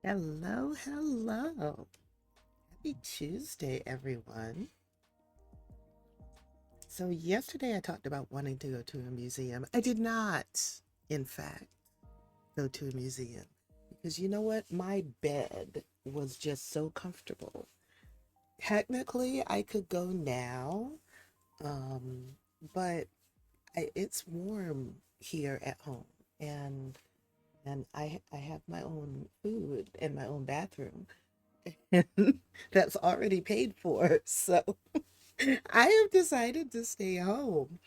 Hello, hello. Happy Tuesday, everyone. So, yesterday I talked about wanting to go to a museum. I did not, in fact, go to a museum because you know what? My bed was just so comfortable. Technically, I could go now, um, but it's warm here at home, and I have my own food and my own bathroom, and that's already paid for. So I have decided to stay home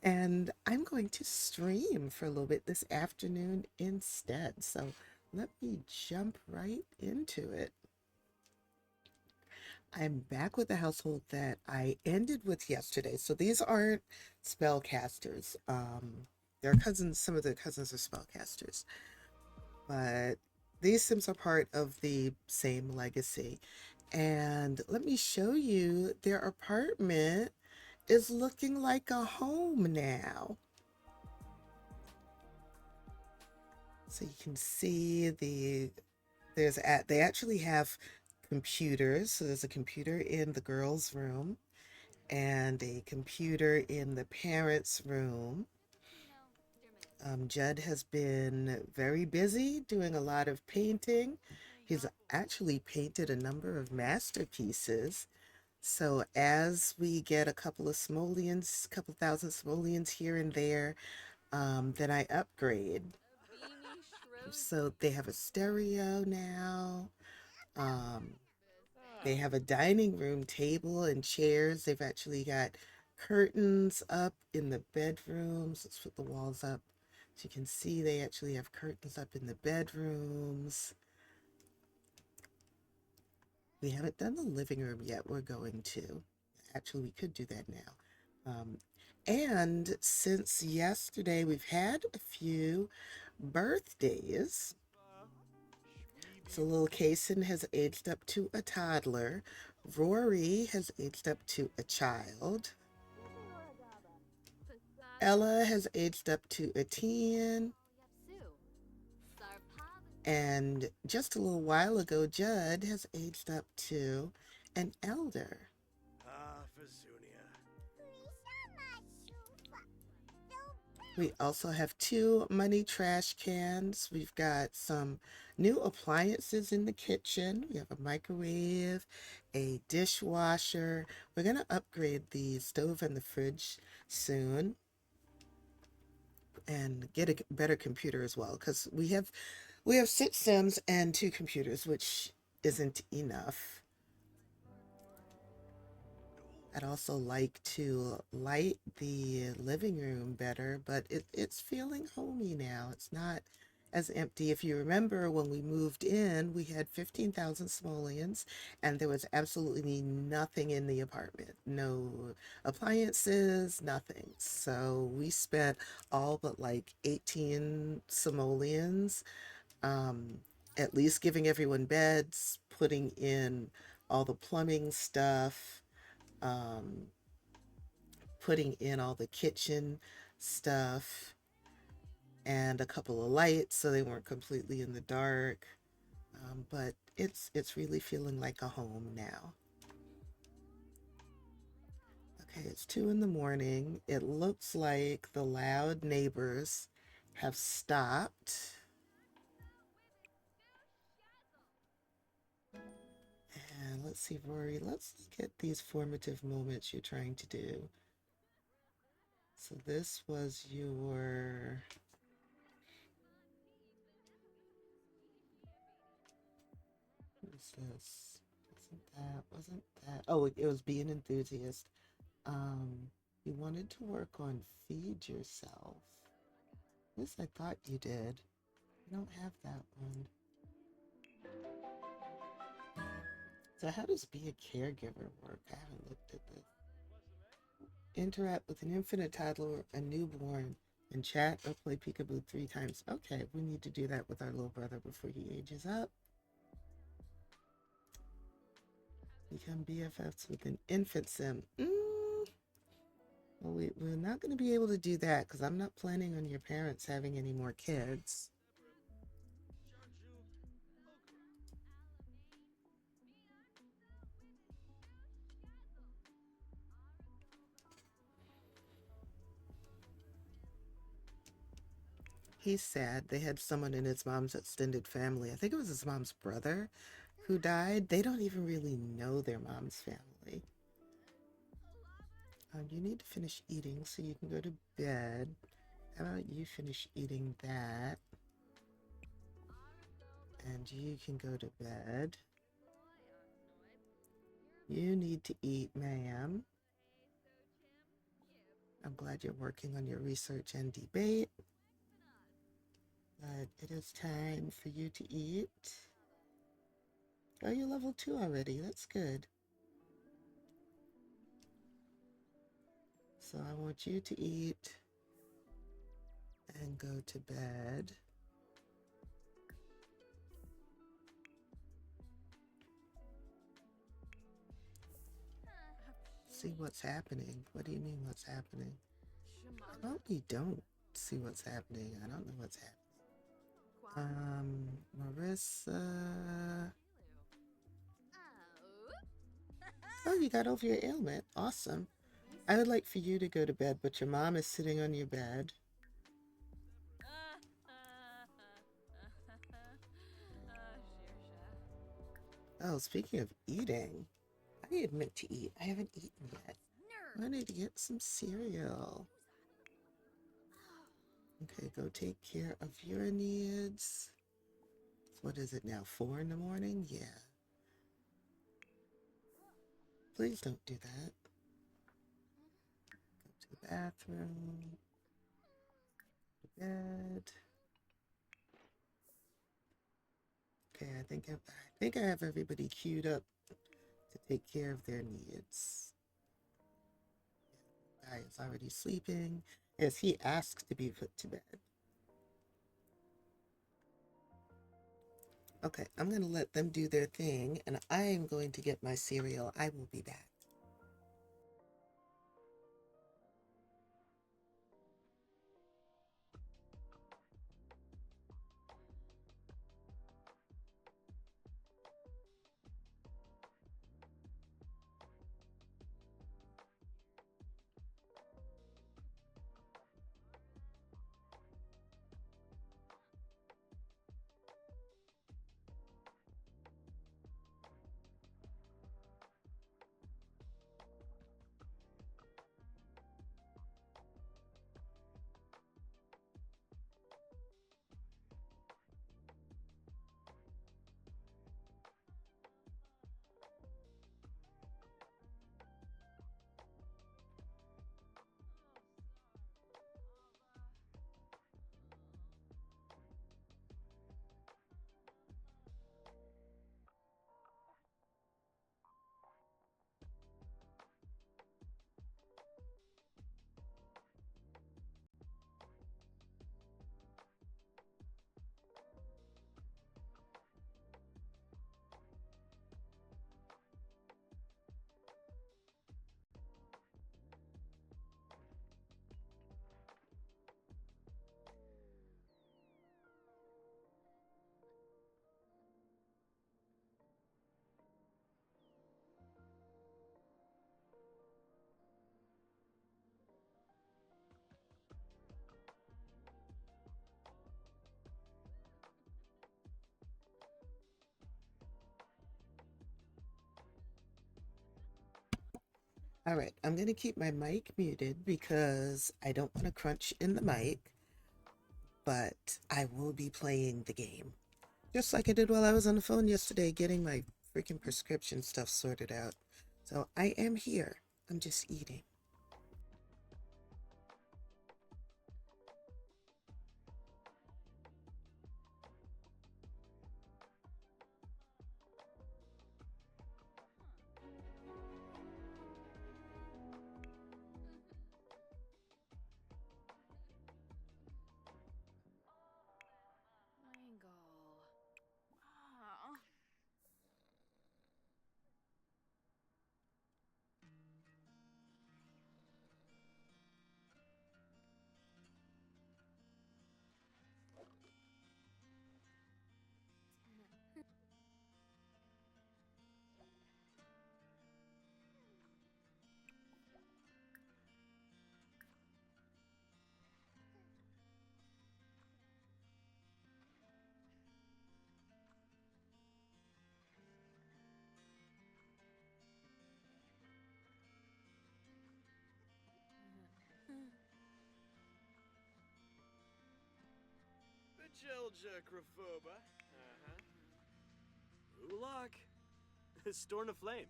and I'm going to stream for a little bit this afternoon instead. So let me jump right into it. I'm back with the household that I ended with yesterday. So these aren't spellcasters. Their cousins, some of the cousins are spellcasters, but these Sims are part of the same legacy. And let me show you their apartment is looking like a home now. So you can see they actually have computers. So there's a computer in the girls' room and a computer in the parents' room. Judd has been very busy doing a lot of painting. He's actually painted a number of masterpieces. So as we get a couple of simoleons, a couple thousand simoleons here and there, then I upgrade. So they have a stereo now. Um, they have a dining room table and chairs. They've actually got curtains up in the bedrooms. Let's put the walls up. So you can see they actually have curtains up in the bedrooms. We haven't done the living room yet. We're going to. Actually, we could do that now. And since yesterday, we've had a few birthdays. So little Kaysen has aged up to a toddler. Rory has aged up to a child. Ella has aged up to a teen. And just a little while ago, Judd has aged up to an elder. We also have two money trash cans. We've got some new appliances in the kitchen. We have a microwave, a dishwasher. We're going to upgrade the stove and the fridge soon and get a better computer as well because we have six Sims and two computers, which isn't enough. I'd also like to light the living room better, but it's feeling homey now. It's not as empty. If you remember when we moved in, we had 15,000 simoleons and there was absolutely nothing in the apartment. No appliances, nothing. So we spent all but like 18 simoleons, um, at least giving everyone beds, putting in all the plumbing stuff, um, putting in all the kitchen stuff and a couple of lights so they weren't completely in the dark. But it's really feeling like a home now. Okay, it's 2 in the morning. It looks like the loud neighbors have stopped. And let's see, Rory, let's look at these formative moments you're trying to do. So this was your, what is this? Wasn't that? Oh, it was be an enthusiast. You wanted to work on feed yourself. This I thought you did. I don't have that one. So how does be a caregiver work? I haven't looked at this. Interact with an infant, a toddler, a newborn, and chat or play peekaboo 3 times. Okay, we need to do that with our little brother before he ages up. Become BFFs with an infant sim. Well, we're not going to be able to do that because I'm not planning on your parents having any more kids. He's sad. They had someone in his mom's extended family. I think it was his mom's brother who died. They don't even really know their mom's family. You need to finish eating so you can go to bed. How about you finish eating that? And you can go to bed. You need to eat, ma'am. I'm glad you're working on your research and debate. But it is time for you to eat. Oh, you're level 2 already. That's good. So I want you to eat and go to bed. See what's happening. What do you mean what's happening? We don't see what's happening. I don't know what's happening. Marissa. Oh, you got over your ailment. Awesome. I would like for you to go to bed, but your mom is sitting on your bed. Oh, speaking of eating, I admit to eat. I haven't eaten yet. I need to get some cereal. Okay, go take care of your needs. What is it now? 4 in the morning? Yeah. Please don't do that. Go to the bathroom. To bed. Okay, I think I have everybody queued up to take care of their needs. Guy is already sleeping as he asks to be put to bed. Okay, I'm going to let them do their thing, and I am going to get my cereal. I will be back. All right, I'm going to keep my mic muted because I don't want to crunch in the mic, but I will be playing the game. Just like I did while I was on the phone yesterday getting my freaking prescription stuff sorted out. So I am here. I'm just eating. Chillhop. Ulok. Storn a flame.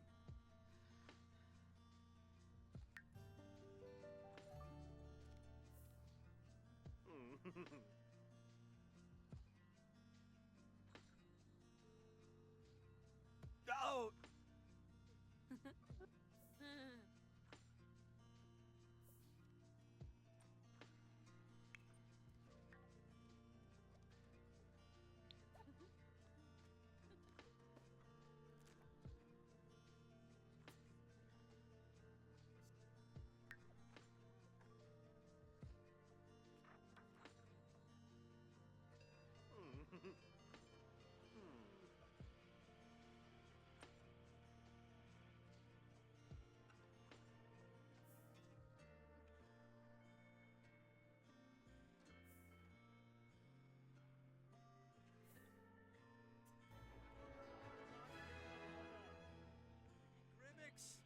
Oh! Grimmix!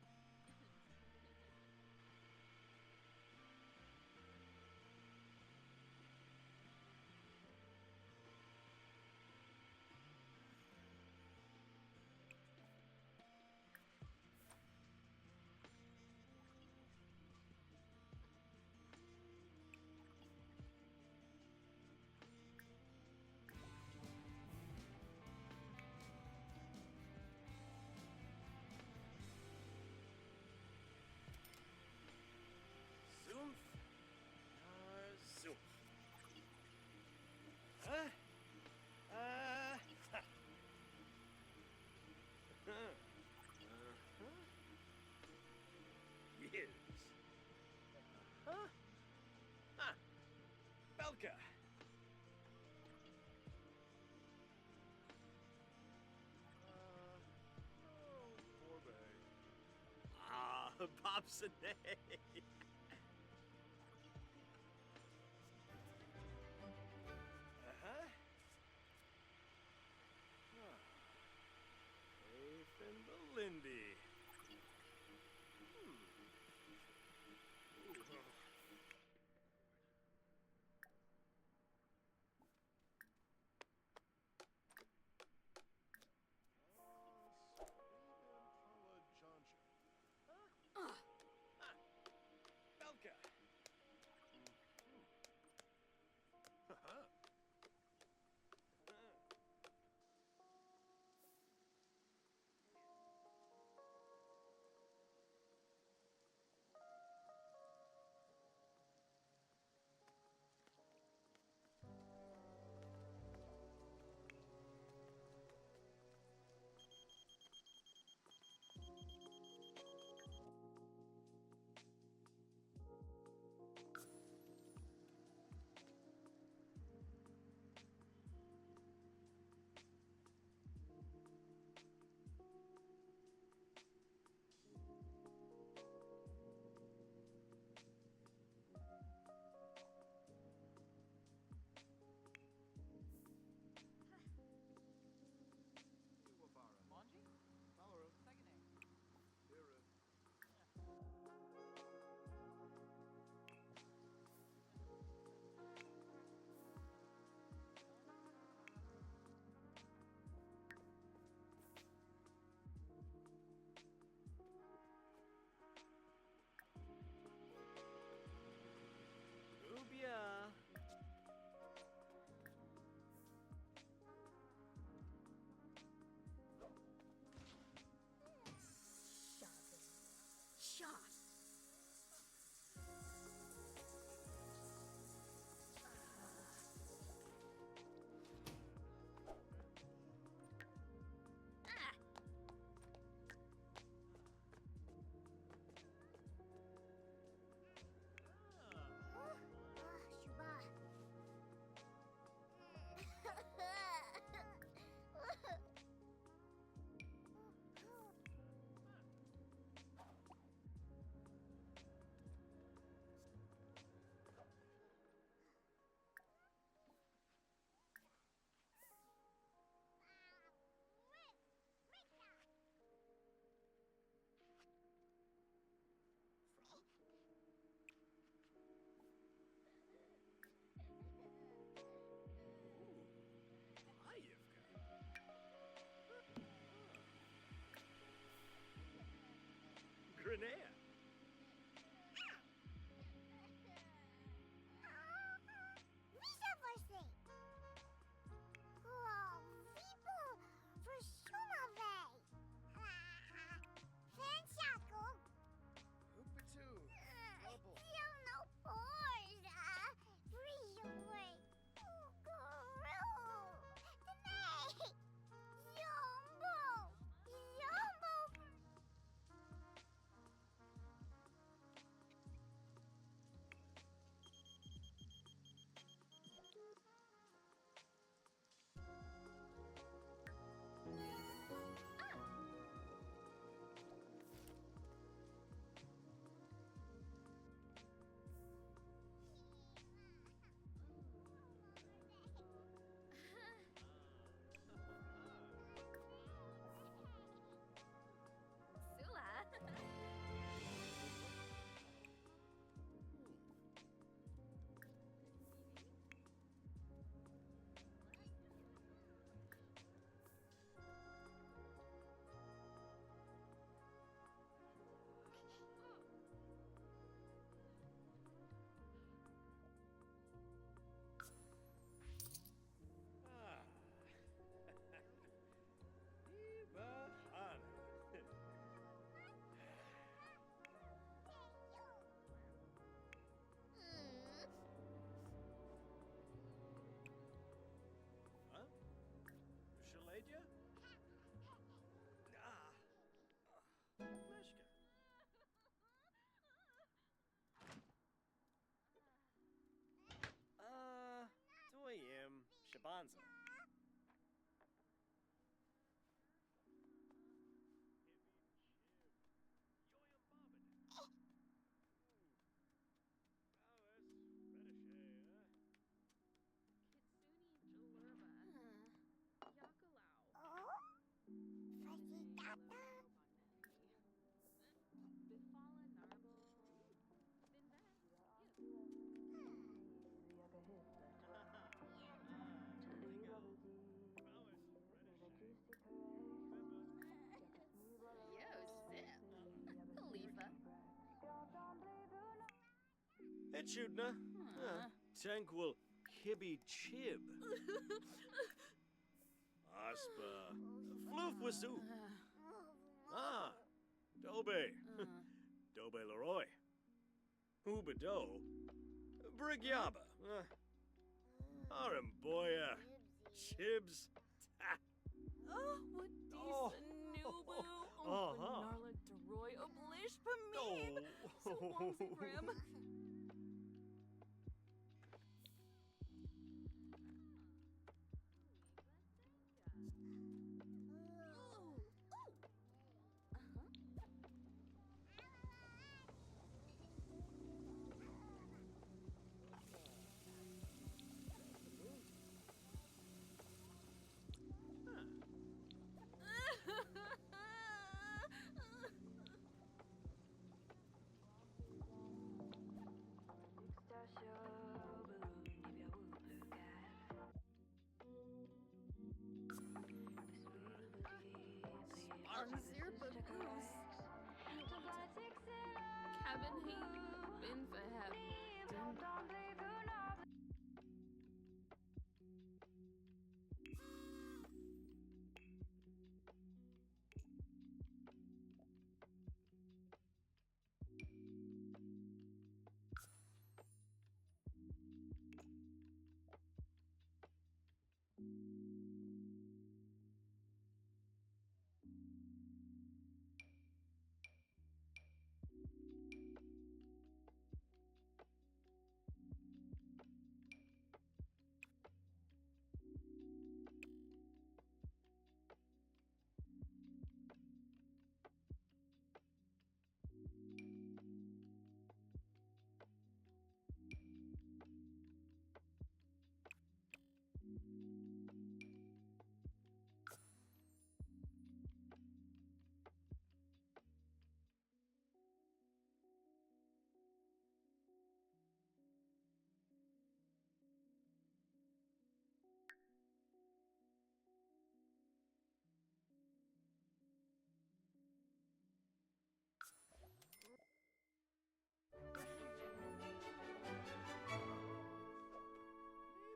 Zoomf. Zoomf. Huh? Ha. Yes. Huh? Huh. Belka. Oh, poor bag. Ah, Bobsonay. Uh-huh. Nathan Belindy. Shabanza. Echudna. Tanquil hibby chib. Aspa. Floof wasu. Ah. Dobe. Dobe Leroy. Ubado. Brigyaba. Aramboya. Chibs. Oh, what decent nubu. Oh, Narla Deroy oblish pamid. So womsy grim. Unzir bagoose. Cabin heat. Bin fahab.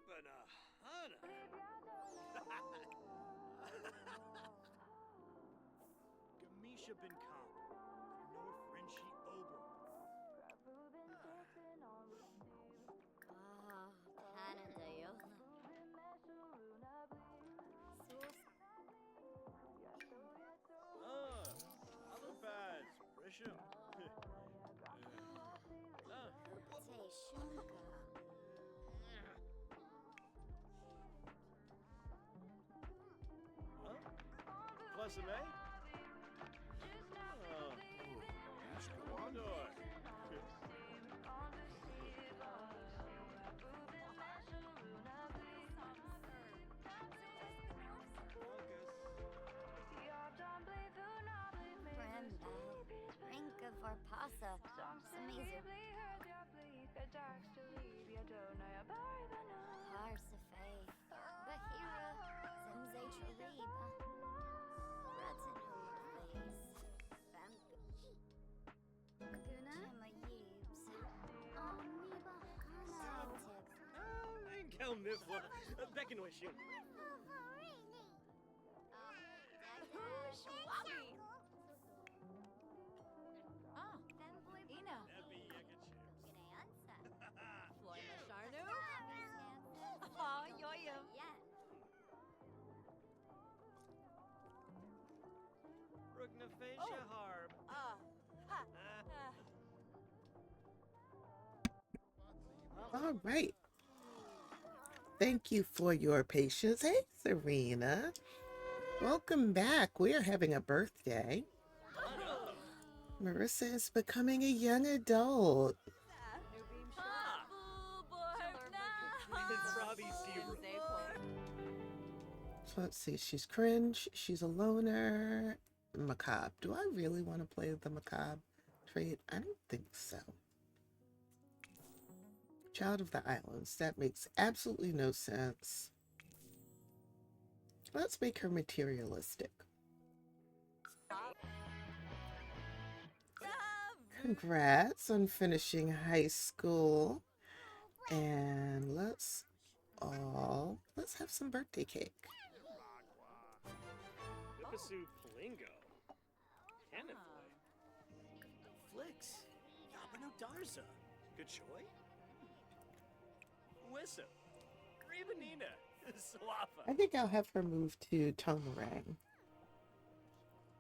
Banahana. Gamisha bin Kamp. No Frenchie Ober. Ah, Panadale. Alubaz. Grisham. Teshunka. Plus an A? Squador. Rinka Varpasa. Samizu. Parsafe. Bahira. Zimze Charib. Ratanu face. Maguna. Chimayibs. Omniba Hana. Kel Mifla. Beckonwishing. Schwabi. Ah, Ina. Happy Yaka Chips. Floy Masharnu. Oh, yoyum. Rugnaphasia Harb. Ah, ha. All right. Thank you for your patience. Hey, Serena. Welcome back. We are having a birthday. Marissa is becoming a young adult. So let's see. She's cringe. She's a loner. Macabre. Do I really want to play the macabre trait? I don't think so. Child of the Islands. That makes absolutely no sense. Let's make her materialistic. Congrats on finishing high school. And let's have some birthday cake. Lucasu Plingo. Canifly. Flix. Yabano Darza. Kachoy. Wissa. Ribanina. I think I'll have her move to Tomarang,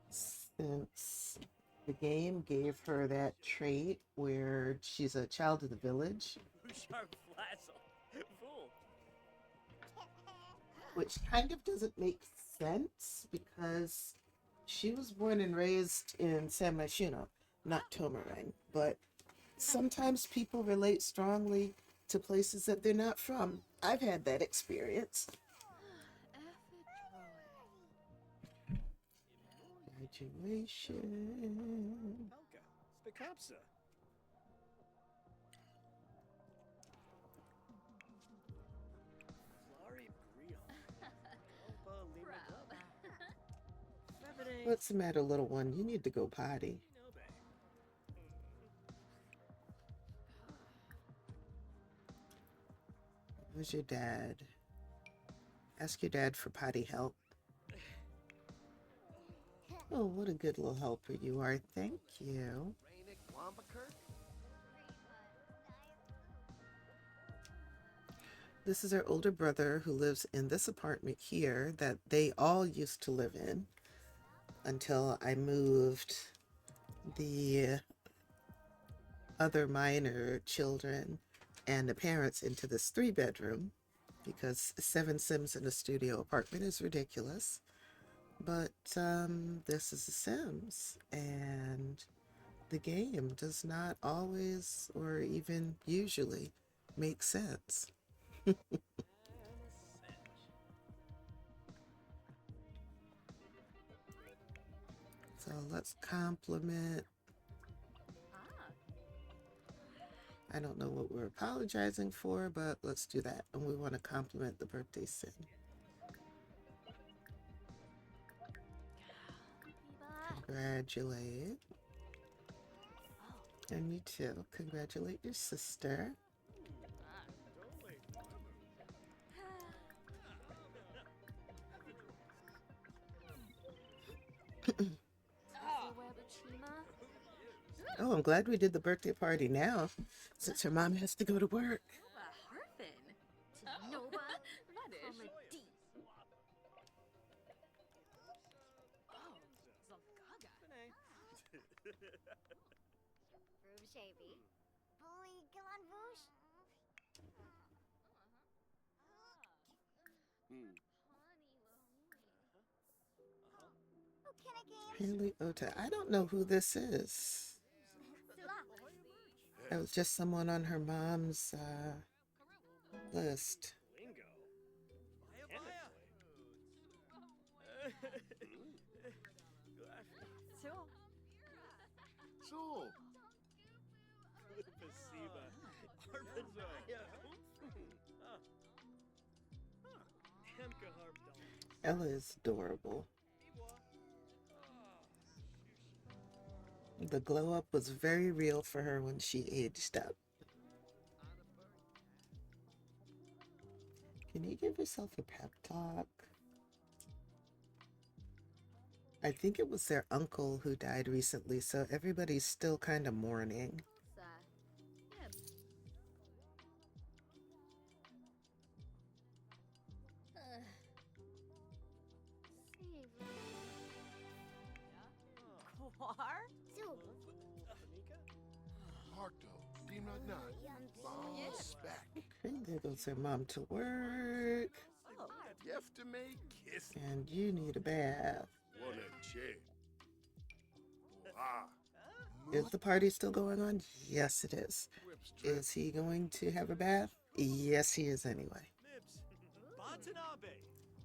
since the game gave her that trait where she's a child of the village, which kind of doesn't make sense because she was born and raised in San Myshuno, not Tomarang. But sometimes people relate strongly to places that they're not from. I've had that experience. Graduation. Spicapsa. What's the matter, little one? You need to go potty. Where's your dad? Ask your dad for potty help. Oh, what a good little helper you are. Thank you. This is our older brother who lives in this apartment here that they all used to live in until I moved the other minor children and the parents into this 3-bedroom because 7 Sims in a studio apartment is ridiculous. But this is The Sims, and the game does not always or even usually make sense. So let's compliment. I don't know what we're apologizing for, but let's do that. And we want to compliment the birthday Sim. Congratulate. And you too. Congratulate your sister. Oh, I'm glad we did the birthday party now, since her mom has to go to work. Haley Ota. I don't know who this is. That was just someone on her mom's list. Ella is adorable. The glow up was very real for her when she aged up. Can you give yourself a pep talk? I think it was their uncle who died recently, so everybody's still kind of mourning. Okay, there goes her mom to work. gift to me? Kiss And you need a bath. what a chick. Ah, Is the party still going on? Yes, it is. whips drip. Is he going to have a bath? Yes, he is anyway. Mips. Watanabe.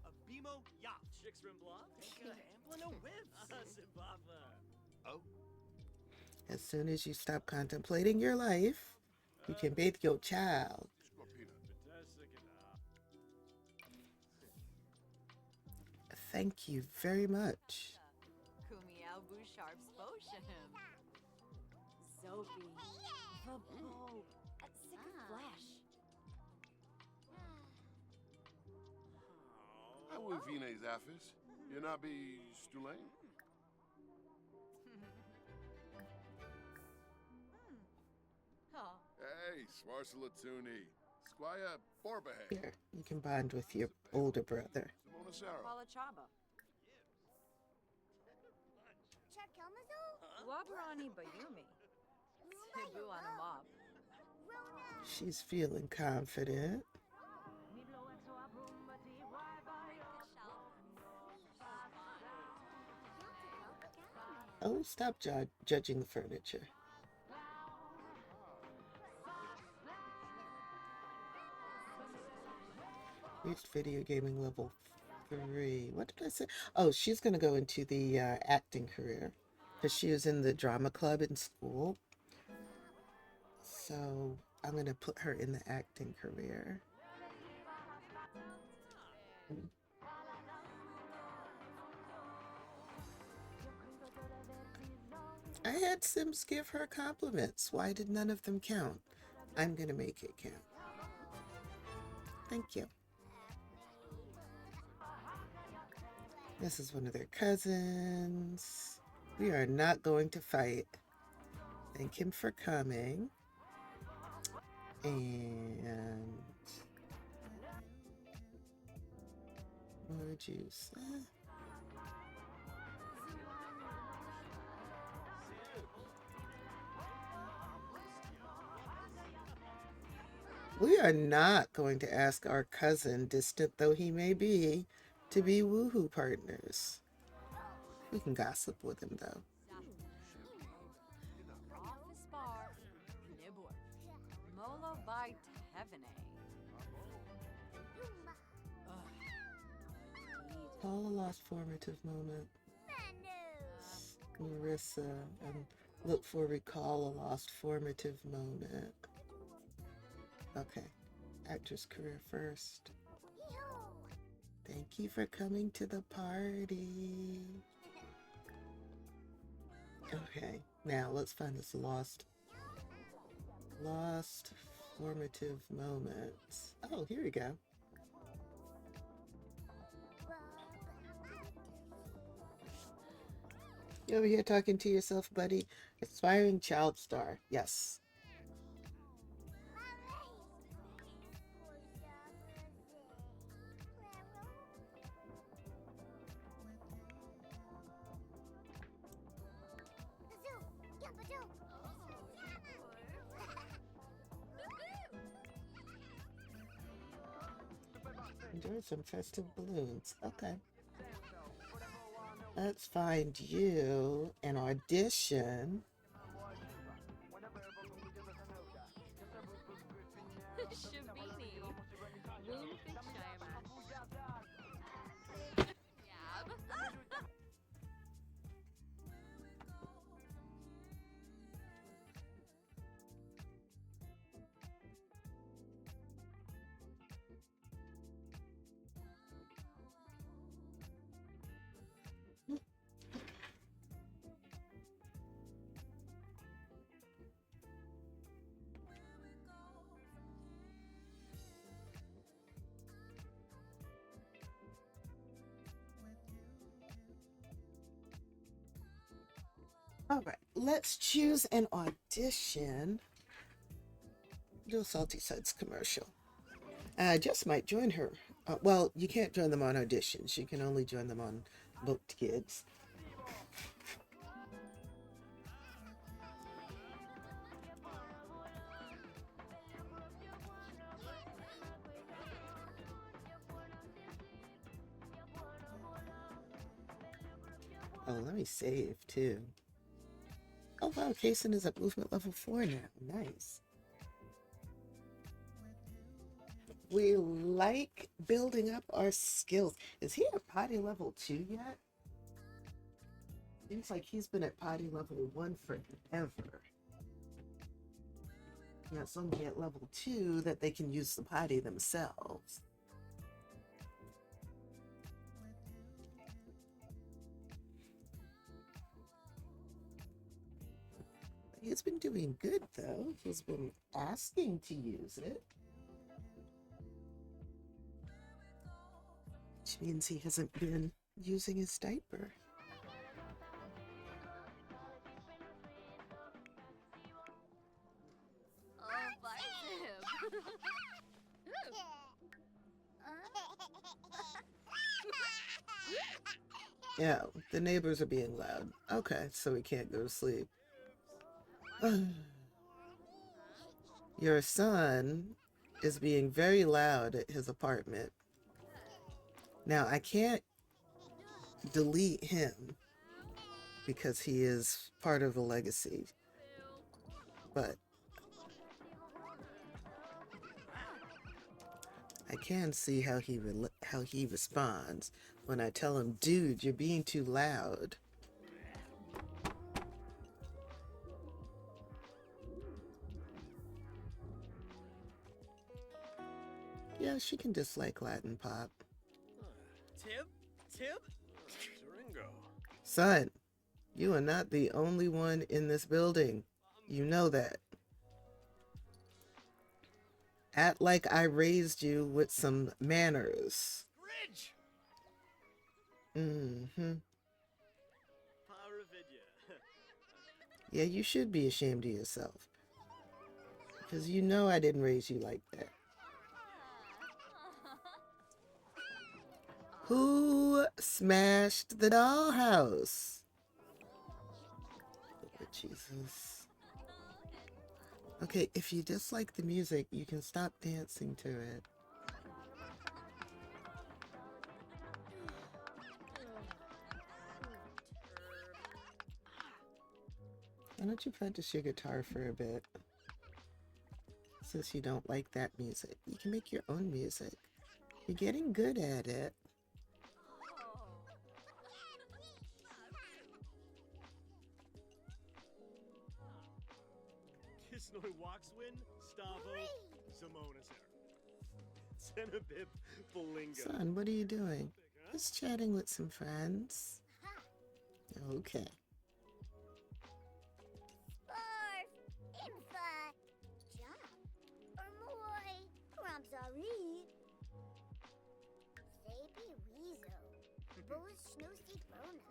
Abimo Yap. Chixrim Blob. Amplino Whips. Zimbabwe. Oh, As soon as you stop contemplating your life, you can bathe your child. Scorpina. Thank you very much. Kumiao Sharp Spotion. Zobi. Vabo. Sick of flesh. I will vine zafis. You not be stulain. Oh. Hey, Swarsalatuni. Squire Borbahe. Here, you can bond with your older brother. Simona Sarah. Pala Chaba. Wabarani Bayumi. Tibu on a mob. She's feeling confident. Oh, stop judging the furniture. Reached video gaming level 3. What did I say? Oh, she's going to go into the acting career because she was in the drama club in school. So I'm going to put her in the acting career. I had Sims give her compliments. Why did none of them count? I'm going to make it count. Thank you. This is one of their cousins. We are not going to fight. Thank him for coming. And more juice. We are not going to ask our cousin, distant though he may be, to be woohoo partners. We can gossip with him though. Office bar. Nibor. Molo by Tevene. Call a lost formative moment. Marissa, and look for recall a lost formative moment. Okay, actress career first. Thank you for coming to the party. Okay, now let's find this lost formative moments. Oh, here we go. You over here talking to yourself, buddy? Aspiring child star. Yes. Enjoy some festive balloons. Okay. Let's find you an audition. Shabini. Woonfik Shireman. Yab. All right, let's choose an audition. Do a Salty Suds commercial. I just might join her. Well, you can't join them on auditions. You can only join them on booked gigs. Oh, let me save too. Oh wow, Kason is at movement level 4 now. Nice. We like building up our skills. Is he at potty level 2 yet? Seems like he's been at potty level 1 forever. And it's only at level 2 that they can use the potty themselves. He's been doing good though. He's been asking to use it. Which means he hasn't been using his diaper. Oh, bye, Tim. Yeah, the neighbors are being loud. Okay, so he can't go to sleep. Your son is being very loud at his apartment. Now, I can't delete him because he is part of the legacy, but I can see how he responds when I tell him, "Dude, you're being too loud." Yeah, she can dislike Latin pop. Tib? Ringo. Son, you are not the only one in this building. You know that. Act like I raised you with some manners. Bridge! Mm-hmm. Paravidya. Yeah, you should be ashamed of yourself. Because you know I didn't raise you like that. Who smashed the dollhouse? Lord Jesus. Okay, if you dislike the music, you can stop dancing to it. Why don't you practice your guitar for a bit? Since you don't like that music, you can make your own music. You're getting good at it. Kisnoy Waxwin, Stavo, Simonaser. Zenabib, Bolinga. Son, what are you doing? Just chatting with some friends. Okay. Barf, Imfa, Ja, Ermoy, Ramzari, Sabi Weezo, Boas Snoozy Bona.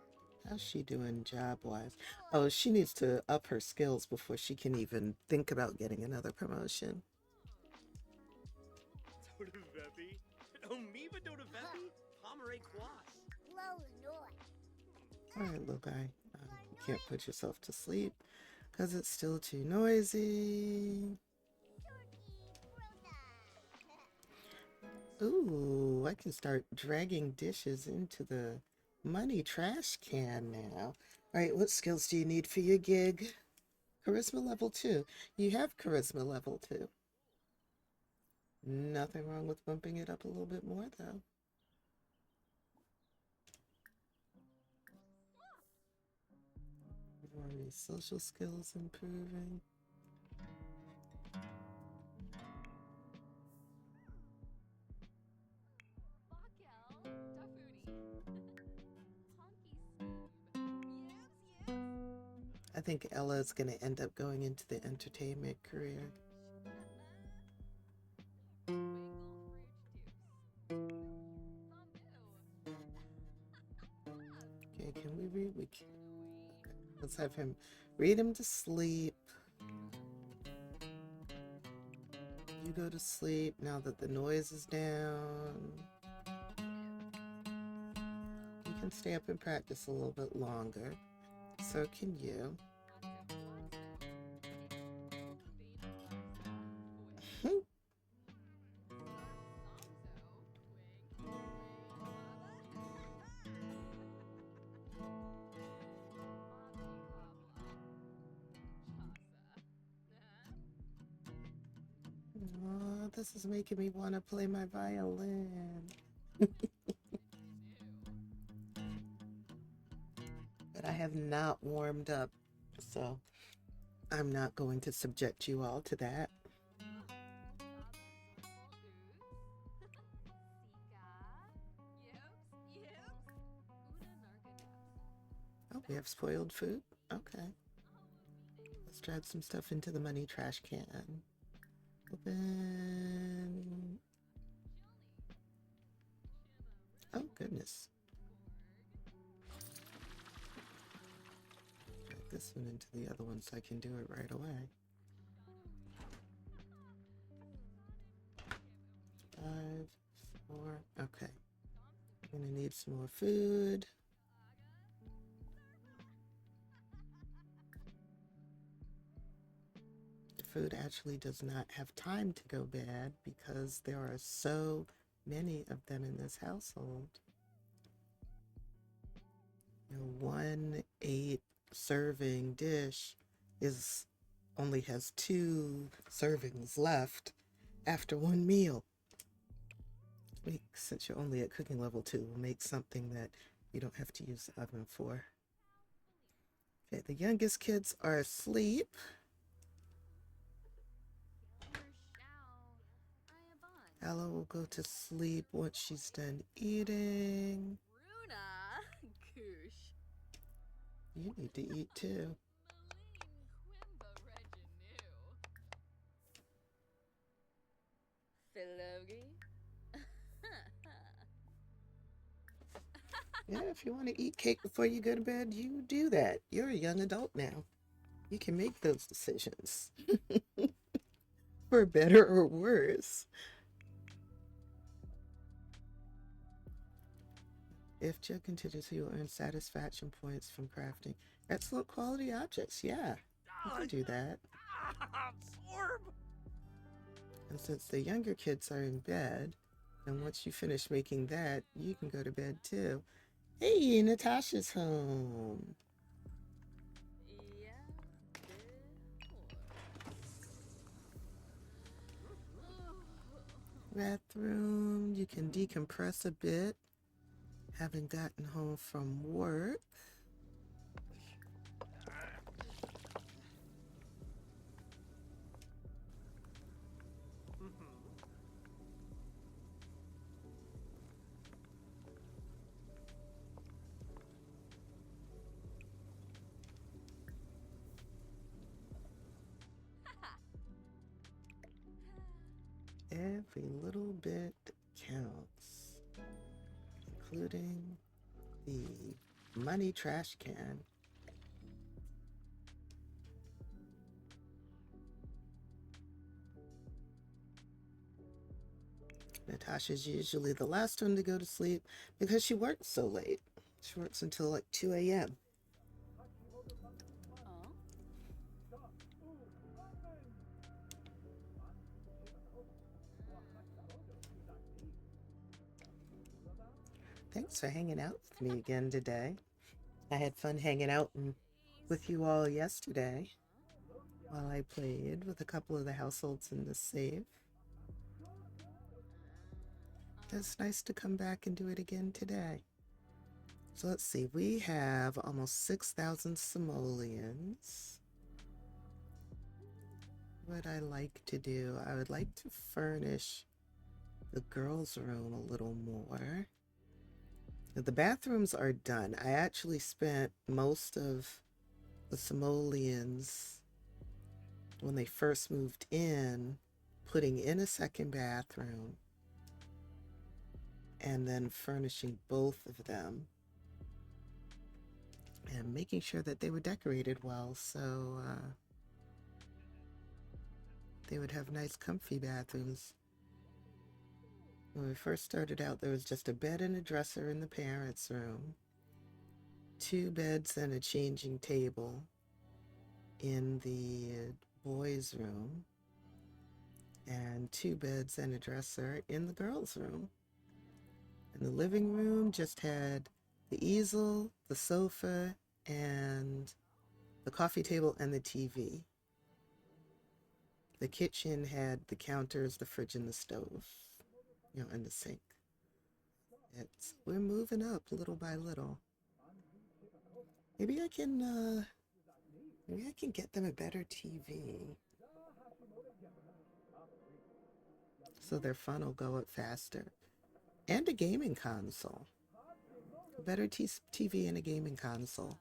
How's she doing job-wise? Oh, she needs to up her skills before she can even think about getting another promotion. Dodavepi, Omiba Dodavepi, Pomeray Quas. Low Noy. All right, little guy. You can't put yourself to sleep because it's still too noisy. Ooh, I can start dragging dishes into the money trash can now. All right, what skills do you need for your gig? Charisma level 2. You have charisma level 2. Nothing wrong with bumping it up a little bit more, though. Are your social skills improving? I think Ella is going to end up going into the entertainment career. Okay, can we read? We can. Okay, let's have him read him to sleep. You go to sleep now that the noise is down. You can stay up and practice a little bit longer. So can you. this is making me want to play my violin. But I have not warmed up, so I'm not going to subject you all to that. Oh, we have spoiled food? Okay. Let's drag some stuff into the money trash can. Open. Oh, goodness. Drag this one into the other one so I can do it right away. 5, 4, okay. I'm gonna need some more food. The food actually does not have time to go bad because there are so many of them in this household. You know, 1 8 serving dish only has 2 servings left after 1 meal. Since you're only at cooking level 2, we'll make something that you don't have to use the oven for. Okay, the youngest kids are asleep. Ella will go to sleep once she's done eating. You need to eat too. Yeah, if you want to eat cake before you go to bed, you do that. You're a young adult now. You can make those decisions. For better or worse. If Joe continues, he will earn satisfaction points from crafting excellent quality objects. Yeah, you can do that. Absorb! And since the younger kids are in bed, and once you finish making that, you can go to bed too. Hey, Natasha's home. Bathroom, you can decompress a bit, having gotten home from work. Every little bit counts, including the money trash can. Natasha's usually the last one to go to sleep because she works so late. She works until like 2 a.m. Thanks for hanging out with me again today. I had fun hanging out with you all yesterday while I played with a couple of the households in the save. It's nice to come back and do it again today. So let's see, we have almost 6,000 simoleons. What I like to do, I would like to furnish the girls' room a little more. The bathrooms are done. I actually spent most of the simoleons when they first moved in putting in a second bathroom and then furnishing both of them and making sure that they were decorated well so they would have nice comfy bathrooms. When we first started out, there was just a bed and a dresser in the parents' room, 2 beds and a changing table in the boys' room, and 2 beds and a dresser in the girls' room. And the living room just had the easel, the sofa, and the coffee table and the TV. The kitchen had the counters, the fridge, and the stove, and the sink. We're moving up little by little. Maybe I can get them a better TV so their fun will go up faster. And a gaming console. A better TV and a gaming console.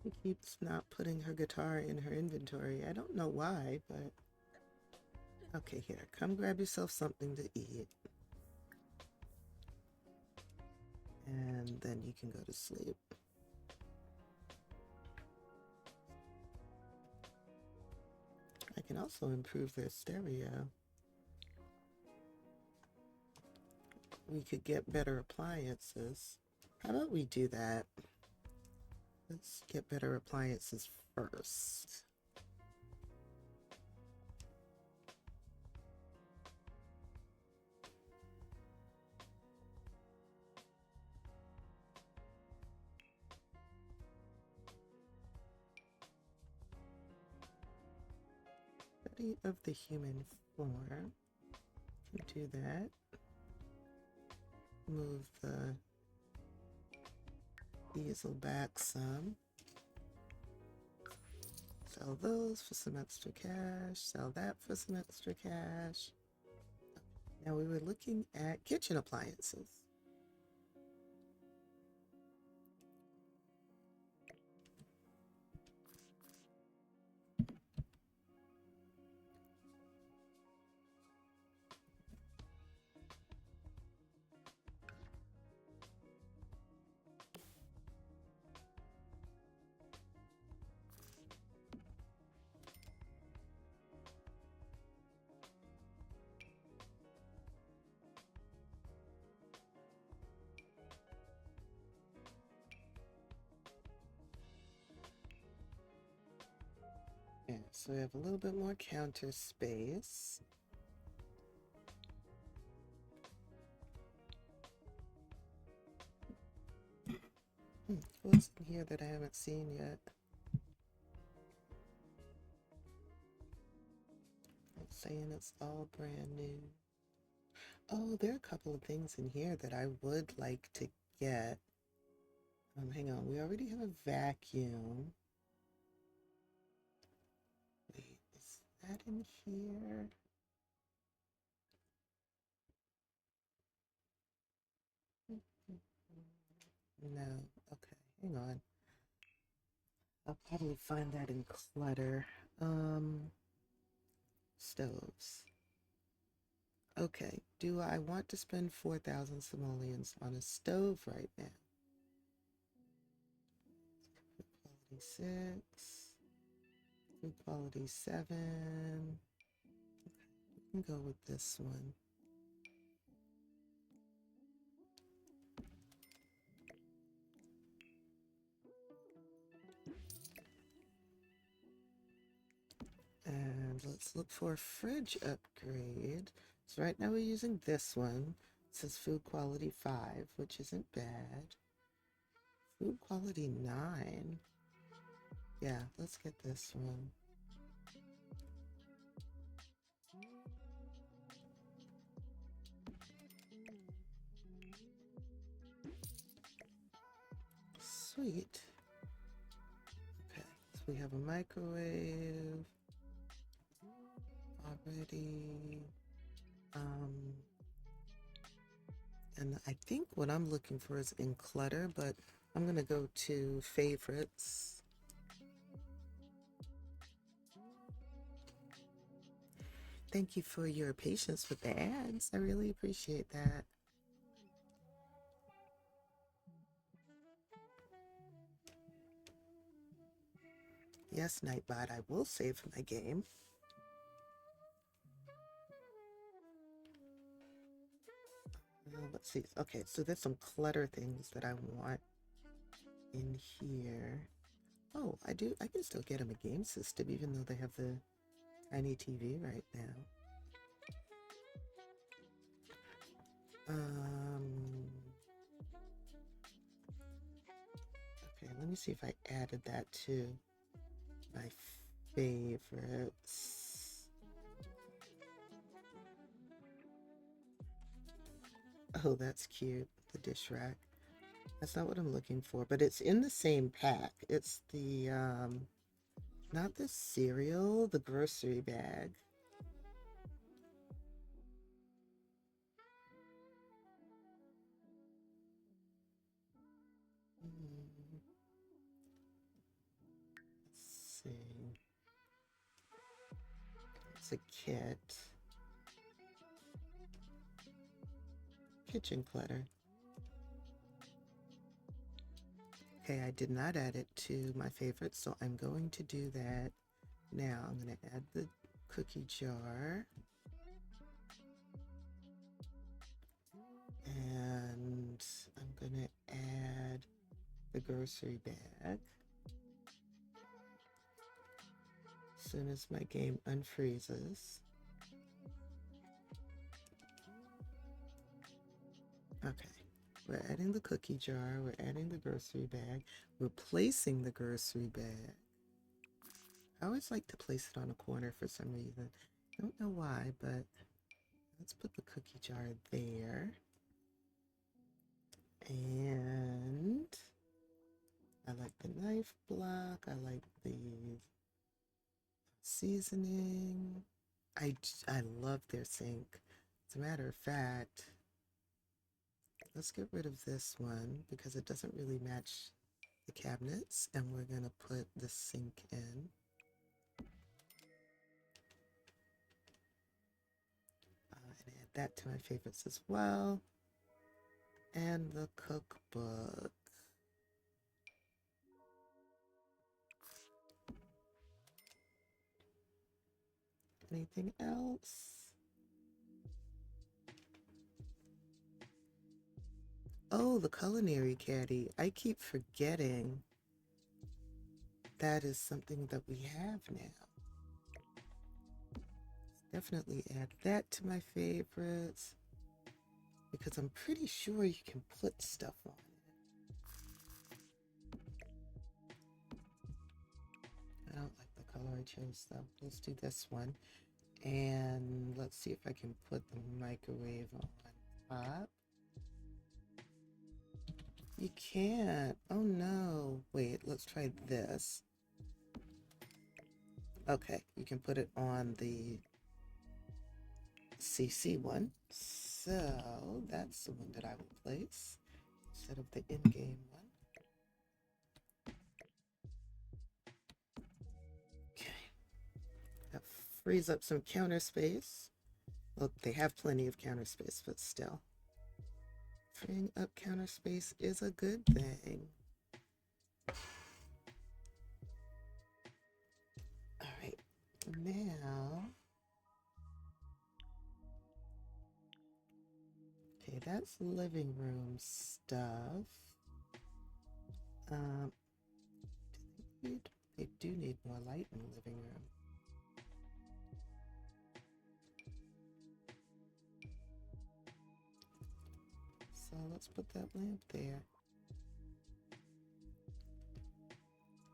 She keeps not putting her guitar in her inventory. I don't know why, but... Okay, here. Come grab yourself something to eat. And then you can go to sleep. I can also improve their stereo. We could get better appliances. How about we do that? Let's get better appliances first. Study of the human form. Can do that. Move the easel back some. Sell those for some extra cash. Sell that for some extra cash. Now we were looking at kitchen appliances. Yeah, so we have a little bit more counter space. What's in here that I haven't seen yet? It's saying it's all brand new. Oh, there are a couple of things in here that I would like to get. Hang on, we already have a vacuum. Wait, is that in here? No, okay, hang on. I'll probably find that in clutter. Stoves. Okay, do I want to spend 4,000 simoleons on a stove right now? Food quality 6. Food quality 7. We can go with this one. And let's look for a fridge upgrade. So right now we're using this one. It says food quality 5, which isn't bad. Food quality 9. Yeah, let's get this one. Sweet. Okay, so we have a microwave already. And I think what I'm looking for is in clutter, but I'm gonna go to favorites. Thank you for your patience with the ads. I really appreciate that. Yes, Nightbot, I will save my game. Let's see. Okay, so there's some clutter things that I want in here. Oh, I can still get them a game system even though they have the tiny TV right now. Okay, let me see if I added that to my favorites. Oh, that's cute, the dish rack. That's not what I'm looking for, but it's in the same pack. It's the, not the cereal, the grocery bag. Let's see. It's a kit. Kitchen clutter. Okay, I did not add it to my favorites, so I'm going to do that now. I'm going to add the cookie jar. And I'm going to add the grocery bag. As soon as my game unfreezes. Okay. We're adding the cookie jar, we're adding the grocery bag, we're placing the grocery bag. I always like to place it on a corner for some reason. I don't know why, but let's put the cookie jar there. And I like the knife block, I like the seasoning. I love their sink. As a matter of fact, let's get rid of this one because it doesn't really match the cabinets, and we're going to put the sink in. And add that to my favorites as well. And the cookbook. Anything else? Oh, the culinary caddy. I keep forgetting that is something that we have now. Definitely add that to my favorites because I'm pretty sure you can put stuff on it. I don't like the color I chose though. Let's do this one. And let's see if I can put the microwave on top. You can't. Oh no. Wait, let's try this. Okay, you can put it on the CC one. So that's the one that I will place instead of the in-game one. Okay. That frees up some counter space. Well, they have plenty of counter space, but still. Freeing up counter space is a good thing. All right, now. Okay, that's living room stuff. They do need more light in the living room. So let's put that lamp there.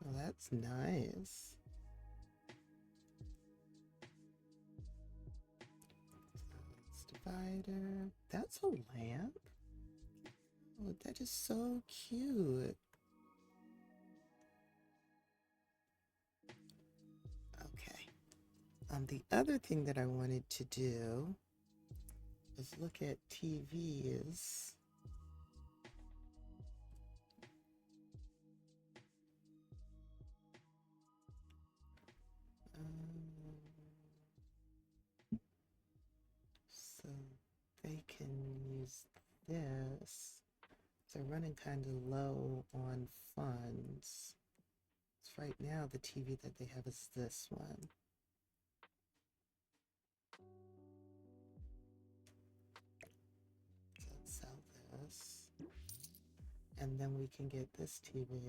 Oh, that's nice. Divider. That's a lamp. Oh, that is so cute. Okay. The other thing that I wanted to do is look at TVs. So they can use this. They're running kind of low on funds. So right now the TV that they have is this one. Let's And then we can get this TV.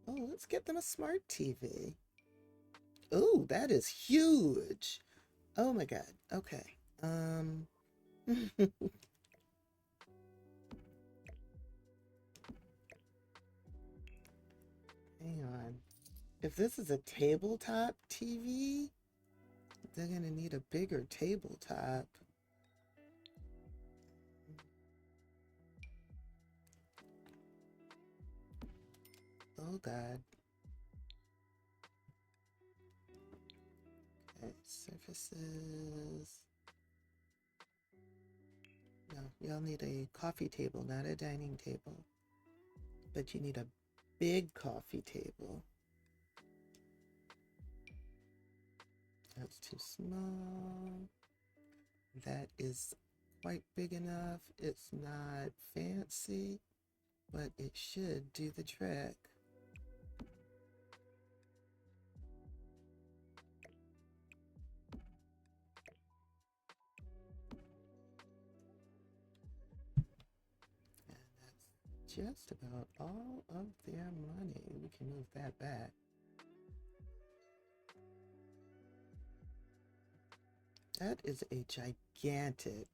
Oh, let's get them a smart TV. Oh, that is huge. Oh my God. Okay. Hang on. If this is a tabletop TV, they're gonna need a bigger tabletop. Oh God. Okay, surfaces. No, y'all need a coffee table, not a dining table. But you need a big coffee table. That's too small. That is quite big enough. It's not fancy, but it should do the trick. And that's just about all of their money. We can move that back. That is a gigantic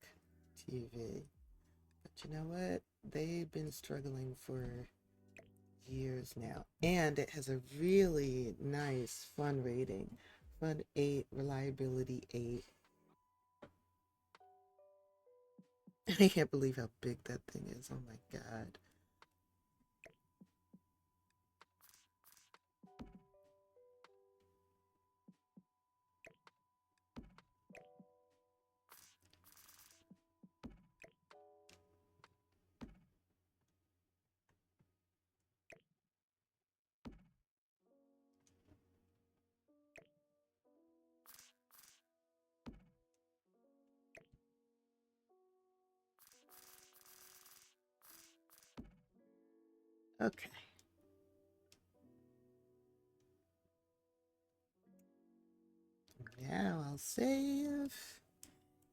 TV. But you know what? They've been struggling for years now. And it has a really nice fun rating. Fun 8, reliability 8. I can't believe how big that thing is. Oh my God. Okay. Now I'll save.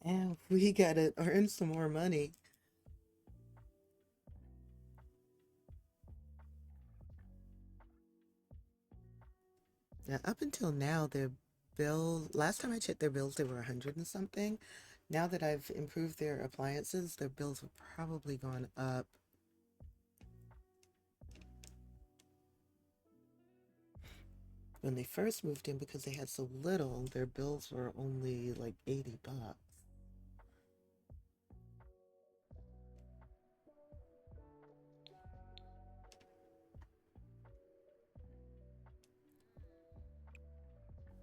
And we gotta earn some more money. Yeah, up until now, their last time I checked their bills, they were 100 and something. Now that I've improved their appliances, their bills have probably gone up. When they first moved in, because they had so little, their bills were only like 80 bucks.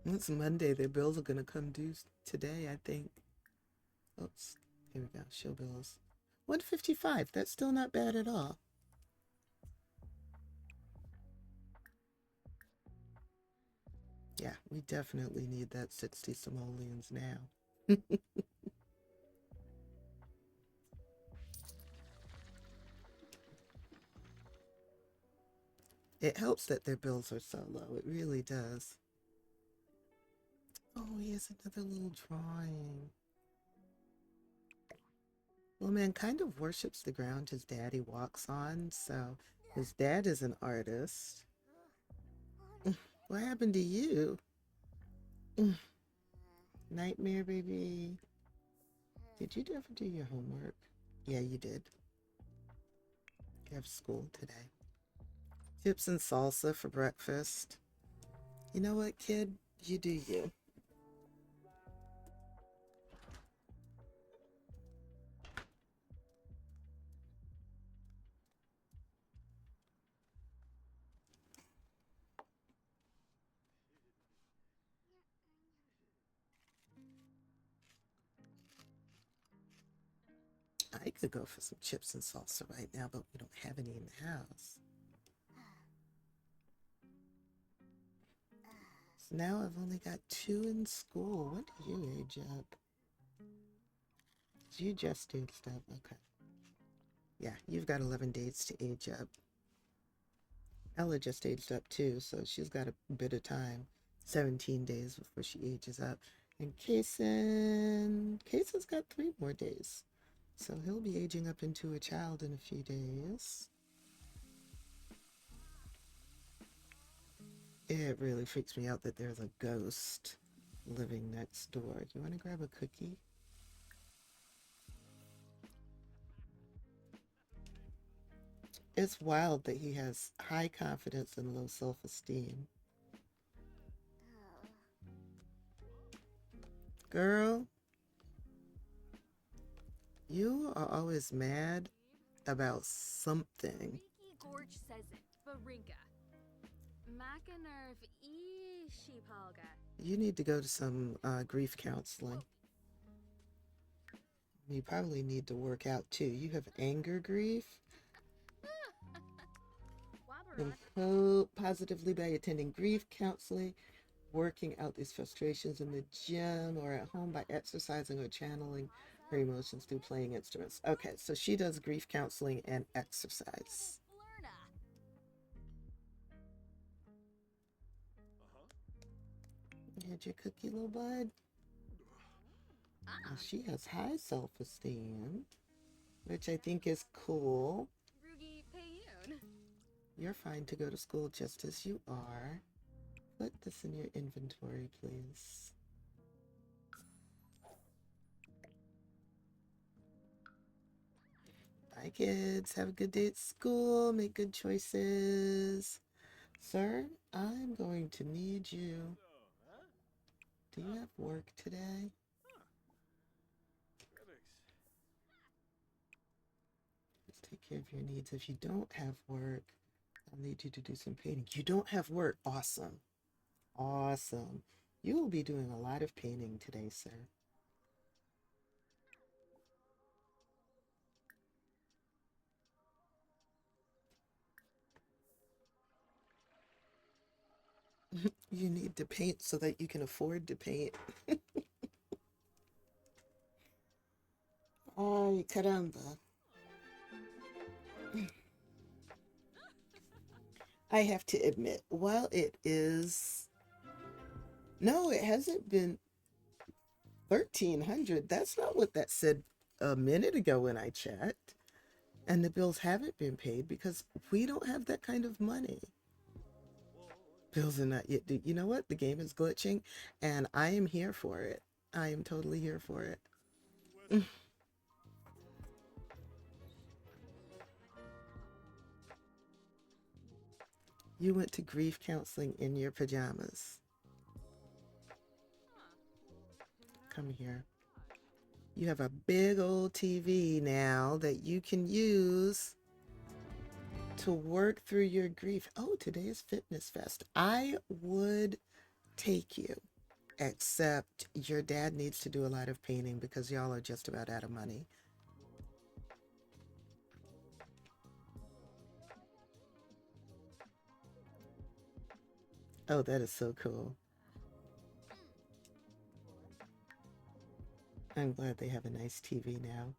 It's Monday. Their bills are gonna come due today, I think. Oops. Here we go. Show bills. 155. That's still not bad at all. Yeah, we definitely need that 60 simoleons now. It helps that their bills are so low. It really does. Oh, here's another little drawing. Well, man kind of worships the ground his daddy walks on, so his dad is an artist. What happened to you? Nightmare, baby. Did you ever do your homework? Yeah, you did. You have school today. Chips and salsa for breakfast. You know what, kid? You do you. I could go for some chips and salsa right now, but we don't have any in the house. So now I've only got 2 in school. When did you age up? You just aged up. Okay. Yeah, you've got 11 days to age up. Ella just aged up too, so she's got a bit of time. 17 days before she ages up. And Kaysen's got 3 more days. So he'll be aging up into a child in a few days. It really freaks me out that there's a ghost living next door. You want to grab a cookie? It's wild that he has high confidence and low self-esteem. Oh. Girl, you are always mad about something. Riki Gorge says it. Barinka. Macanerv e Shipalga. You need to go to some grief counseling. You probably need to work out too. You have anger grief. And cope positively by attending grief counseling, working out these frustrations in the gym or at home by exercising or channeling her emotions through playing instruments. Okay, so she does grief counseling and exercise. You had your cookie, little bud? Well, she has high self-esteem, which I think is cool. Rugi Payun. You're fine to go to school just as you are. Put this in your inventory, please. Bye, kids. Have a good day at school. Make good choices. Sir, I'm going to need you. Do you have work today? Just take care of your needs. If you don't have work, I'll need you to do some painting. You don't have work. Awesome. Awesome. You will be doing a lot of painting today, sir. You need to paint so that you can afford to paint. Ay, caramba. I have to admit, while it is... No, it hasn't been 1,300. That's not what that said a minute ago when I checked. And the bills haven't been paid because we don't have that kind of money. Bills are not yet due. You know what? The game is glitching, and I am here for it. I am totally here for it. You went to grief counseling in your pajamas. Come here. You have a big old TV now that you can use to work through your grief. Oh, today is Fitness Fest. I would take you, except your dad needs to do a lot of painting because y'all are just about out of money. Oh, that is so cool. I'm glad they have a nice TV now.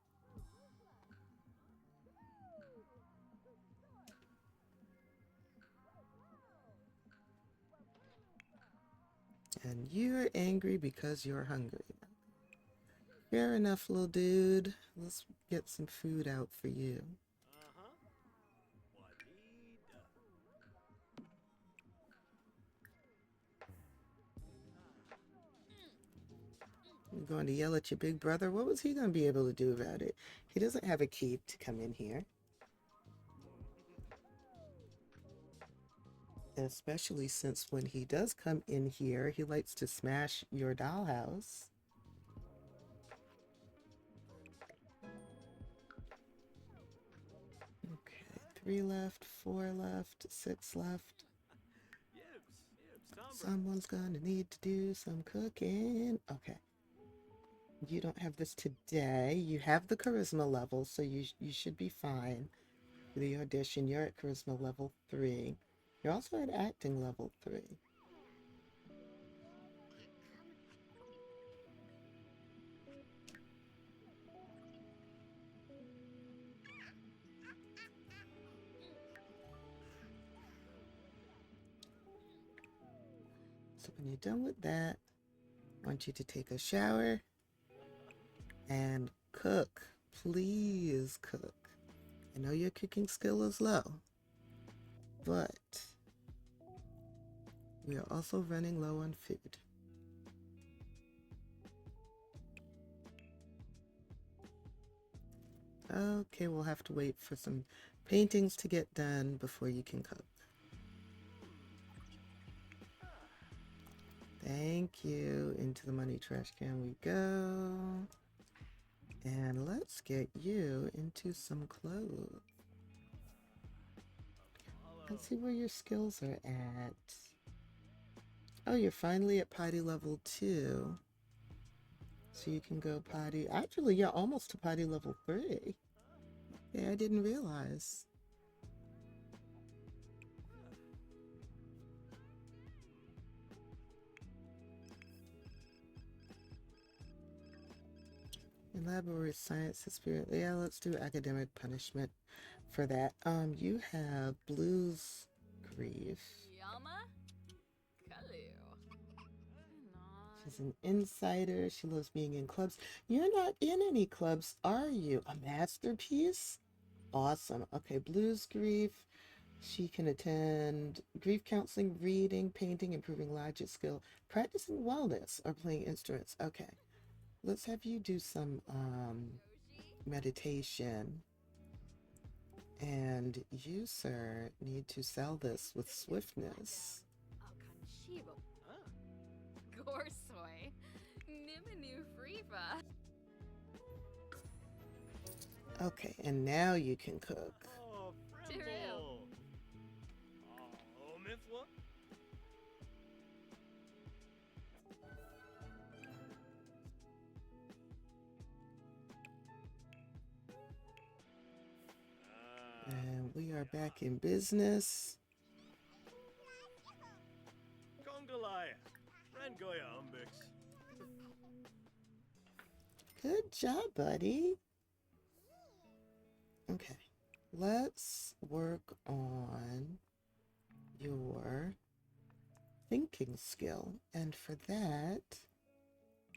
And you're angry because you're hungry. Fair enough, little dude. Let's get some food out for you. You're going to yell at your big brother? What was he going to be able to do about it? He doesn't have a key to come in here. Especially since when he does come in here, he likes to smash your dollhouse. Okay, 3 left, 4 left, 6 left. Someone's gonna need to do some cooking. Okay. You don't have this today. You have the charisma level, so you should be fine. For the audition, you're at charisma level 3. You're also at acting level 3. So when you're done with that, I want you to take a shower and cook. Please cook. I know your cooking skill is low, but We are also running low on food. Okay, we'll have to wait for some paintings to get done before you can cook. Thank you. Into the money trash can we go. And let's get you into some clothes. Let's see where your skills are at. Oh, you're finally at potty level 2. So you can go potty. Actually, you're almost to potty level 3. Yeah, I didn't realize. Elaborate science experience. Yeah, let's do academic punishment for that. You have blues grief. Yama? Kalu. She's an insider. She loves being in clubs. You're not in any clubs, are you? A masterpiece? Awesome. Okay, blues grief. She can attend grief counseling, reading, painting, improving logic skill, practicing wellness, or playing instruments. Okay. Let's have you do some meditation. And you, sir, need to sell this with swiftness. Akanshibo. Gorsoy. Nimanu Friva. Okay, and now you can cook. Oh, Tiru. Frimble. Oh, Mithwa. And we are back in business. Kongalaya. Rangoya Umbix. Good job, buddy. Okay, let's work on your thinking skill. And for that,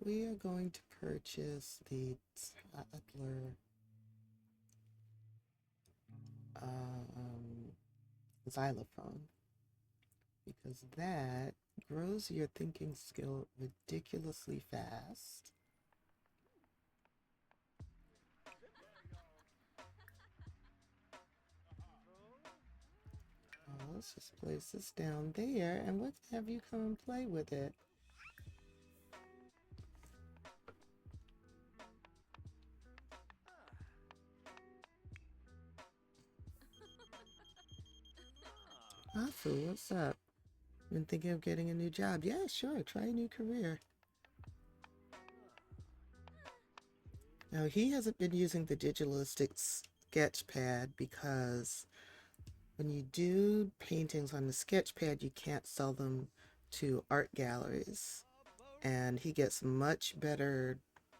we are going to purchase the toddler xylophone, because that grows your thinking skill ridiculously fast. Let's just place this down there, and let's have you come and play with it. Afu, what's up? Been thinking of getting a new job? Yeah, sure. Try a new career. Now, he hasn't been using the digitalistic sketch pad because when you do paintings on the sketch pad, you can't sell them to art galleries. And he gets much better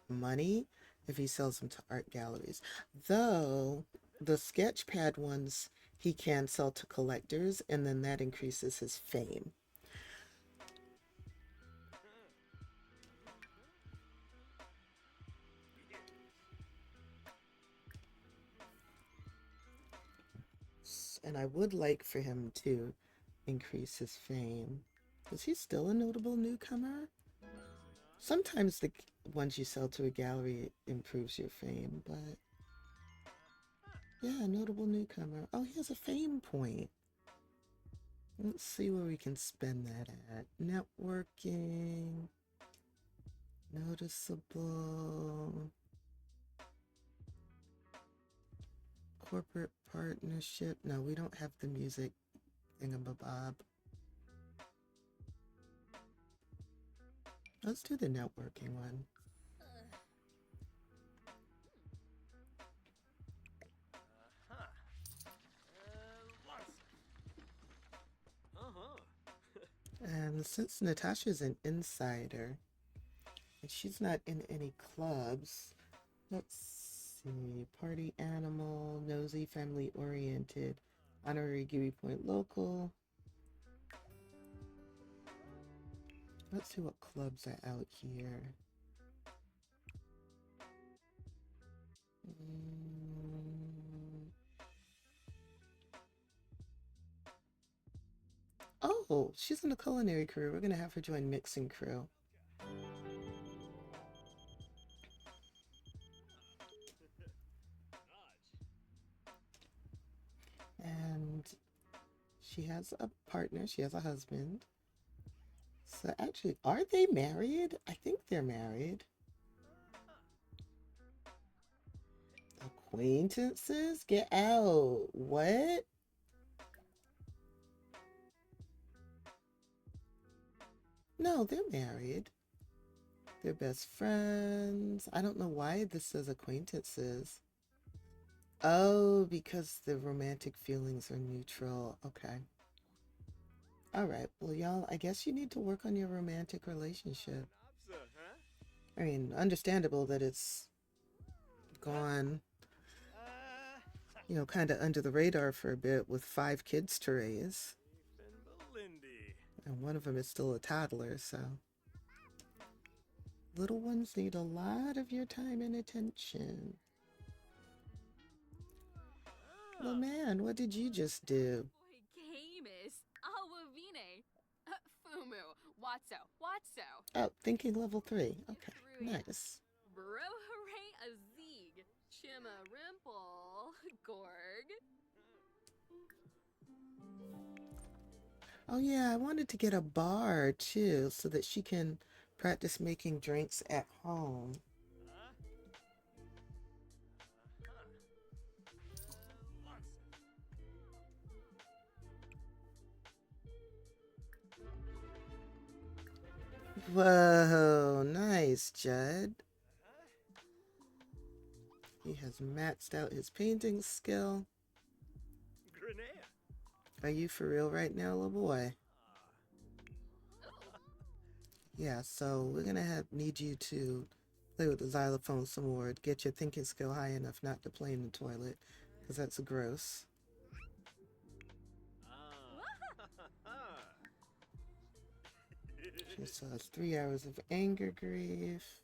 money if he sells them to art galleries. Though the sketch pad ones he can sell to collectors, and then that increases his fame. And I would like for him to increase his fame. Is he still a notable newcomer? Sometimes the ones you sell to a gallery improves your fame, but yeah, notable newcomer. Oh, he has a fame point. Let's see where we can spend that at. Networking. Noticeable. Corporate partnership. No, we don't have the music thingamabob. Let's do the networking one. And since Natasha's an insider, and she's not in any clubs, let's see. Party animal, nosy, family oriented, honorary Kiwi Point local. Let's see what clubs are out here. Oh, she's in the culinary crew. We're gonna have her join mixing crew. And she has a partner. She has a husband. So actually, are they married? I think they're married. Acquaintances? Get out. What? No, they're married. They're best friends. I don't know why this says acquaintances. Oh, because the romantic feelings are neutral. Okay. All right. Well, y'all, I guess you need to work on your romantic relationship. Nopsa, huh? I mean, understandable that it's gone, kind of under the radar for a bit with 5 kids to raise. Ethan Belindy. And one of them is still a toddler, so. Little ones need a lot of your time and attention. Well, man, what did you just do? Boy, Camus. Awavine. Fumu. Watso. Oh, thinking level 3. Okay, nice. Brohare Azig. Chima Rimple. Gorg. Oh, yeah, I wanted to get a bar, too, so that she can practice making drinks at home. Whoa, nice, Judd. He has maxed out his painting skill. Grenea. Are you for real right now, little boy? Yeah, so we're gonna need you to play with the xylophone some more to get your thinking skill high enough not to play in the toilet, because that's gross. She still has 3 hours of anger grief.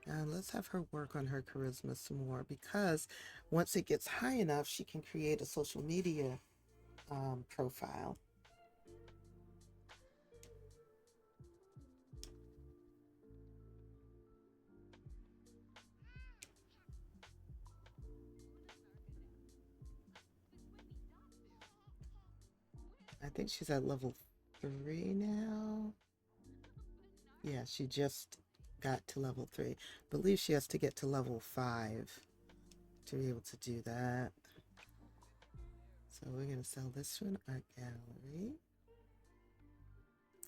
And let's have her work on her charisma some more, because once it gets high enough, she can create a social media profile. I think she's at level 3 now. Yeah, she just got to level 3. I believe she has to get to level 5 to be able to do that. So we're going to sell this one, art gallery.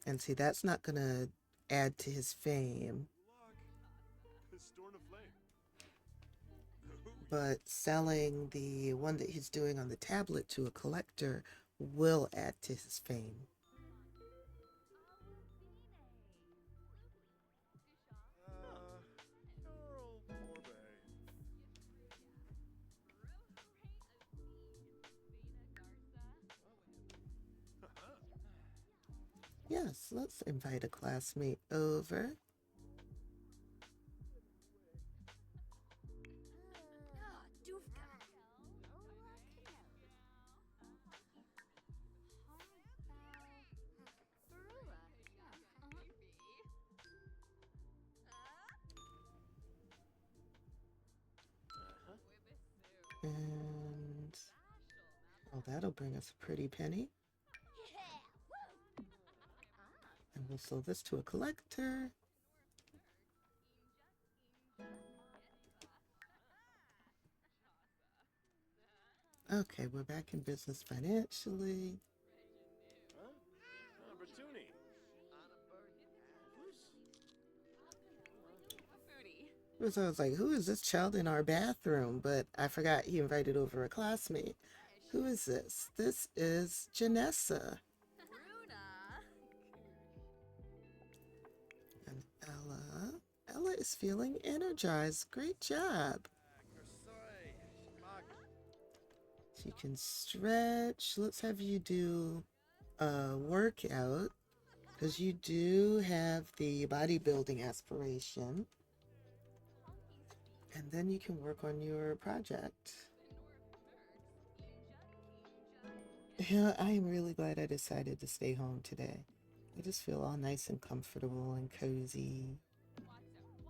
And see, that's not going to add to his fame. But selling the one that he's doing on the tablet to a collector will add to his fame. Yes, let's invite a classmate over. And oh, that'll bring us a pretty penny. And we'll sell this to a collector. Okay, we're back in business financially. So I was like, who is this child in our bathroom? But I forgot he invited over a classmate. Who is this? This is Janessa. And Ella. Ella is feeling energized. Great job. You can stretch. Let's have you do a workout, because you do have the bodybuilding aspiration. And then you can work on your project. Yeah, I am really glad I decided to stay home today. I just feel all nice and comfortable and cozy.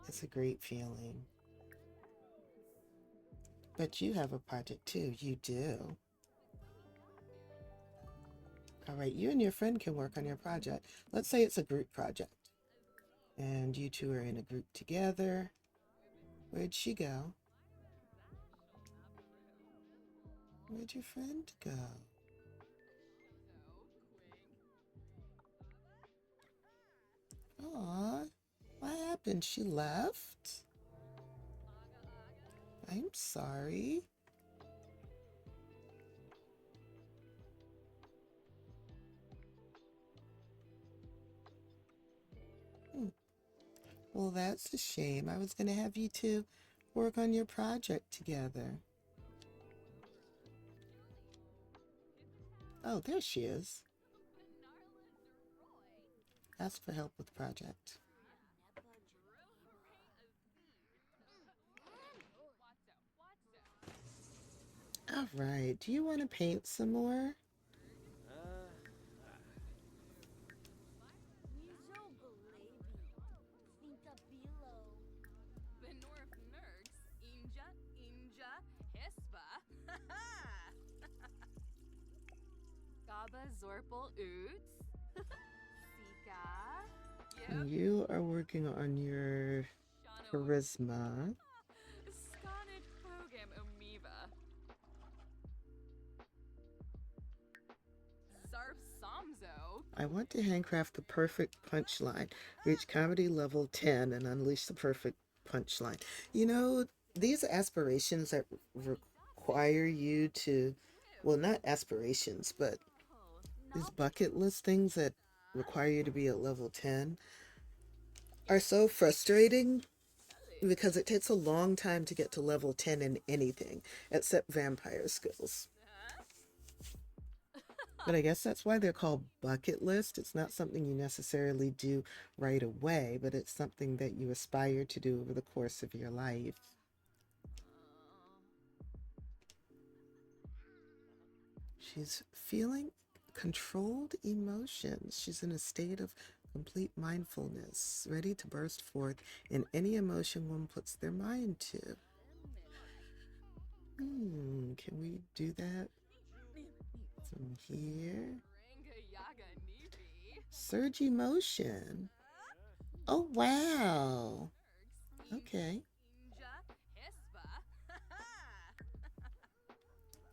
It's a great feeling. But you have a project too. You do. All right, you and your friend can work on your project. Let's say it's a group project. And you two are in a group together. Where'd she go? Where'd your friend go? Aw, what happened? She left? I'm sorry. Hmm. Well, that's a shame. I was going to have you two work on your project together. Oh, there she is. Ask for help with project. All right. Do you want to paint some more? Benorf Nergs, Inja, Hispa. Gaba Zorpal Oots. Sika. And you are working on your charisma. Skanit Program Amoeba. Zarp Somzo. I want to handcraft the perfect punchline, reach comedy level 10, and unleash the perfect punchline. You know, these aspirations that require you to, well, not aspirations, but these bucket list things that require you to be at level 10 are so frustrating because it takes a long time to get to level 10 in anything except vampire skills. But I guess that's why they're called bucket list. It's not something you necessarily do right away, but it's something that you aspire to do over the course of your life. She's feeling controlled emotions. She's in a state of complete mindfulness, ready to burst forth in any emotion one puts their mind to. Can we do that from here? Surge emotion. Oh, wow. Okay.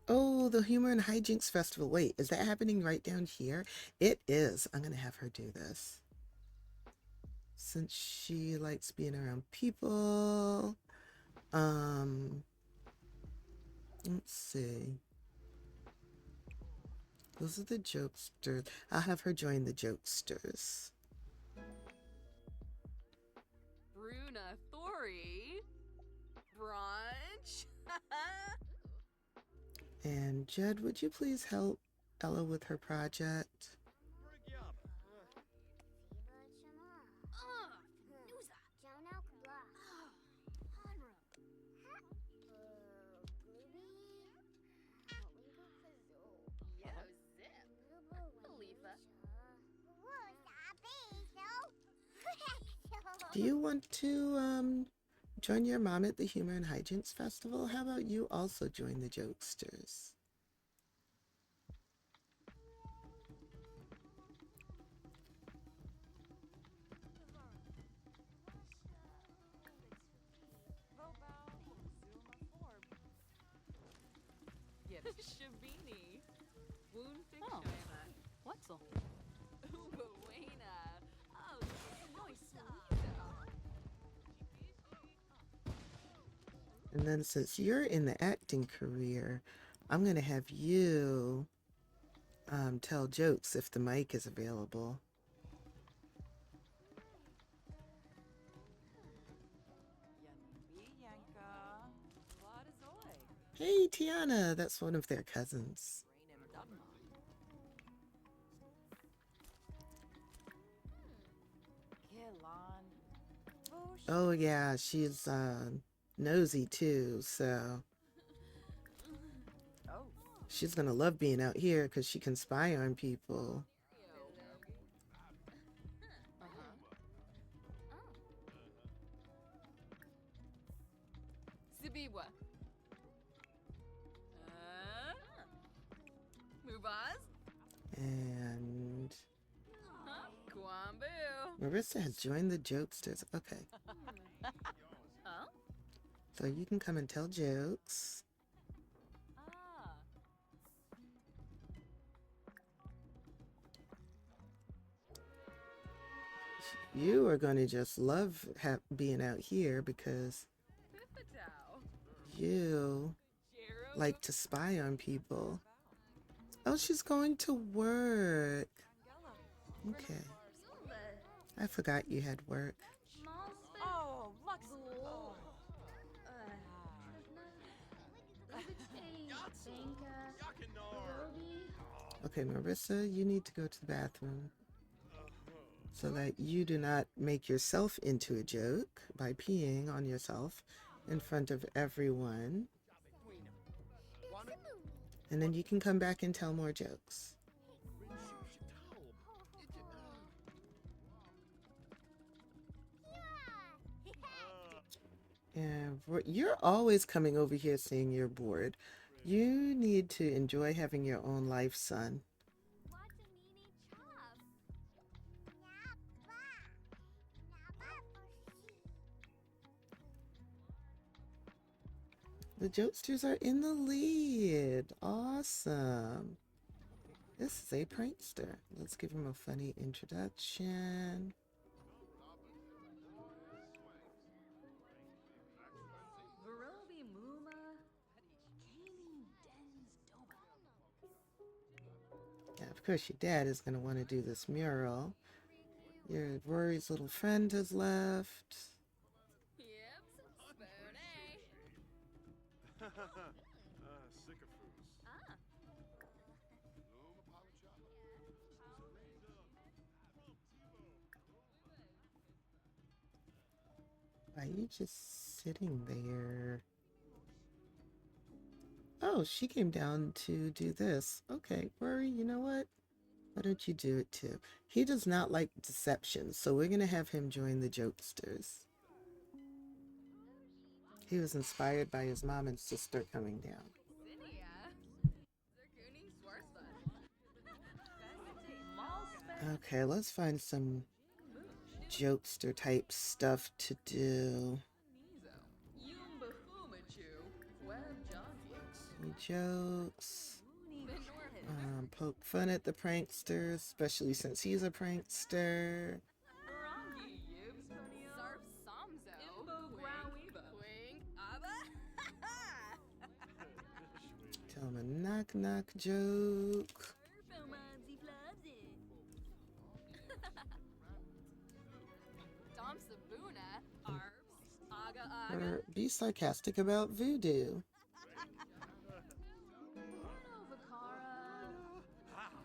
Oh, the Humor and Hijinks Festival. Wait, is that happening right down here? It is. I'm going to have her do this. Since she likes being around people. Let's see. Those are the jokesters. I'll have her join the jokesters. Bruna Thori. Brunch. And Jed, would you please help Ella with her project? Do you want to join your mom at the Humor and Hijinks Festival? How about you also join the jokesters? Shabini. Wound Oh. fiction. What's all? Ubuena. Oh, nice. And then since you're in the acting career, I'm going to have you tell jokes if the mic is available. Hey, Tiana, that's one of their cousins. Oh, yeah, she's nosy too, so Oh. she's gonna love being out here because she can spy on people. Sibiwa. Mubaz. And Kwambu. Marissa has joined the jokesters. Okay, Oh. so you can come and tell jokes. Ah. You are going to just love being out here because Pipatao. you Jero. like to spy on people. Oh, she's going to work. Okay. I forgot you had work. Oh, Lux. Okay, Marissa, you need to go to the bathroom so that you do not make yourself into a joke by peeing on yourself in front of everyone. And then you can come back and tell more jokes. And you're always coming over here saying you're bored. You need to enjoy having your own life, son. The jokesters are in the lead. Awesome. This is a prankster. Let's give him a funny introduction. Verobi Muma. Kami Dens Doba. Yeah, of course, your dad is going to want to do this mural. Your Rory's little friend has left. Yep. Spoony. Sycophants. Ah. Why are you just sitting there? Oh, she came down to do this. Okay, Rory, you know what? Why don't you do it too? He does not like deception, so we're going to have him join the jokesters. He was inspired by his mom and sister coming down. Zinnia. Zerkuni Swarsva. Okay, let's find some jokester type stuff to do. Yumba Fumachu. Web Junkies. Any jokes? Poke fun at the prankster, especially since he's a prankster. Barangi Yibs. Sarp Samzo. Imbo Growiba. Wing. Abba. Tell him a knock knock joke. Dom Sabuna. Arbs. Aga Or Aga. be sarcastic about voodoo. Vakara.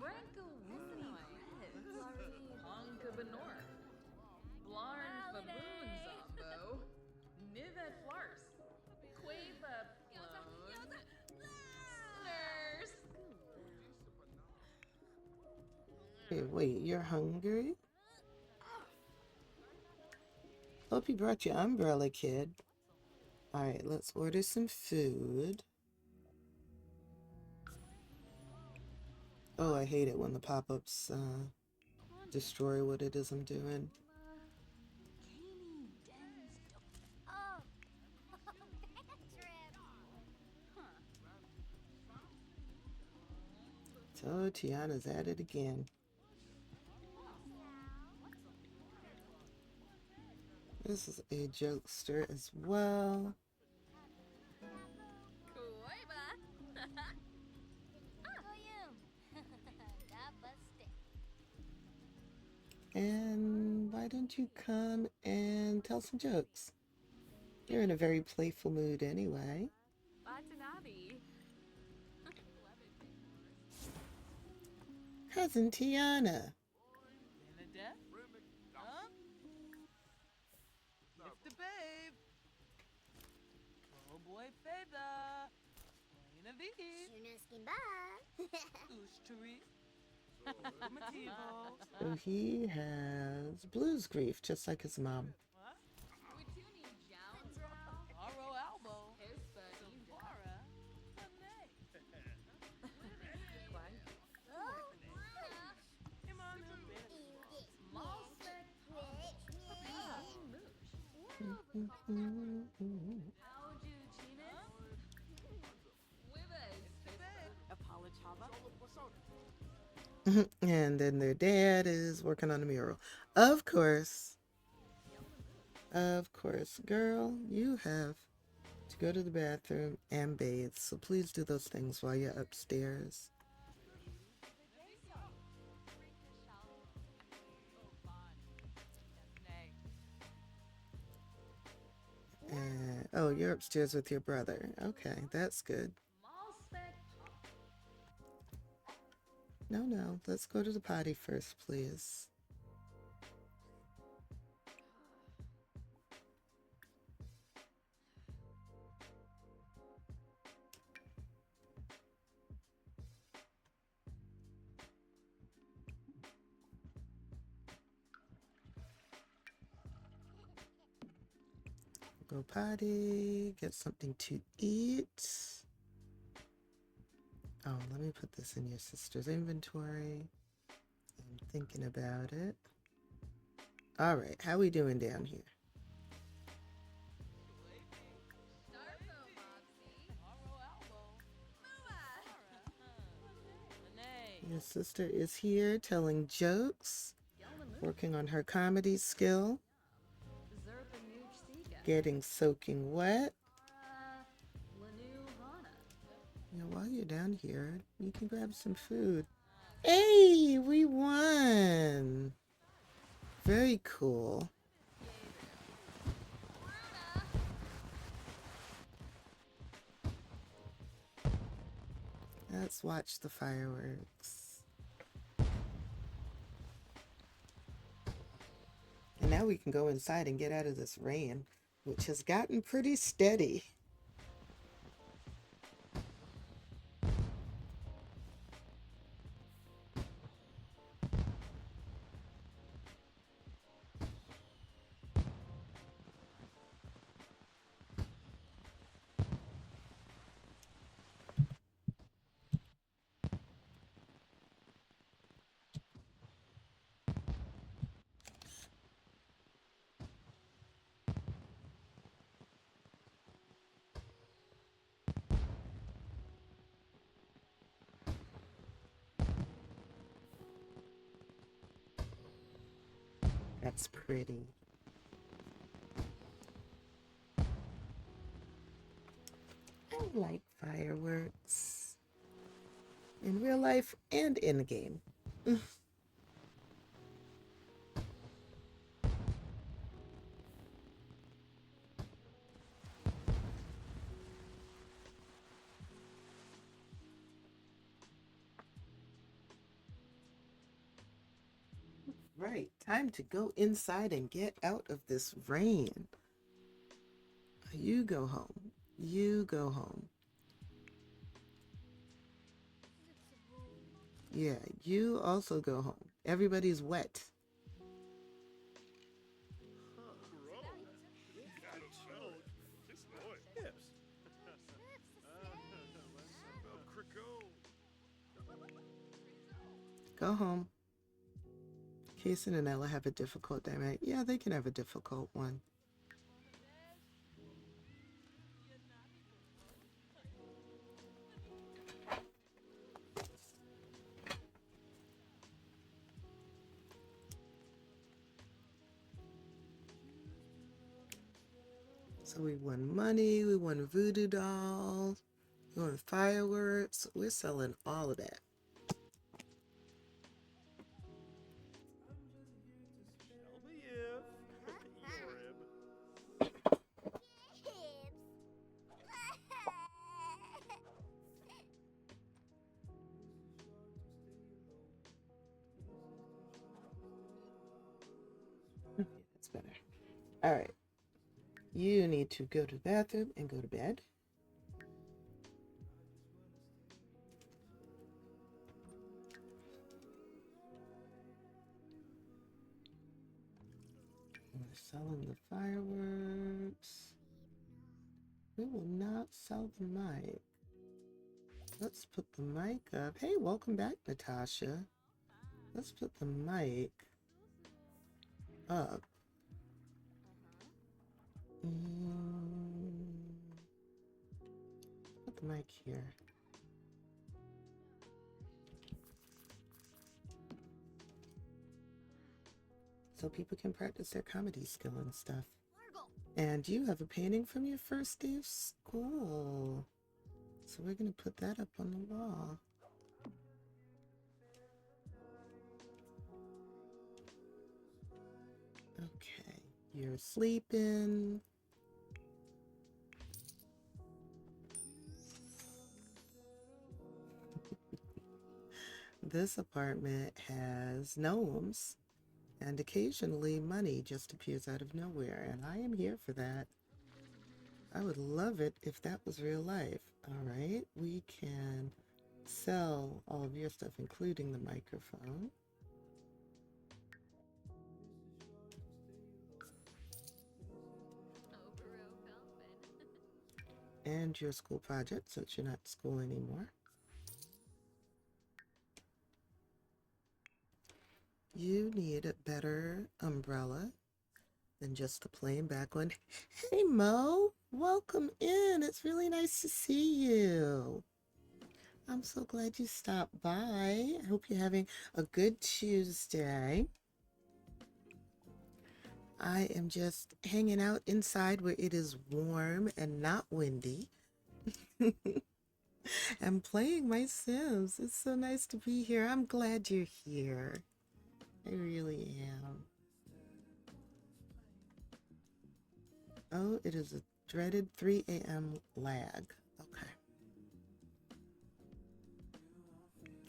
Branko Woomy. Honka Benor. Blarn Baboon Zombo. Nivet Flars. Quava Plone. Nurse. Hey, wait, you're hungry? Hope you brought your umbrella, kid. Alright, let's order some food. Oh, I hate it when the pop-ups destroy what it is I'm doing. Oh, bad trip. So Tiana's at it again. This is a jokester as well. Kuiba. Goyum. Da buste. And why don't you come and tell some jokes? You're in a very playful mood anyway. Batanabi. Cousin Tiana. boy Feda. Shunoskin ba? So he has blues grief, just like his mom. Wituni Joundsbrow. Aro Albo. Hispa Ninja. Safara. Malspec. Alju Chinas. Wibas. And then their dad is working on a mural. Of course. Of course. Girl, you have to go to the bathroom and bathe. So please do those things while you're upstairs. And, oh, you're upstairs with your brother. Okay, that's good. No. Let's go to the potty first, please. Go potty, get something to eat. Oh, let me put this in your sister's inventory. I'm thinking about it. All right, how we doing down here? Your sister is here telling jokes, working on her comedy skill, getting soaking wet. While you're down here, you can grab some food. Hey, we won! Very cool. Let's watch the fireworks. And now we can go inside and get out of this rain, which has gotten pretty steady. That's pretty. I like fireworks. In real life and in the game. Right, time to go inside and get out of this rain. You go home. You go home. Yeah, you also go home. Everybody's wet. Go home. Kason and Ella have a difficult dynamic. Yeah, they can have a difficult one. So we won money, we won voodoo dolls, we won fireworks. We're selling all of that. That's better. All right. You need to go to the bathroom and go to bed. selling the fireworks. We will not sell the mic. Let's put the mic up. Hey, welcome back, Natasha. Let's put the mic up. Put the mic here. So people can practice their comedy skill and stuff. And you have a painting from your first day of school. So we're going to put that up on the wall. Okay, you're sleeping. This apartment has gnomes, and occasionally money just appears out of nowhere, and I am here for that. I would love it if that was real life. All right, we can sell all of your stuff, including the microphone. And your school project, since you're not at school anymore. You need a better umbrella than just the plain back one. Hey Mo, welcome in. It's really nice to see you. I'm so glad you stopped by. I hope you're having a good Tuesday. I am just hanging out inside where it is warm and not windy. And playing my Sims. It's so nice to be here. I'm glad you're here. I really am. Oh, it is a dreaded 3 a.m. lag. Okay.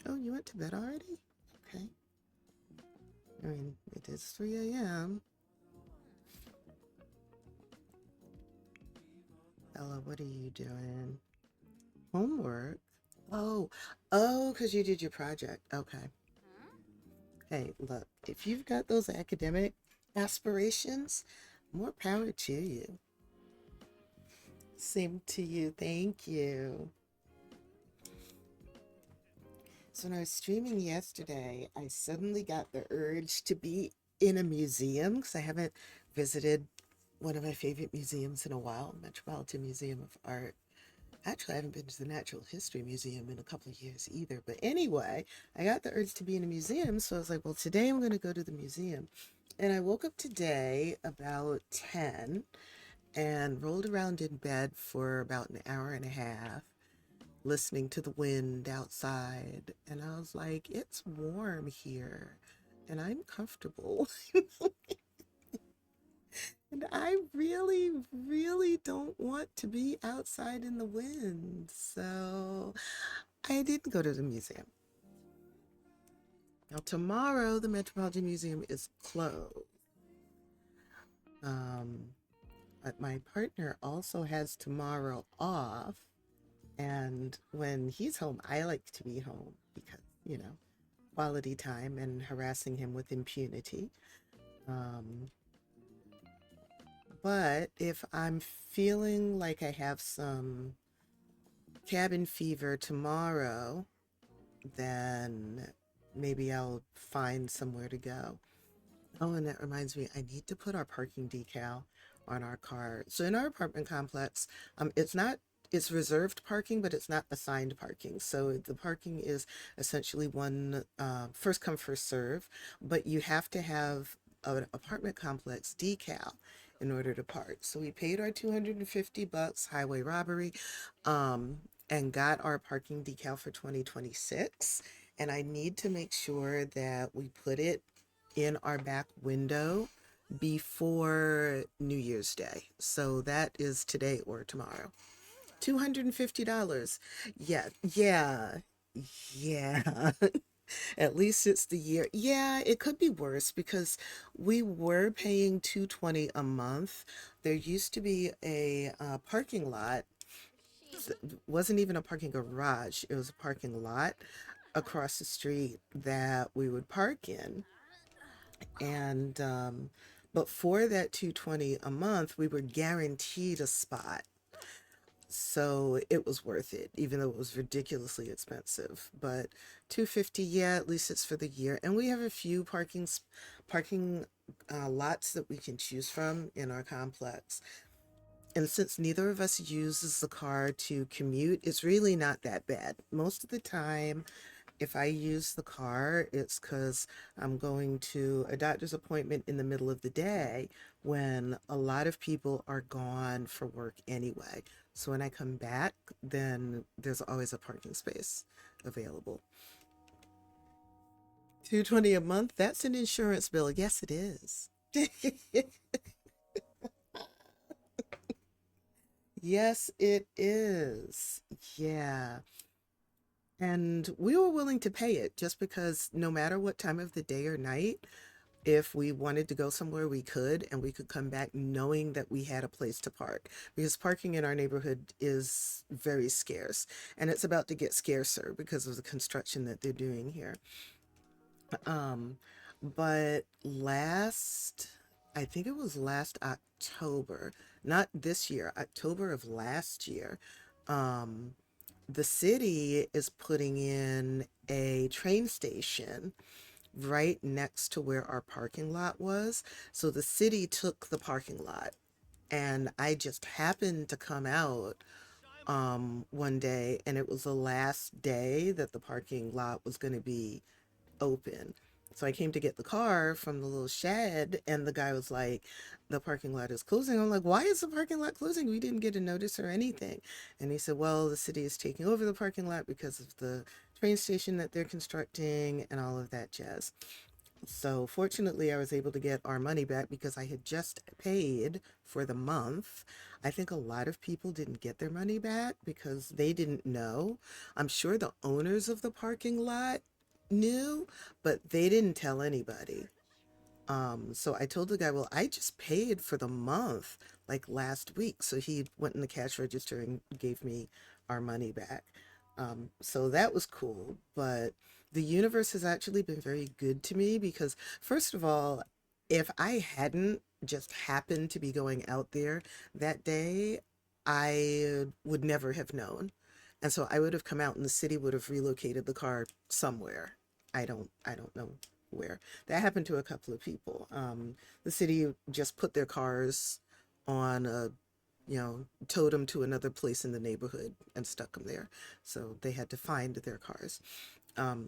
Oh, you went to bed already? Okay. I mean, it is 3 a.m. Ella, what are you doing? Homework? Oh, because you did your project. Okay. Hey, look, if you've got those academic aspirations, more power to you. Same to you. Thank you. So when I was streaming yesterday, I suddenly got the urge to be in a museum because I haven't visited one of my favorite museums in a while, Metropolitan Museum of Art. Actually, I haven't been to the Natural History Museum in a couple of years either. But anyway, I got the urge to be in a museum, so I was like, well, today I'm going to go to the museum. And I woke up today about 10 and rolled around in bed for about an hour and a half, listening to the wind outside. And I was like, it's warm here and I'm comfortable. And I really, really don't want to be outside in the wind. So I didn't go to the museum. Now, tomorrow, the Metropolitan Museum is closed. But my partner also has tomorrow off. And when he's home, I like to be home because, quality time and harassing him with impunity. But if I'm feeling like I have some cabin fever tomorrow, then maybe I'll find somewhere to go. Oh, and that reminds me, I need to put our parking decal on our car. So in our apartment complex, it's reserved parking, but it's not assigned parking. So the parking is essentially one first come, first serve, but you have to have an apartment complex decal in order to park. So we paid our $250 highway robbery and got our parking decal for 2026. And I need to make sure that we put it in our back window before New Year's Day. So that is today or tomorrow. $250. Yeah. At least it's the year. Yeah, it could be worse because we were paying $220 a month. There used to be a parking lot. It wasn't even a parking garage. It was a parking lot across the street that we would park in. And But for that 220 a month, we were guaranteed a spot. So it was worth it, even though it was ridiculously expensive. But 250, yeah, at least it's for the year. And we have a few parking lots that we can choose from in our complex. And since neither of us uses the car to commute, it's really not that bad. Most of the time, if I use the car, it's because I'm going to a doctor's appointment in the middle of the day when a lot of people are gone for work anyway. So when I come back, then there's always a parking space available. 220 a month, that's an insurance bill. Yes, it is. Yes, it is. Yeah. And we were willing to pay it just because no matter what time of the day or night, if we wanted to go somewhere, we could, and we could come back knowing that we had a place to park. Because parking in our neighborhood is very scarce, and it's about to get scarcer because of the construction that they're doing here. Um, but I think it was last October, not this year, October of last year, um, the city is putting in a train station right next to where our parking lot was. So the city took the parking lot, and I just happened to come out one day, and it was the last day that the parking lot was going to be open. So I came to get the car from the little shed, and the guy was like, the parking lot is closing. I'm like, why is the parking lot closing? We didn't get a notice or anything. And he said, well, the city is taking over the parking lot because of the train station that they're constructing and all of that jazz. So fortunately, I was able to get our money back because I had just paid for the month. I think a lot of people didn't get their money back because they didn't know. I'm sure the owners of the parking lot knew, but they didn't tell anybody. So I told the guy, well, I just paid for the month like last week. So he went in the cash register and gave me our money back. So that was cool. But the universe has actually been very good to me because, first of all, if I hadn't just happened to be going out there that day, I would never have known. And so I would have come out and the city would have relocated the car somewhere. I don't know where. That happened to a couple of people. The city just put their cars on a, towed them to another place in the neighborhood and stuck them there. So they had to find their cars.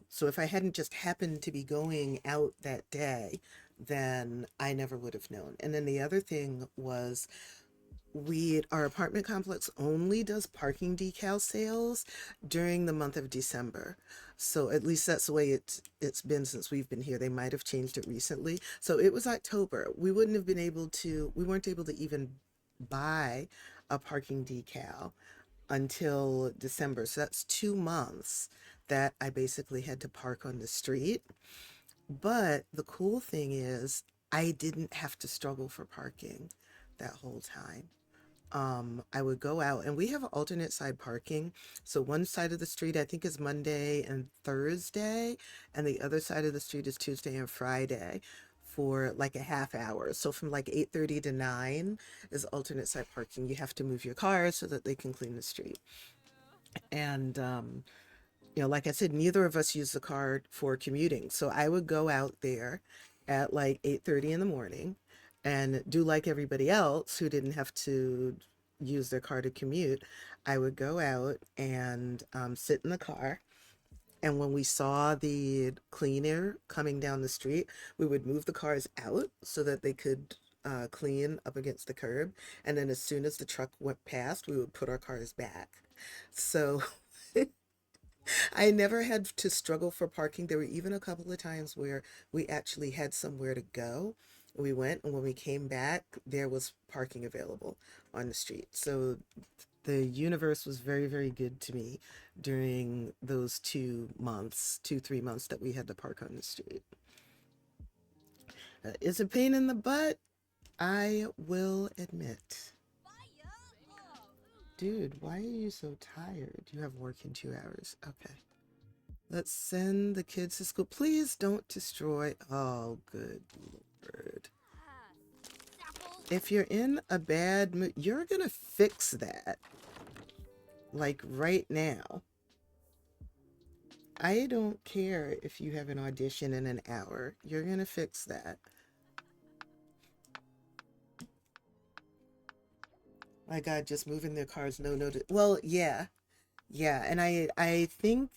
So if I hadn't just happened to be going out that day, then I never would have known. And then the other thing was our apartment complex only does parking decal sales during the month of December. So at least that's the way it's been since we've been here. They might have changed it recently. So it was October. We weren't able to even buy a parking decal until December. So that's 2 months that I basically had to park on the street. But the cool thing is I didn't have to struggle for parking that whole time. I would go out and we have alternate side parking. So one side of the street I think is Monday and Thursday, and the other side of the street is Tuesday and Friday for like a half hour. So from like 8:30 to 9 is alternate side parking. You have to move your car so that they can clean the street. And like I said, neither of us use the car for commuting. So I would go out there at like 8:30 in the morning and do like everybody else who didn't have to use their car to commute. I would go out and sit in the car. And when we saw the cleaner coming down the street, we would move the cars out so that they could clean up against the curb. And then as soon as the truck went past, we would put our cars back. So I never had to struggle for parking. There were even a couple of times where we actually had somewhere to go. We went, and when we came back, there was parking available on the street. So the universe was very, very good to me during those 2 months, 3 months that we had to park on the street. It's a pain in the butt, I will admit. Dude, why are you so tired? You have work in 2 hours. Okay. Let's send the kids to school. Please don't destroy. Oh, good Lord. If you're in a bad mood, you're gonna fix that. Like right now. I don't care if you have an audition in an hour. You're gonna fix that. My God, just moving their cars, no notice. Well, yeah. Yeah, and I think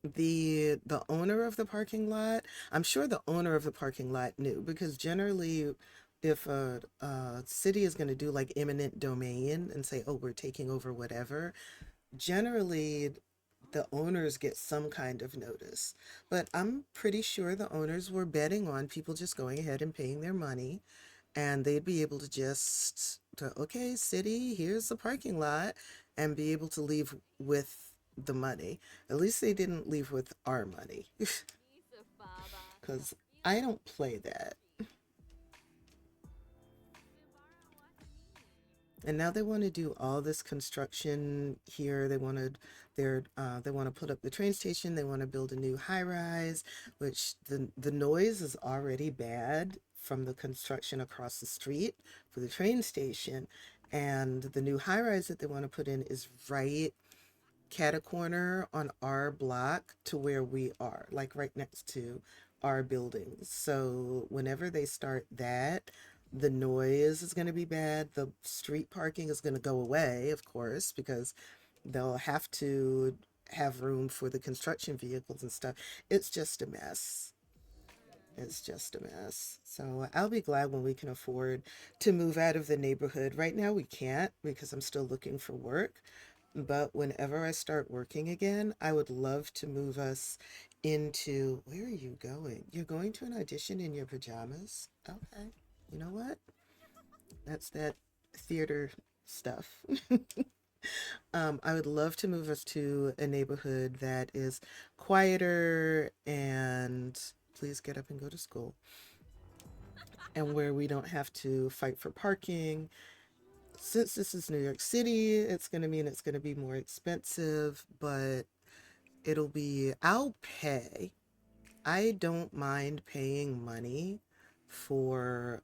the owner of the parking lot, I'm sure the owner of the parking lot knew because generally if a city is going to do like eminent domain and say, "Oh, we're taking over whatever," generally the owners get some kind of notice. But I'm pretty sure the owners were betting on people just going ahead and paying their money and they'd be able to just okay, city, here's the parking lot, and be able to leave with the money. At least they didn't leave with our money Isa Baba. because I don't play that. And now they want to do all this construction here. They want to put up the train station. They want to build a new high rise, which the noise is already bad from the construction across the street for the train station. And the new high rise that they want to put in is right cat a corner on our block to where we are, like right next to our buildings. So whenever they start that, the noise is going to be bad. The street parking is going to go away, of course, because they'll have to have room for the construction vehicles and stuff. It's just a mess. It's just a mess. So I'll be glad when we can afford to move out of the neighborhood. Right now we can't because I'm still looking for work. But whenever I start working again, I would love to move us into, where are you going? You're going to an audition in your pajamas? Okay. You know what? That's that theater stuff. I would love to move us to a neighborhood that is quieter and please get up and go to school. And where we don't have to fight for parking. Since this is New York City, it's going to mean it's going to be more expensive, but I'll pay. I don't mind paying money for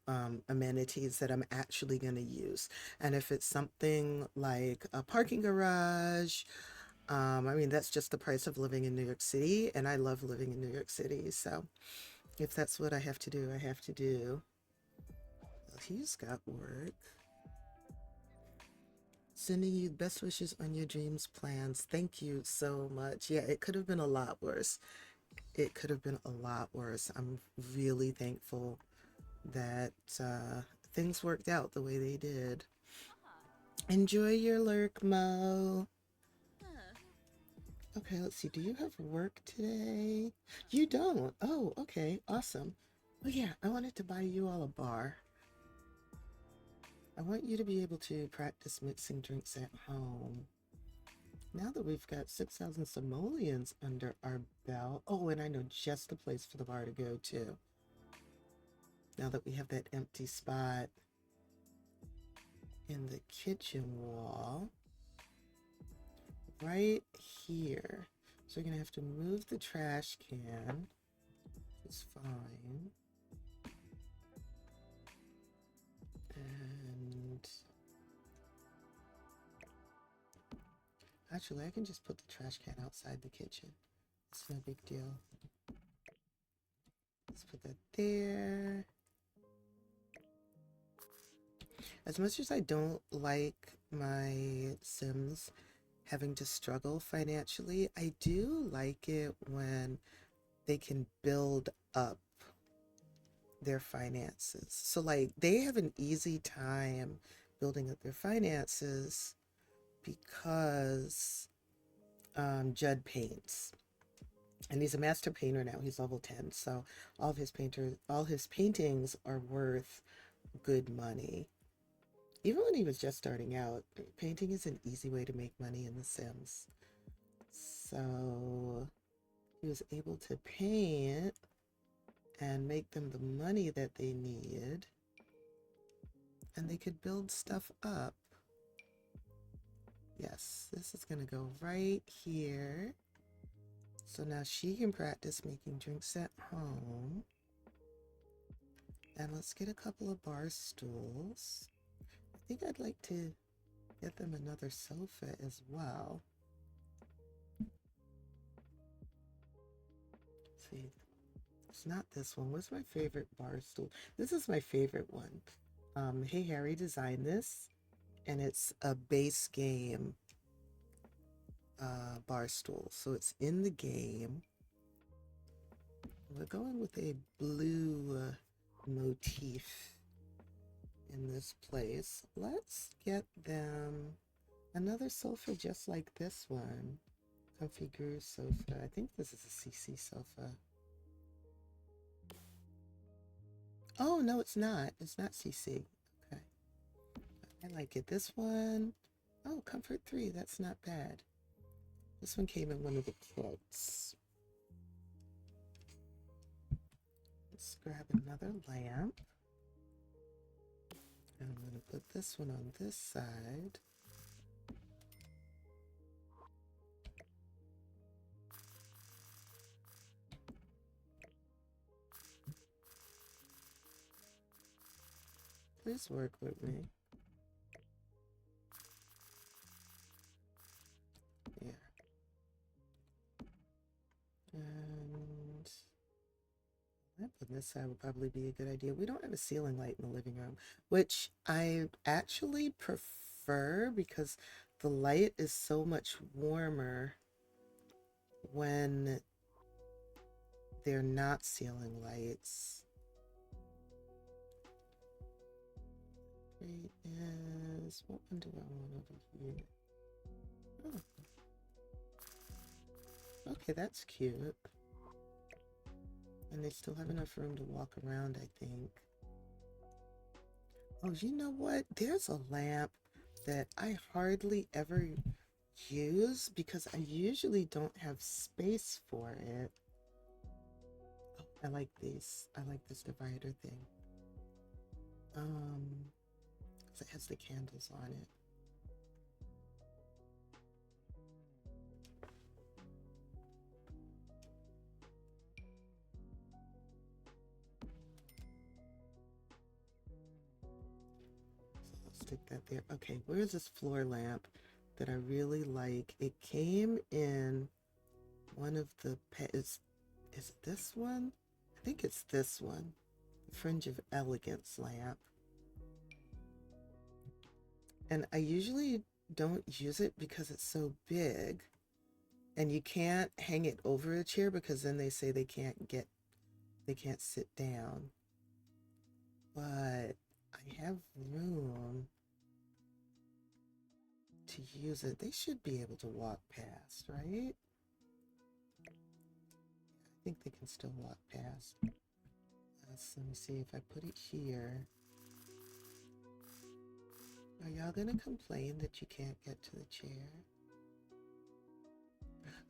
amenities that I'm actually going to use. And if it's something like a parking garage, I mean, that's just the price of living in New York City, and I love living in New York City. So if that's what I have to do, I have to do. Well, he's got work. Sending you best wishes on your dreams plans. Thank you so much. Yeah, it could have been a lot worse. It could have been a lot worse. I'm really thankful that things worked out the way they did. Enjoy your lurk, Mo. Okay, let's see. Do you have work today? You don't. Oh, okay. Awesome. Oh, yeah. I wanted to buy you all a bar. I want you to be able to practice mixing drinks at home. Now that we've got 6,000 simoleons under our belt. Oh, and I know just the place for the bar to go to. Now that we have that empty spot in the kitchen wall. Right here. So we're going to have to move the trash can. It's fine. And actually, I can just put the trash can outside the kitchen. It's no big deal. Let's put that there. As much as I don't like my Sims having to struggle financially, I do like it when they can build up their finances. So like they have an easy time building up their finances because Judd paints. And he's a master painter now. He's level 10. So all his paintings are worth good money. Even when he was just starting out, painting is an easy way to make money in The Sims. So he was able to paint and make them the money that they need. And they could build stuff up. Yes, this is going to go right here. So now she can practice making drinks at home. And let's get a couple of bar stools. I think I'd like to get them another sofa as well. Let's see, it's not this one. What's my favorite bar stool? This is my favorite one. Hey Harry designed this, and it's a base game bar stool. So it's in the game. We're going with a blue motif in this place. Let's get them another sofa just like this one. Comfy Groove sofa. I think this is a CC sofa. Oh, no, it's not. It's not CC. Okay. I like it. This one. Oh, Comfort 3. That's not bad. This one came in one of the quotes. Let's grab another lamp. And I'm going to put this one on this side. Please work with me. Yeah. And that on this side would probably be a good idea. We don't have a ceiling light in the living room, which I actually prefer because the light is so much warmer when they're not ceiling lights. Is what one do I want over here? Oh. Okay, that's cute. And they still have enough room to walk around, I think. Oh, you know what? There's a lamp that I hardly ever use because I usually don't have space for it. Oh, I like these. I like this divider thing. It has the candles on it. So I'll stick that there. Okay, where's this floor lamp that I really like? It came in one of the is it this one? I think it's this one. The Fringe of Elegance lamp. And I usually don't use it because it's so big and you can't hang it over a chair because then they say they can't sit down. But I have room to use it. They should be able to walk past, right? I think they can still walk past. Let me see if I put it here. Are y'all gonna complain that you can't get to the chair?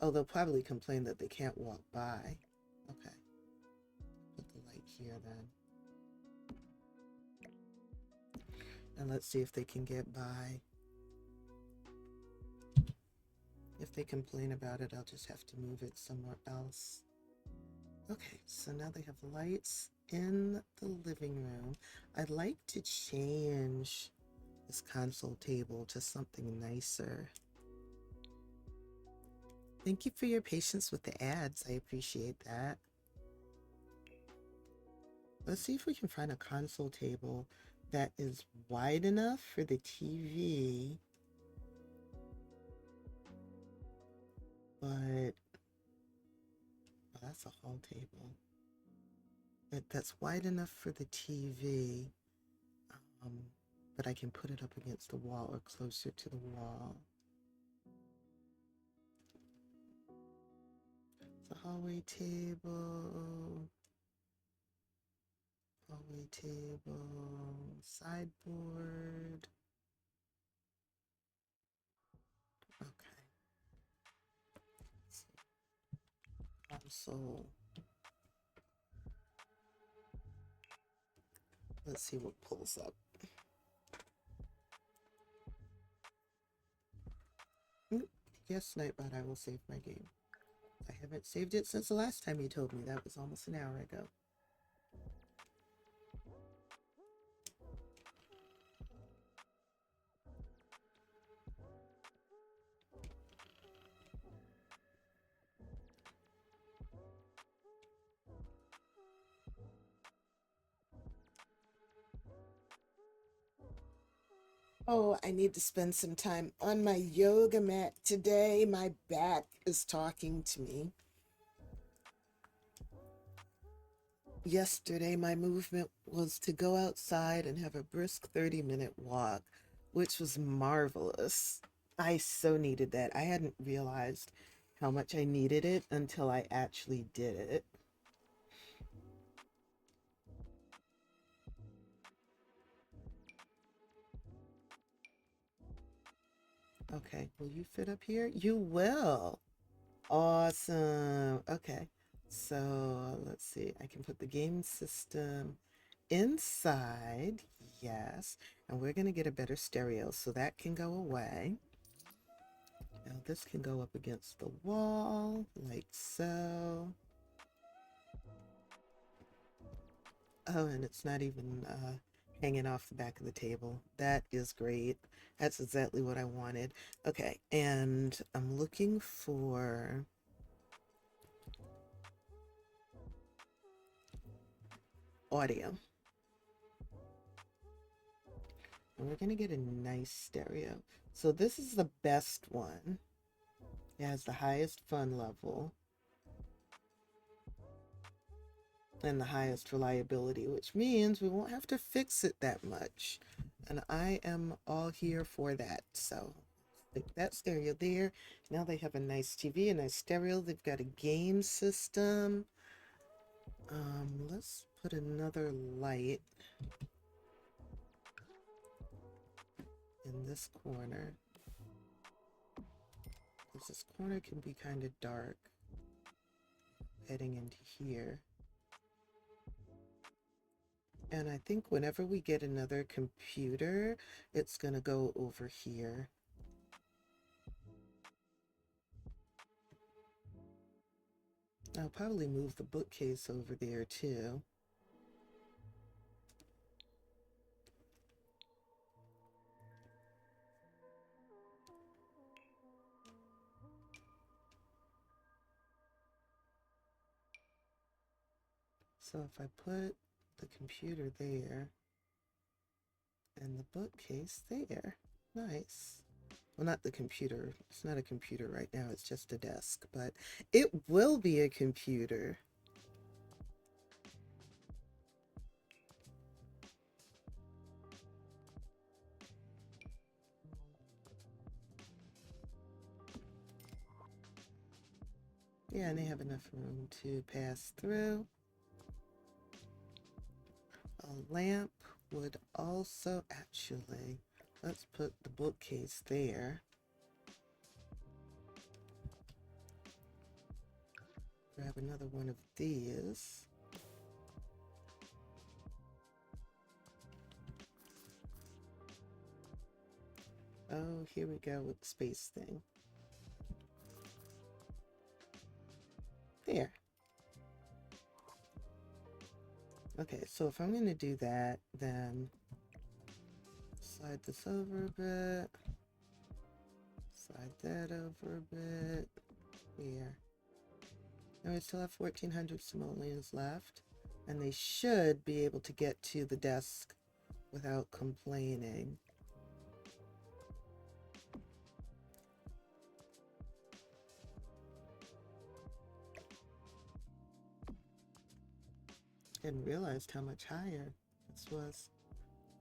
Oh, they'll probably complain that they can't walk by. Okay. Put the light here then. And let's see if they can get by. If they complain about it, I'll just have to move it somewhere else. Okay, so now they have lights in the living room. I'd like to change this console table to something nicer. Thank you for your patience with the ads. I appreciate that. Let's see if we can find a console table that is wide enough for the TV, but oh, that's a hall table. That's wide enough for the TV, but I can put it up against the wall or closer to the wall. It's a hallway table, sideboard. Okay. Console. Let's see what pulls up. Yes, Nightbot, I will save my game. I haven't saved it since the last time you told me. That was almost an hour ago. Oh, I need to spend some time on my yoga mat today. My back is talking to me. Yesterday, my movement was to go outside and have a brisk 30-minute walk, which was marvelous. I so needed that. I hadn't realized how much I needed it until I actually did it. Okay, will you fit up here? You will. Awesome. Okay, so let's see. I can put the game system inside. Yes, and we're going to get a better stereo, so that can go away. Now this can go up against the wall, like so. Oh, and it's not even hanging off the back of the table. That is great. That's exactly what I wanted. Okay, and I'm looking for audio. And we're going to get a nice stereo. So this is the best one. It has the highest fun level and the highest reliability, which means we won't have to fix it that much. And I am all here for that. So stick that stereo there. Now they have a nice TV, a nice stereo. They've got a game system. Let's put another light in this corner, because this corner can be kind of dark heading into here. And I think whenever we get another computer, it's going to go over here. I'll probably move the bookcase over there too. So if I put the computer there and the bookcase there, nice. Well, not the computer. It's not a computer right now. It's just a desk, but it will be a computer. Yeah, and they have enough room to pass through. A lamp would also actually, let's put the bookcase there. Grab another one of these. Oh, here we go with the space thing. There. Okay, so if I'm going to do that, then slide this over a bit. Slide that over a bit. Here. Now we still have 1,400 simoleons left, and they should be able to get to the desk without complaining. Didn't realize how much higher this was.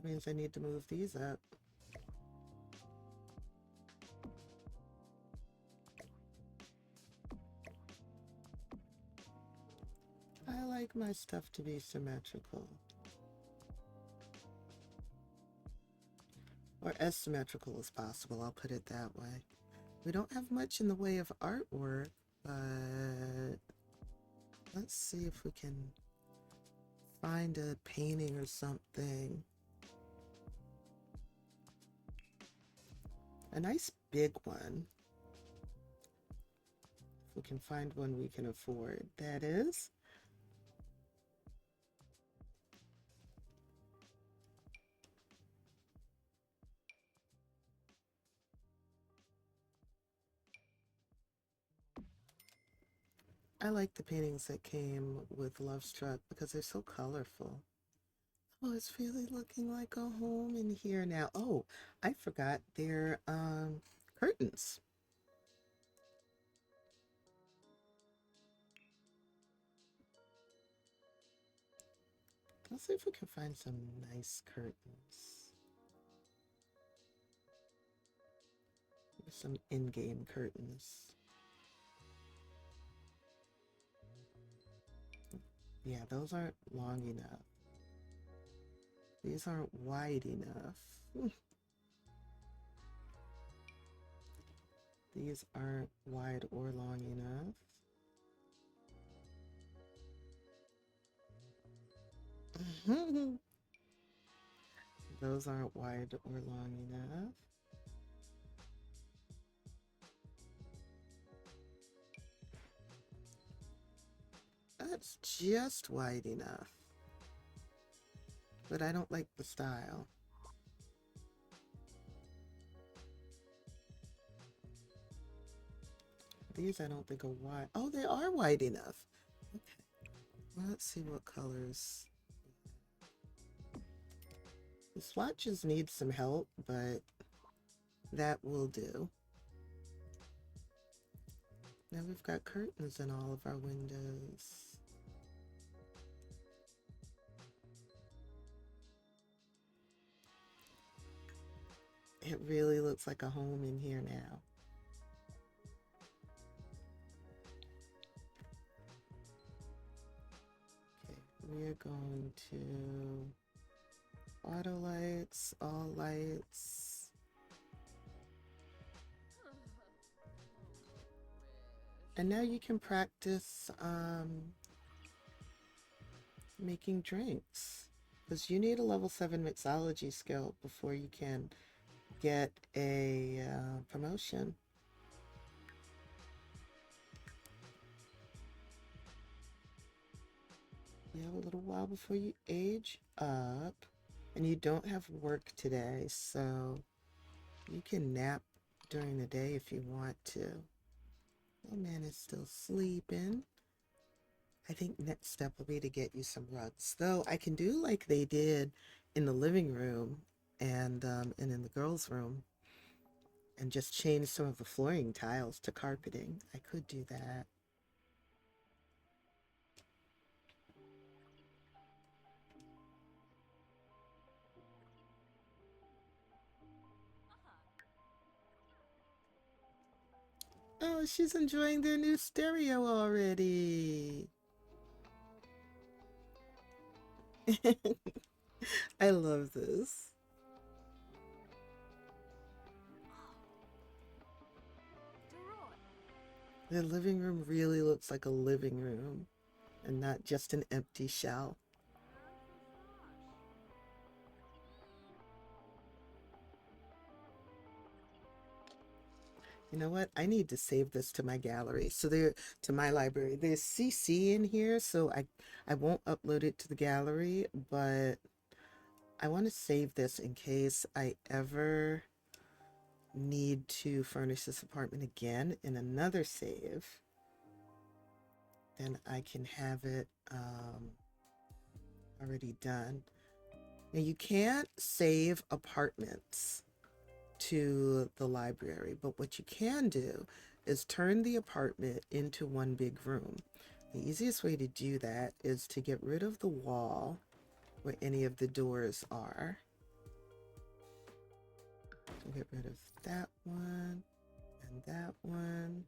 That means I need to move these up. I like my stuff to be symmetrical. Or as symmetrical as possible, I'll put it that way. We don't have much in the way of artwork, but let's see if we can find a painting or something. A nice big one. If we can find one we can afford, that is. I like the paintings that came with Love Struck because they're so colorful. Oh, it's really looking like a home in here now. Oh, I forgot their curtains. Let's see if we can find some nice curtains. Some in-game curtains. Yeah, those aren't long enough. These aren't wide enough. These aren't wide or long enough. Those aren't wide or long enough. That's just wide enough. But I don't like the style. These I don't think are wide. Oh, they are wide enough. Okay. Well, let's see what colors. The swatches need some help, but that will do. Now we've got curtains in all of our windows. It really looks like a home in here now. Okay, we're going to auto lights, all lights. And now you can practice making drinks, because you need a level 7 mixology skill before you can get a promotion. You have a little while before you age up, and you don't have work today, so you can nap during the day if you want to. Oh man is still sleeping. I think next step will be to get you some rugs, though I can do like they did in the living room and in the girls' room, and just change some of the flooring tiles to carpeting. I could do that. Oh, she's enjoying their new stereo already. I love this. The living room really looks like a living room and not just an empty shell. You know what? I need to save this to my gallery. So to my library. There's CC in here, so I won't upload it to the gallery, but I want to save this in case I ever need to furnish this apartment again in another save. Then I can have it already done. Now you can't save apartments to the library, but what you can do is turn the apartment into one big room. The easiest way to do that is to get rid of the wall where any of the doors are. So get rid of that one and that one.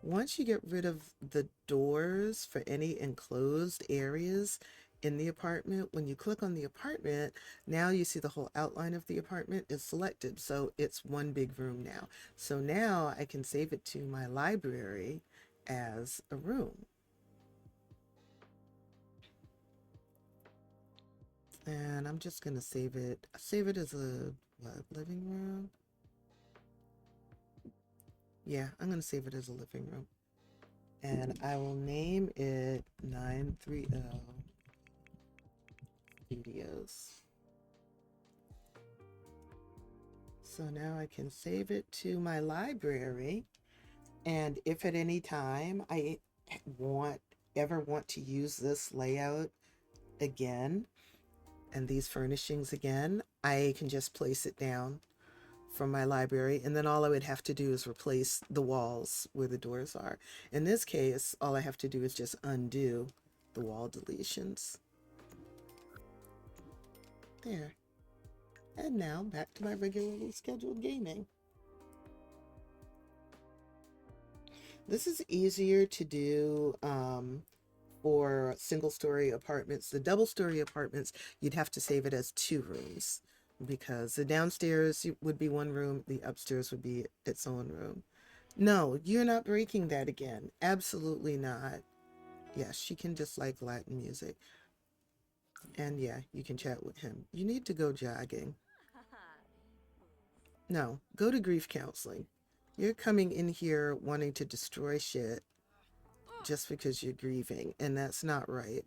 Once you get rid of the doors for any enclosed areas in the apartment, when you click on the apartment, now you see the whole outline of the apartment is selected. So it's one big room now. So now I can save it to my library as a room. And I'm just going to save it as a living room. Yeah, I'm going to save it as a living room. And I will name it 930 Studios. So now I can save it to my library. And if at any time I ever want to use this layout again, And these furnishings again, I can just place it down from my library, and then all I would have to do is replace the walls where the doors are. In this case, all I have to do is just undo the wall deletions. There. And now back to my regularly scheduled gaming. This is easier to do for single-story apartments. The double-story apartments, you'd have to save it as 2 rooms because the downstairs would be 1 room, the upstairs would be its own room. No, you're not breaking that again. Absolutely not. Yes, she can dislike Latin music. And yeah, you can chat with him. You need to go jogging. No, go to grief counseling. You're coming in here wanting to destroy shit just because you're grieving, and that's not right.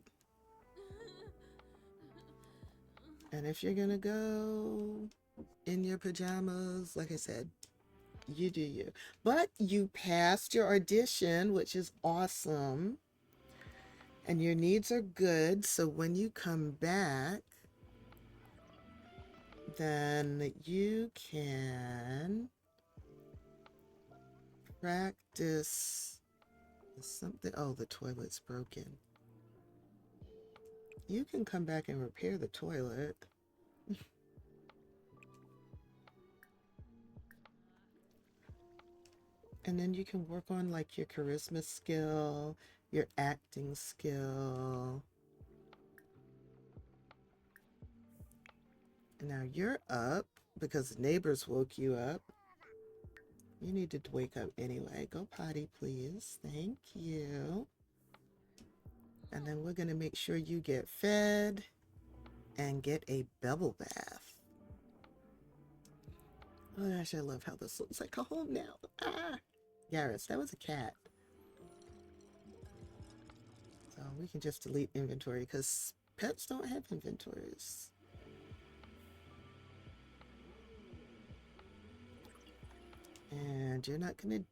And if you're gonna go in your pajamas, like I said, you do you. But you passed your audition, which is awesome. And your needs are good, so when you come back, then you can practice something. Oh, the toilet's broken. You can come back and repair the toilet. And then you can work on like your charisma skill, your acting skill. And now you're up because the neighbors woke you up. You need to wake up anyway. Go potty, please. Thank you. And then we're going to make sure you get fed and get a bubble bath. Oh gosh, I love how this looks like a home now. Ah! Yaris, that was a cat. So we can just delete inventory because pets don't have inventories. And you're not going to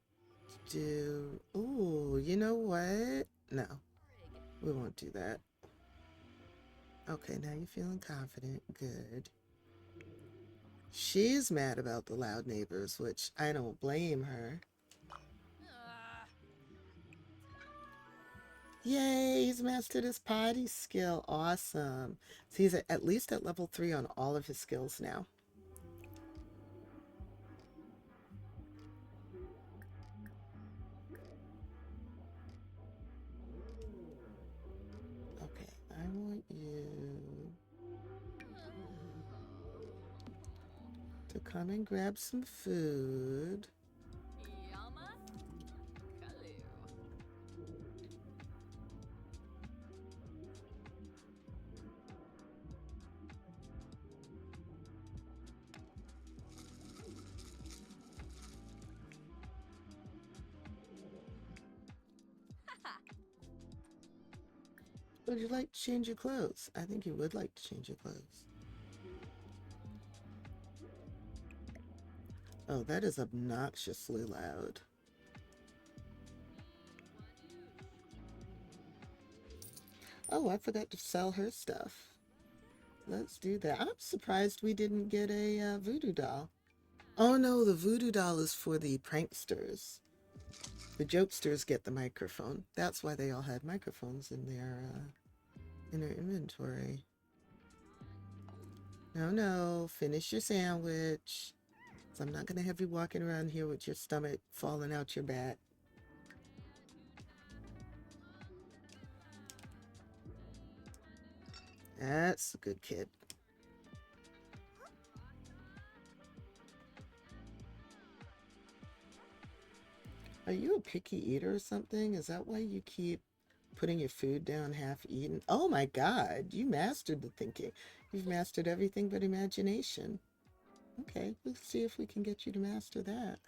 do... Ooh, you know what? No, we won't do that. Okay, now you're feeling confident. Good. She's mad about the loud neighbors, which I don't blame her. Yay, he's mastered his potty skill. Awesome. So he's at least at level 3 on all of his skills now. Okay, I want you to come and grab some food. Yama? Kalu. Would you like to change your clothes? I think you would like to change your clothes. Oh, that is obnoxiously loud. Oh, I forgot to sell her stuff. Let's do that. I'm surprised we didn't get a voodoo doll. Oh no, the voodoo doll is for the pranksters. The jokesters get the microphone. That's why they all had microphones in their inventory. No, finish your sandwich. So I'm not gonna have you walking around here with your stomach falling out your back. That's a good kid. Are you a picky eater or something? Is that why you keep putting your food down half eaten? Oh my God, you mastered the thinking. You've mastered everything but imagination. Okay, let's see if we can get you to master that.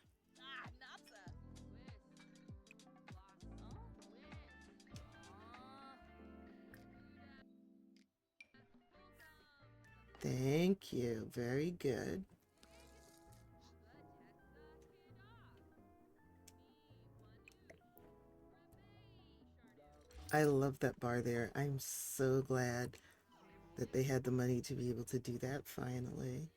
Thank you. Very good. I love that bar there. I'm so glad that they had the money to be able to do that finally.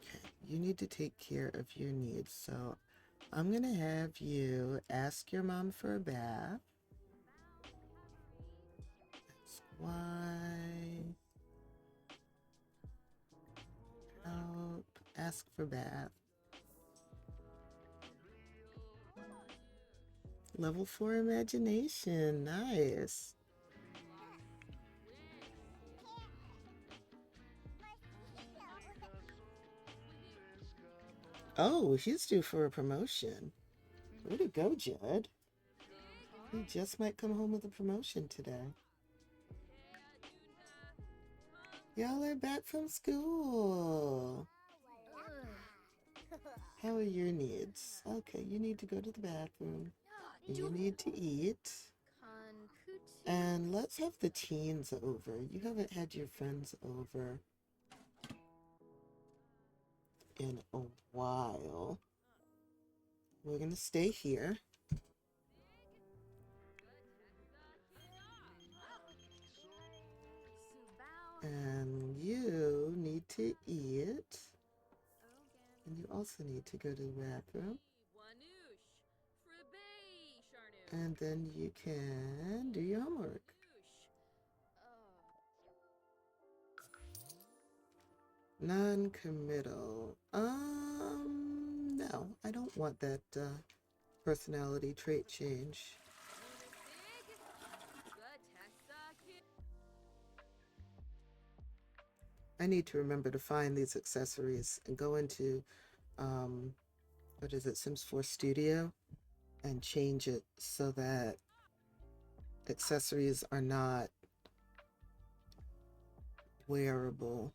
Okay, you need to take care of your needs. So I'm going to have you ask your mom for a bath. That's why. Help. Ask for bath. Level 4 imagination. Nice. Oh, he's due for a promotion. Way to go, Judd. He just might come home with a promotion today. Y'all are back from school. How are your needs? Okay, you need to go to the bathroom. You need to eat. And let's have the teens over. You haven't had your friends over in a while. We're gonna stay here. And you need to eat. And you also need to go to the bathroom. And then you can do your homework. Non-committal. No, I don't want that personality trait change. I need to remember to find these accessories and go into, what is it, Sims 4 Studio, and change it so that accessories are not wearable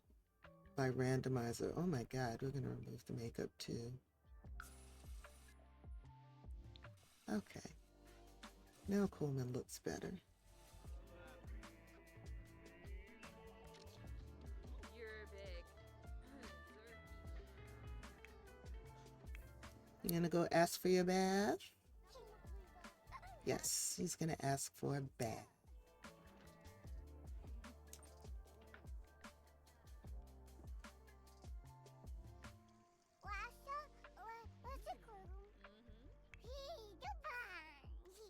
by randomizer. Oh my god, we're going to remove the makeup too. Okay. Now Coleman looks better. You gonna go ask for your bath? Yes, he's gonna ask for a bath.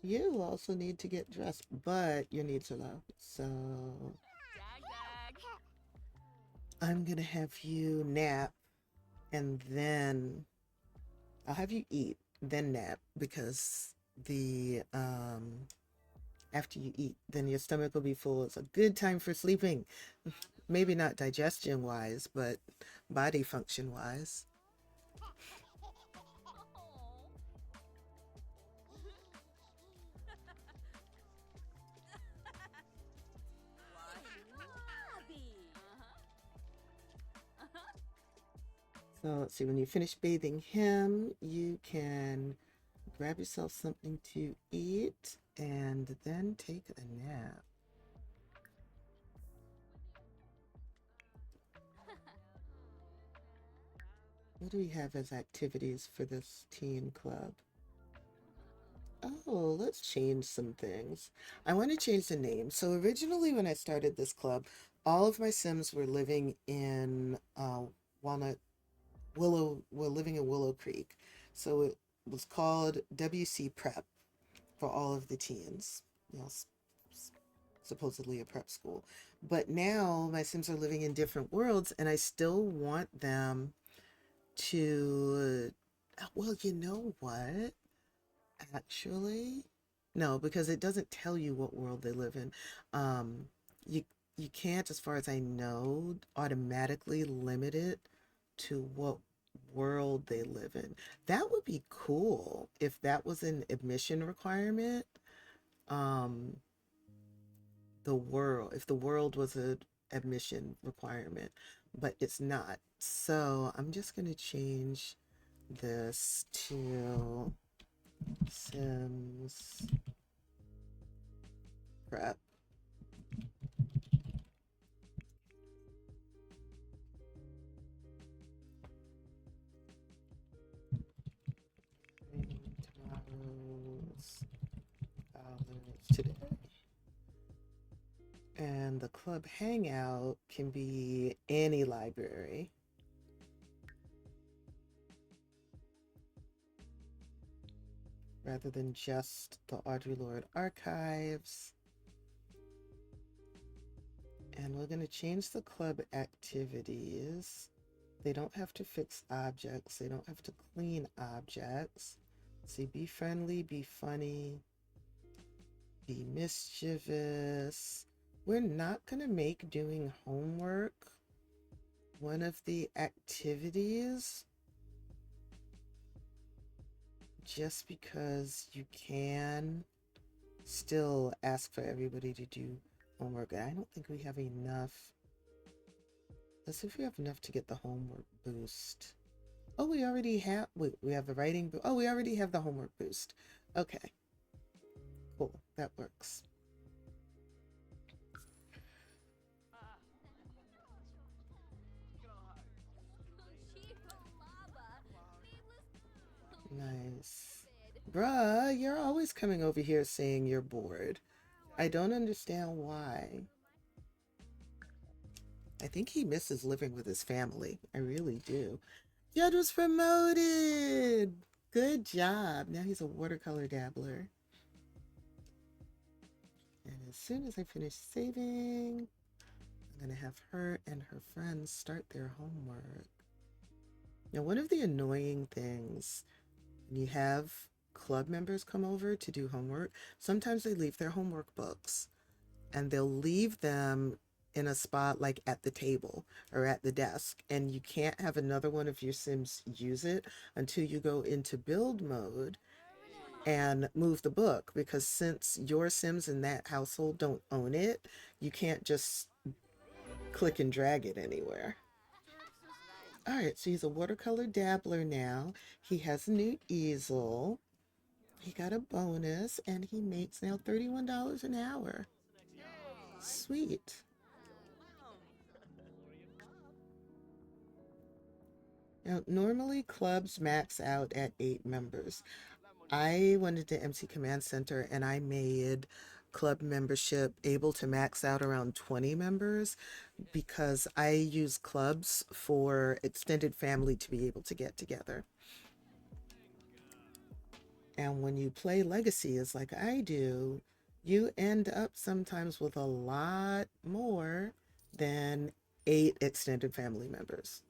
You also need to get dressed, but your needs are low. So I'm gonna have you nap, and then I'll have you eat, then nap, because the after you eat, then your stomach will be full. It's a good time for sleeping. Maybe not digestion wise, but body function wise. So let's see, when you finish bathing him, you can grab yourself something to eat and then take a nap. What do we have as activities for this teen club? Oh, let's change some things. I want to change the name. So originally when I started this club, all of my Sims were living in Willow Creek. So it was called WC Prep for all of the teens. You know, supposedly a prep school. But now my Sims are living in different worlds, and I still want them to, well, you know what? Actually, no, because it doesn't tell you what world they live in. You you can't, as far as I know, automatically limit it to what world they live in. That would be cool if that was an admission requirement. Um, if the world was an admission requirement, but it's not. So I'm just gonna change this to Sims Prep. And the club hangout can be any library. Rather than just the Audre Lorde Archives. And we're going to change the club activities. They don't have to fix objects. They don't have to clean objects. See, be friendly, be funny, be mischievous. We're not going to make doing homework one of the activities just because you can still ask for everybody to do homework. I don't think we have enough. Let's see if we have enough to get the homework boost. Oh, we already have, wait, we have the writing, oh, we already have the homework boost. Okay, cool, that works. Nice. Bruh, you're always coming over here saying you're bored. I don't understand why. I think he misses living with his family. I really do. Judd was promoted! Good job. Now he's a watercolor dabbler. And as soon as I finish saving, I'm going to have her and her friends start their homework. Now, one of the annoying things when you have club members come over to do homework, sometimes they leave their homework books and they'll leave them in a spot like at the table or at the desk, and you can't have another one of your Sims use it until you go into build mode and move the book, because since your Sims in that household don't own it, you can't just click and drag it anywhere. All right, so he's a watercolor dabbler now. He has a new easel. He got a bonus, and he makes now $31 an hour. Sweet. Now, normally clubs max out at 8 members. I went into MC Command Center and I made club membership able to max out around 20 members because I use clubs for extended family to be able to get together. And when you play Legacy as like I do, you end up sometimes with a lot more than 8 extended family members.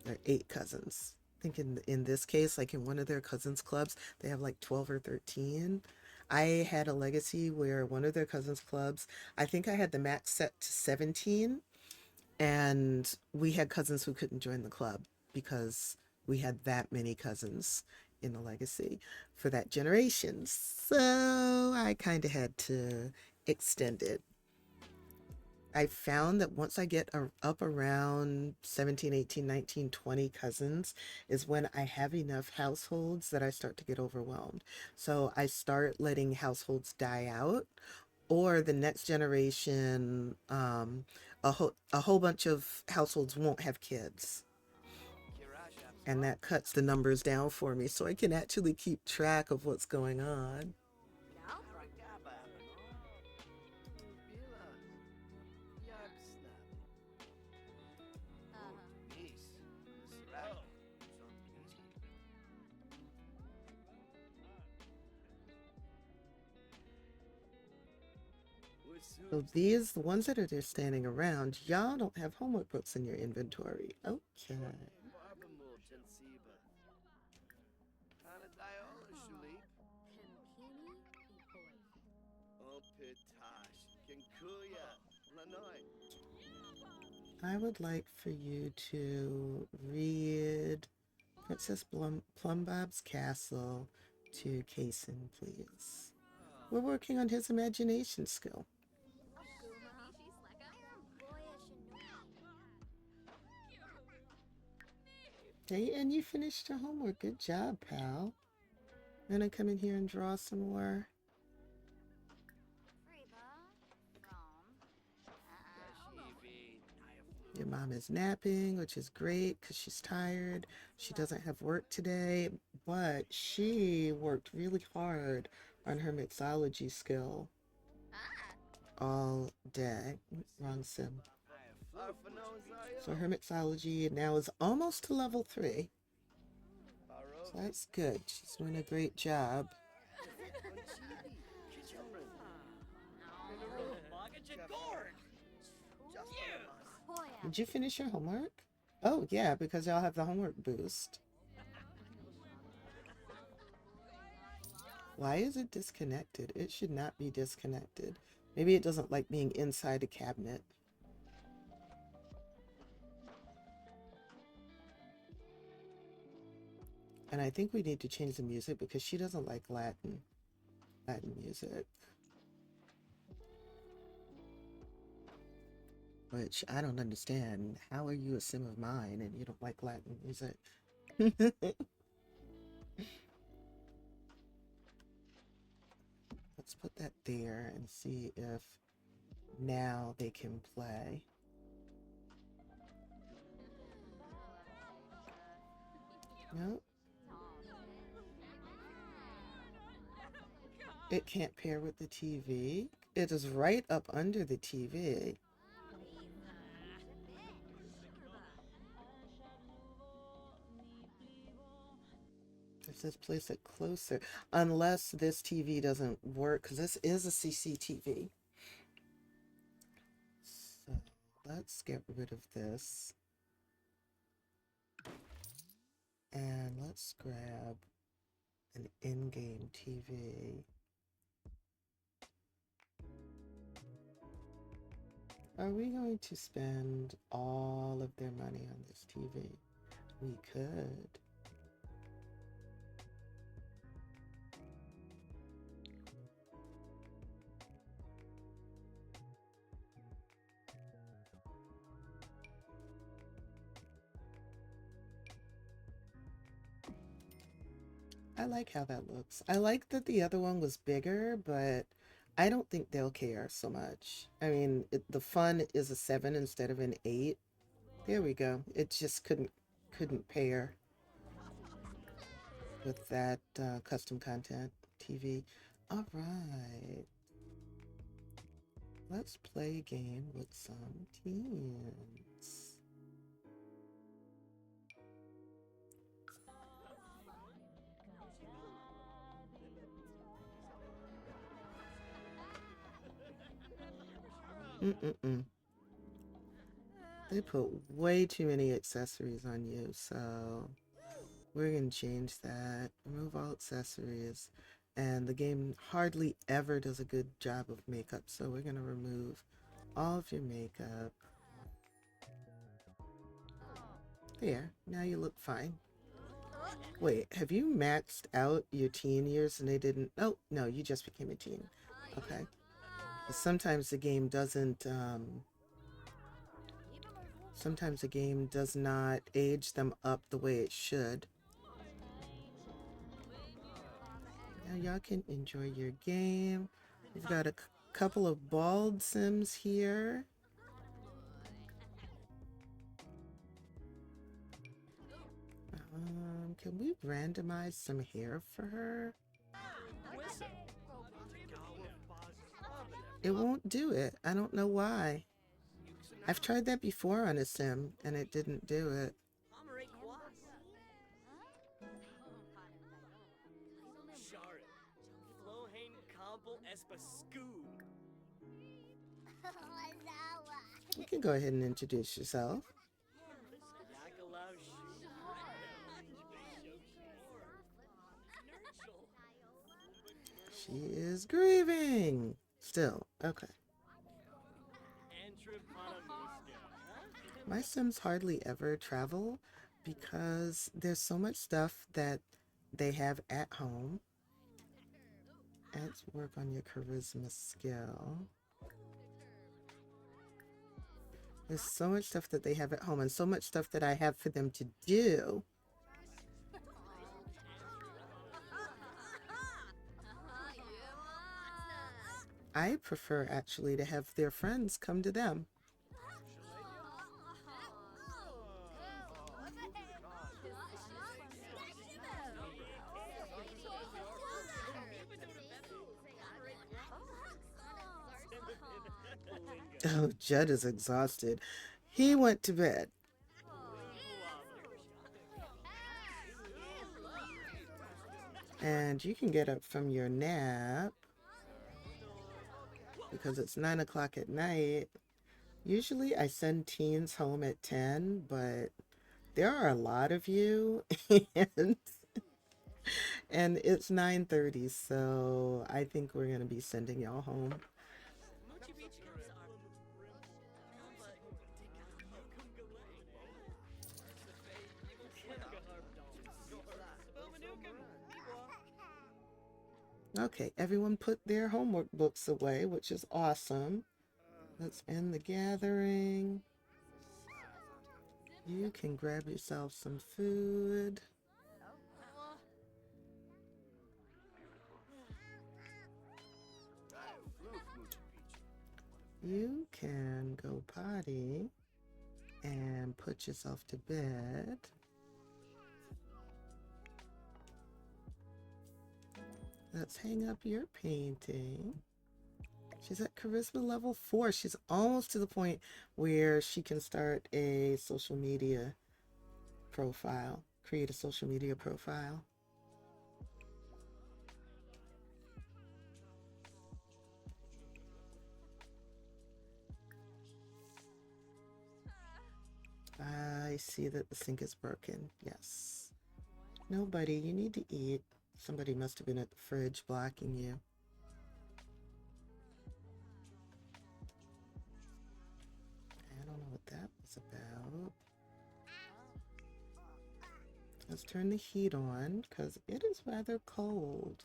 Or 8 cousins. I think in this case, like in one of their cousins clubs, they have like 12 or 13. I had a Legacy where one of their cousins clubs, I think I had the max set to 17, and we had cousins who couldn't join the club because we had that many cousins in the Legacy for that generation. So I kind of had to extend it. I found that once I get up around 17, 18, 19, 20 cousins is when I have enough households that I start to get overwhelmed. So I start letting households die out, or the next generation, a whole bunch of households won't have kids. And that cuts the numbers down for me so I can actually keep track of what's going on. So these, the ones that are just standing around, y'all don't have homework books in your inventory. Okay. I would like for you to read Princess Plumbob's Castle to Kaysen, please. We're working on his imagination skill. Hey, and you finished your homework. Good job, pal. I'm gonna come in here and draw some more. Your mom is napping, which is great because she's tired. She doesn't have work today, but she worked really hard on her mixology skill. all day. Wrong sim. So her mixology now is almost to level 3. So that's good. She's doing a great job. Did you finish your homework? Oh, yeah, because y'all have the homework boost. Why is it disconnected? It should not be disconnected. Maybe it doesn't like being inside a cabinet. And I think we need to change the music because she doesn't like Latin music. Which I don't understand. How are you a sim of mine and you don't like Latin music? Let's put that there and see if now they can play. Nope. It can't pair with the TV. It is right up under the TV. It says place it closer. Unless this TV doesn't work, because this is a CCTV. So let's get rid of this. And let's grab an in-game TV. Are we going to spend all of their money on this TV? We could. I like how that looks. I like that the other one was bigger, but I don't think they'll care so much. I mean, the fun is a 7 instead of an 8. There we go. It just couldn't pair with that custom content TV. All right. Let's play a game with some teens. They put way too many accessories on you, so we're going to change that. Remove all accessories. And the game hardly ever does a good job of makeup, so we're going to remove all of your makeup. There, now you look fine. Wait, have you maxed out your teen years and they didn't? Oh, no, you just became a teen. Okay. Sometimes the game doesn't, sometimes the game does not age them up the way it should. Now y'all can enjoy your game. We've got a couple of bald sims here. Can we randomize some hair for her? It won't do it. I don't know why. I've tried that before on a sim and it didn't do it. You can go ahead and introduce yourself. She is grieving. Still, okay. My Sims hardly ever travel because there's so much stuff that they have at home. Let's work on your charisma skill. There's so much stuff that they have at home and so much stuff that I have for them to do. I prefer actually to have their friends come to them. Oh, Judd is exhausted. He went to bed. And you can get up from your nap because it's 9 o'clock at night. Usually I send teens home at 10, but there are a lot of you and and it's 9:30, so I think we're gonna be sending y'all home. Okay, everyone put their homework books away, which is awesome. Let's end the gathering. You can grab yourself some food. You can go potty and put yourself to bed. Let's hang up your painting. She's at charisma level 4. She's almost to the point where she can start a social media profile, create a social media profile. I see that the sink is broken. Yes. Nobody, you need to eat. Somebody must have been at the fridge blocking you. I don't know what that was about. Let's turn the heat on because it is rather cold.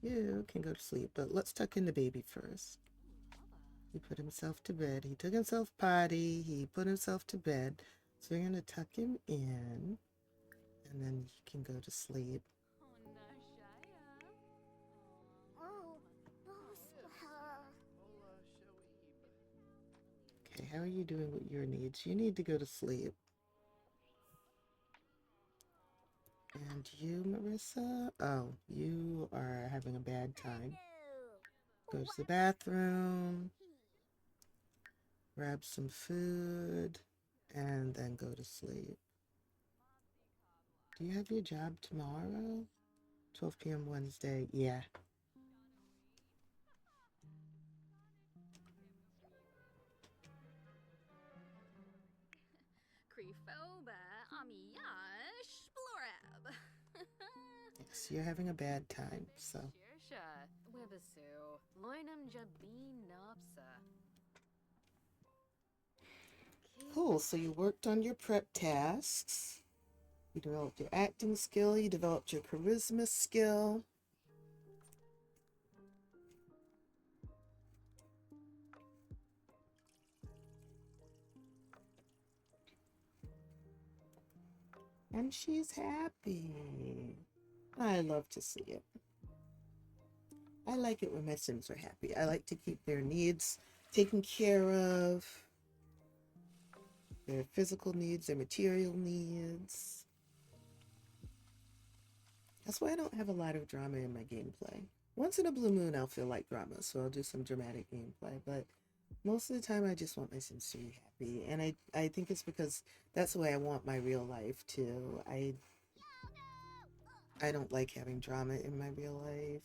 You can go to sleep, but let's tuck in the baby first. He put himself to bed. He took himself potty. He put himself to bed. So we're going to tuck him in, and then he can go to sleep. Okay, how are you doing with your needs? You need to go to sleep. And you, Marissa? Oh, you are having a bad time. Go to the bathroom, grab some food, and then go to sleep. Do you have your job tomorrow? 12 p.m. Wednesday. Yeah. Yes, you're having a bad time, so. Cool, so you worked on your prep tasks. You developed your acting skill. You developed your charisma skill. And she's happy. I love to see it. I like it when my Sims are happy. I like to keep their needs taken care of. Their physical needs, their material needs. That's why I don't have a lot of drama in my gameplay. Once in a blue moon, I'll feel like drama, so I'll do some dramatic gameplay. But most of the time, I just want my Sims to be happy. And I think it's because that's the way I want my real life, too. I don't like having drama in my real life.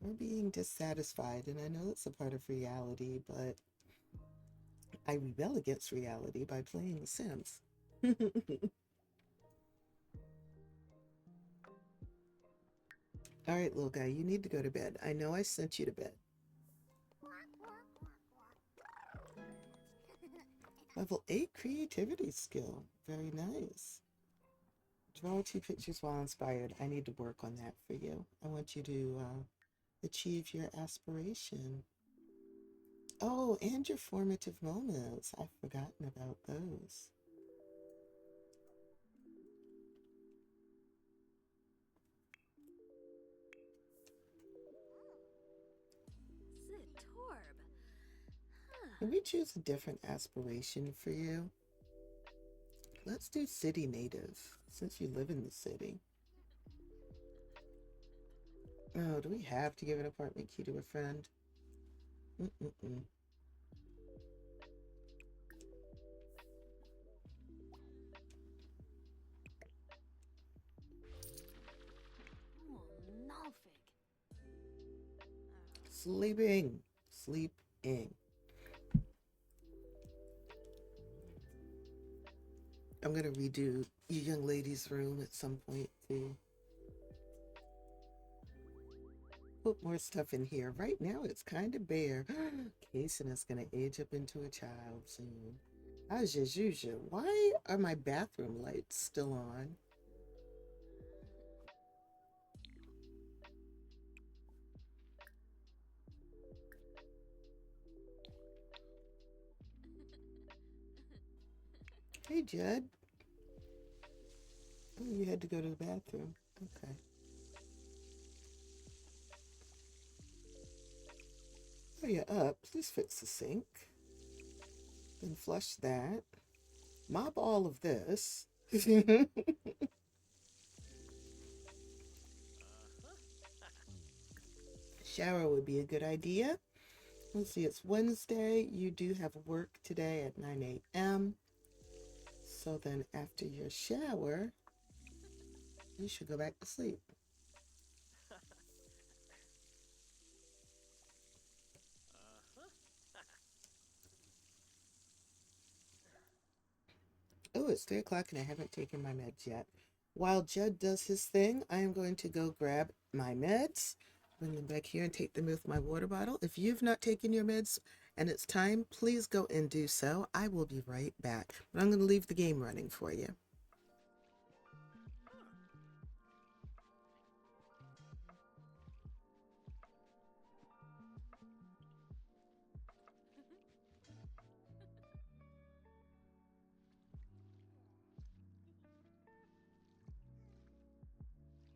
Or being dissatisfied. And I know it's a part of reality, but I rebel against reality by playing The Sims. All right, little guy, you need to go to bed. I know I sent you to bed. Level 8 creativity skill. Very nice. Draw 2 pictures while inspired. I need to work on that for you. I want you to achieve your aspiration. Oh, and your formative moments. I've forgotten about those. Can we choose a different aspiration for you? Let's do city native, since you live in the city. Oh, do we have to give an apartment key to a friend? Mm-mm-mm. Oh, Nalfig. Sleeping. Sleeping. I'm gonna redo you young lady's room at some point too. Put more stuff in here. Right now it's kind of bare. Kason is gonna age up into a child soon. As usual. Why are my bathroom lights still on? Hey, Judd. Oh, you had to go to the bathroom. Okay. Oh, you're up. Please fix the sink. Then flush that. Mop all of this. Shower would be a good idea. Let's see, it's Wednesday. You do have work today at 9 a.m. So then after your shower, you should go back to sleep. Oh, it's 3 o'clock and I haven't taken my meds yet. While Judd does his thing, I am going to go grab my meds, bring them back here and take them with my water bottle. If you've not taken your meds and it's time, please go and do so. I will be right back. But I'm going to leave the game running for you.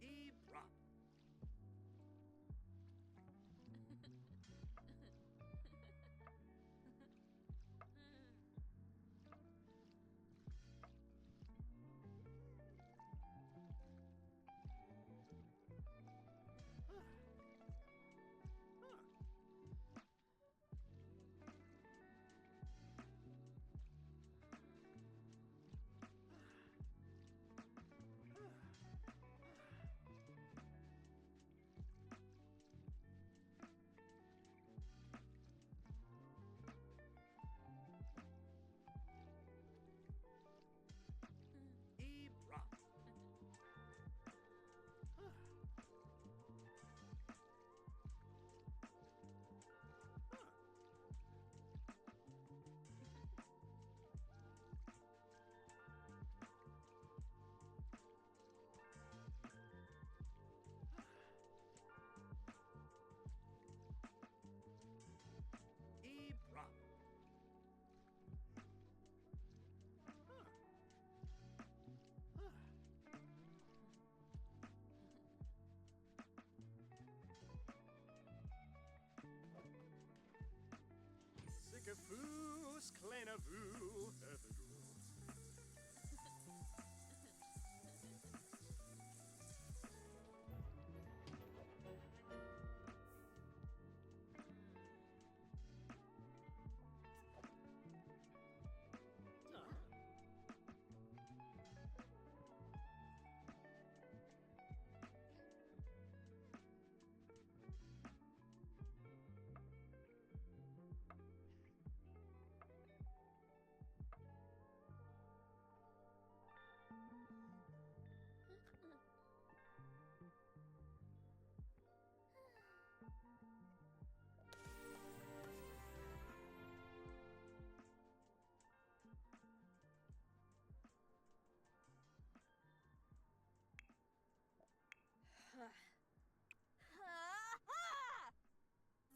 E-prop. E-prop. E-prop. Sickafoo, Sklanavoo,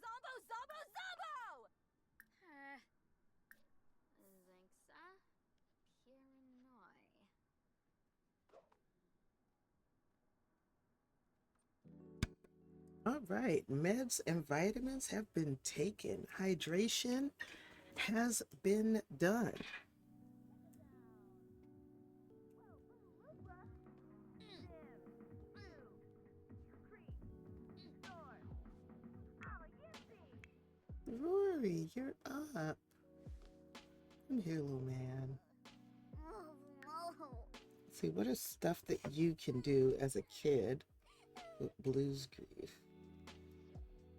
Zombo, zombo, zombo! Zinxa? Piranoi. All right, meds and vitamins have been taken. Hydration has been done. Rory, you're up. Come here, little man. Oh, no. See, what is stuff that you can do as a kid with Blue's grief?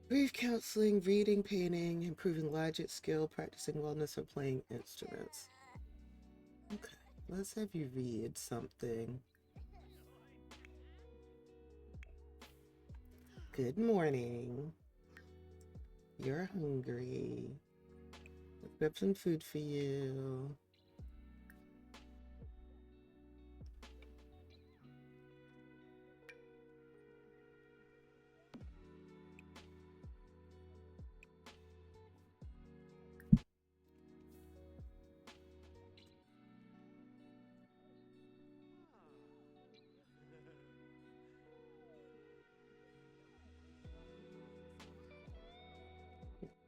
Grief counseling, reading, painting, improving logic skill, practicing wellness, or playing instruments. Okay, let's have you read something. Good morning. You're hungry. Let's grab some food for you.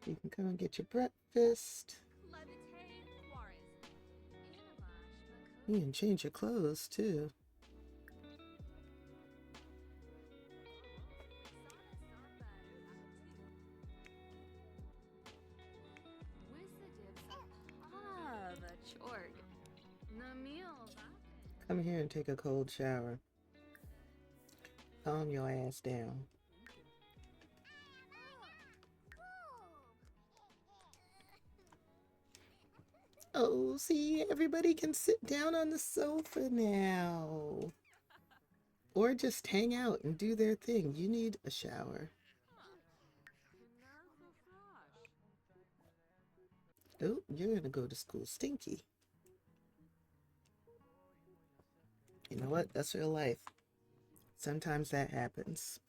You can come and get your breakfast. You can change your clothes too. Come here and take a cold shower. Calm your ass down. Oh, see, everybody can sit down on the sofa now. Or just hang out and do their thing. You need a shower. Oh, you're gonna go to school stinky. You know what? That's real life. Sometimes that happens.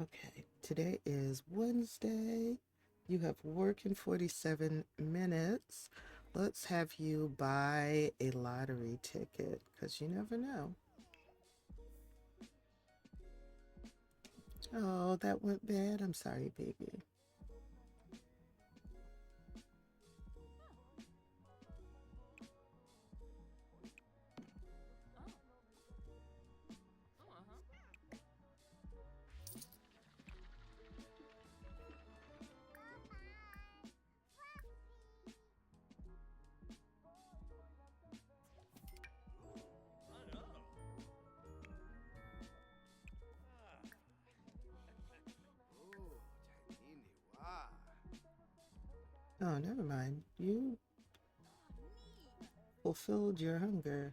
Okay, today is Wednesday. You have work in 47 minutes. Let's have you buy a lottery ticket, because you never know. Oh, that went bad. I'm sorry, baby. Oh, never mind. You fulfilled your hunger.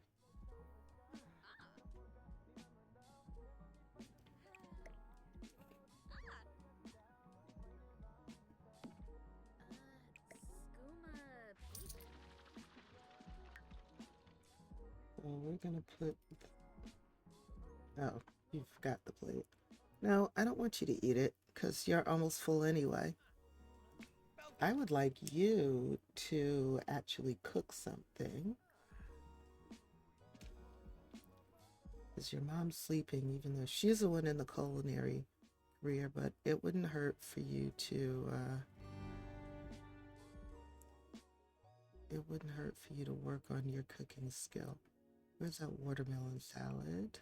Well, we're gonna put... Oh, you forgot the plate. No, I don't want you to eat it, because you're almost full anyway. I would like you to actually cook something. Because your mom's sleeping, even though she's the one in the culinary career, but it wouldn't hurt for you to, work on your cooking skill. Where's that watermelon salad?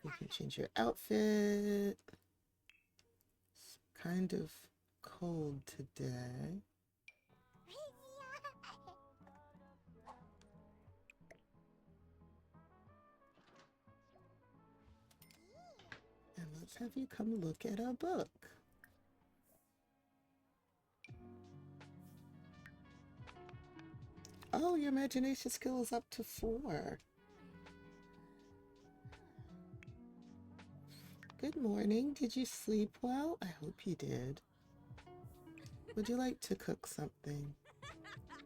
You can change your outfit. It's kind of cold today. And let's have you come look at our book. Oh, your imagination skill is up to 4. Good morning. Did you sleep well? I hope you did. Would you like to cook something?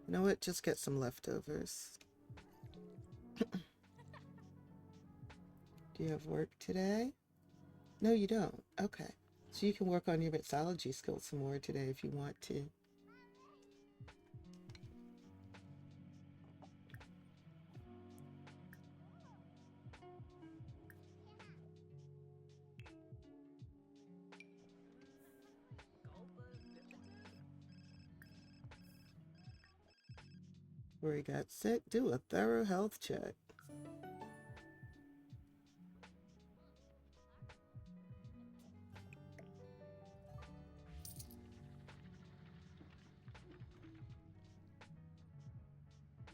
You know what? Just get some leftovers. Do you have work today? No, you don't. Okay. So you can work on your mixology skills some more today if you want to. Before he got sick, do a thorough health check.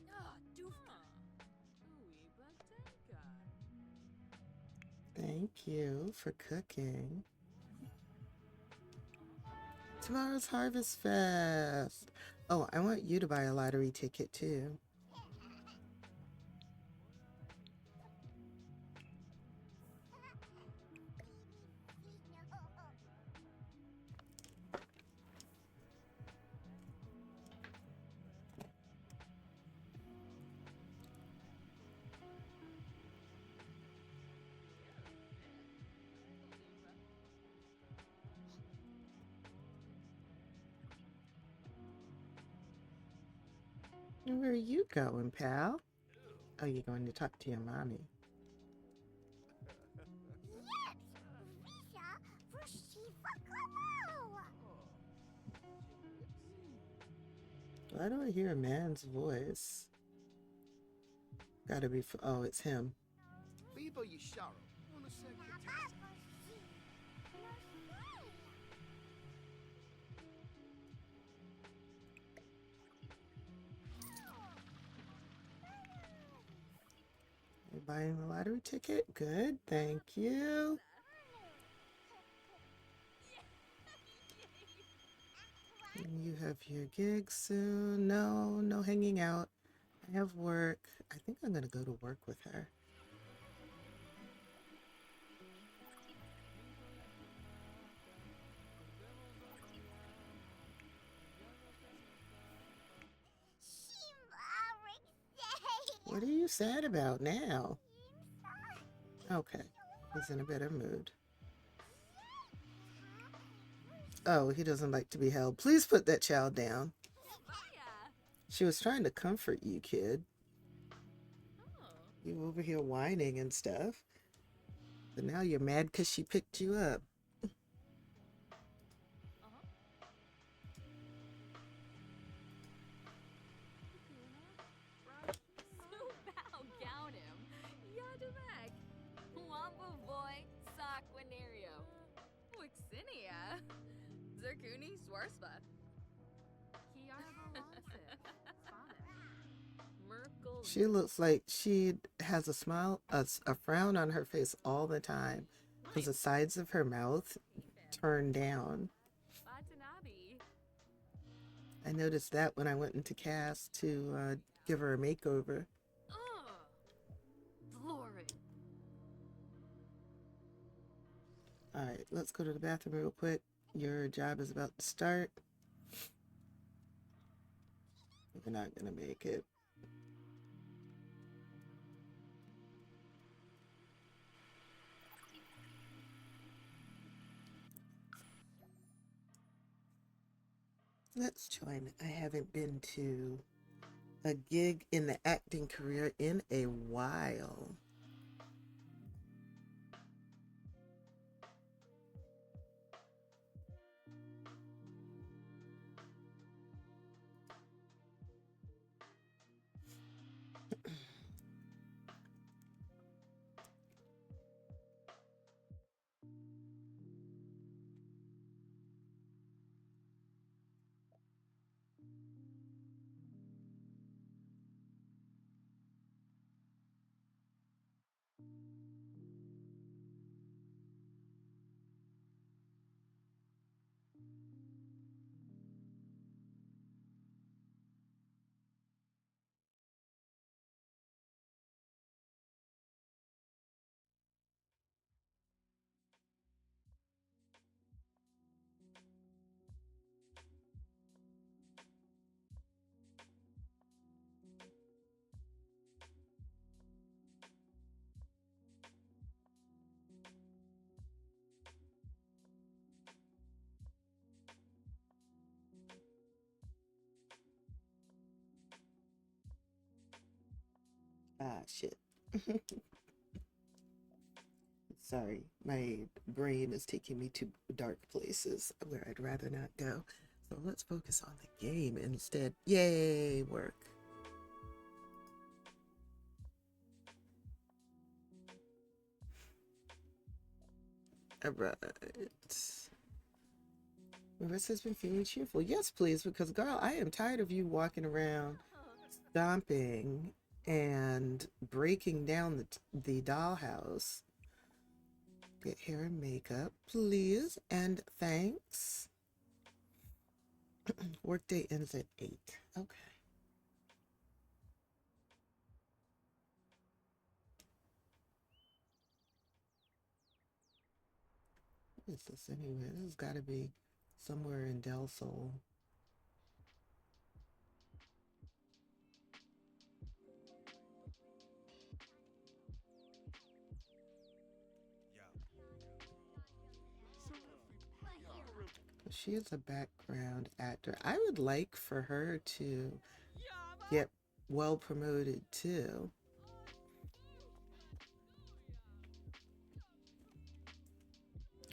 Ah, doofka. Ooey, batenka. Thank you for cooking. Tomorrow's Harvest Fest. Oh, I want you to buy a lottery ticket too. Where are you going, pal? Oh, you're going to talk to your mommy. Why do I hear a man's voice? Gotta be. Oh, it's him. Vivo Yisharo. Wanna say You're buying the lottery ticket? Good, thank you. And you have your gig soon. No, no hanging out. I have work. I think I'm gonna go to work with her. What are you sad about now? Okay, he's in a better mood. Oh, he doesn't like to be held. Please put that child down. She was trying to comfort you, kid. You over here whining and stuff. But now you're mad because she picked you up. Snowbow gown him. Yadumek. Wampa boy, Sakwenario. Wixinia. Zerkuni Swarspa. Merkel. She looks like she has a smile, a frown on her face all the time because the sides of her mouth turn down. Watanabe. I noticed that when I went into cast to give her a makeover. Lauren. All right, let's go to the bathroom real quick. Your job is about to start. We're not gonna make it. Let's join. I haven't been to a gig in the acting career in a while. Ah, shit. Sorry, my brain is taking me to dark places where I'd rather not go. So let's focus on the game instead. Yay, work. All right. Marissa's been feeling cheerful. Yes, please, because girl, I am tired of you walking around stomping and breaking down the dollhouse. Get hair and makeup, please, and thanks. Workday ends at 8. Okay. What is this anyway? This has got to be somewhere in Del Sol. She is a background actor. I would like for her to get well promoted too.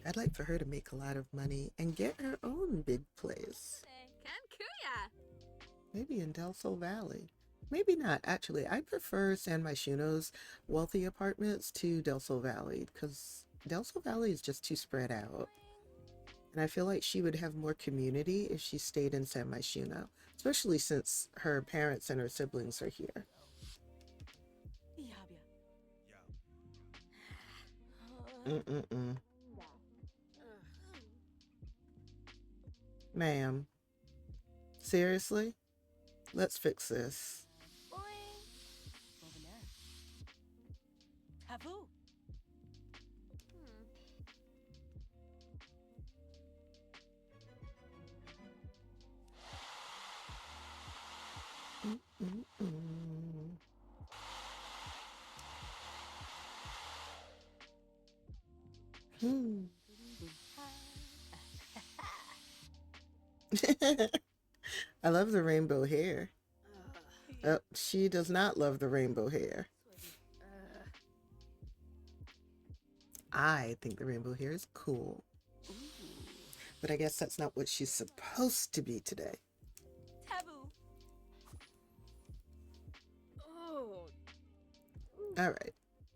I'd like for her to make a lot of money and get her own big place. Kankuya. Maybe in Del Sol Valley. Maybe not. Actually, I prefer San Myshuno's wealthy apartments to Del Sol Valley because Del Sol Valley is just too spread out. And I feel like she would have more community if she stayed in San Myshuno, especially since her parents and her siblings are here. Mm-mm-mm. Ma'am, seriously? Let's fix this. Mm-mm-mm. I love the rainbow hair. Oh, she does not love the rainbow hair. I think the rainbow hair is cool. But I guess that's not what she's supposed to be today. Taboo. Oh. All right,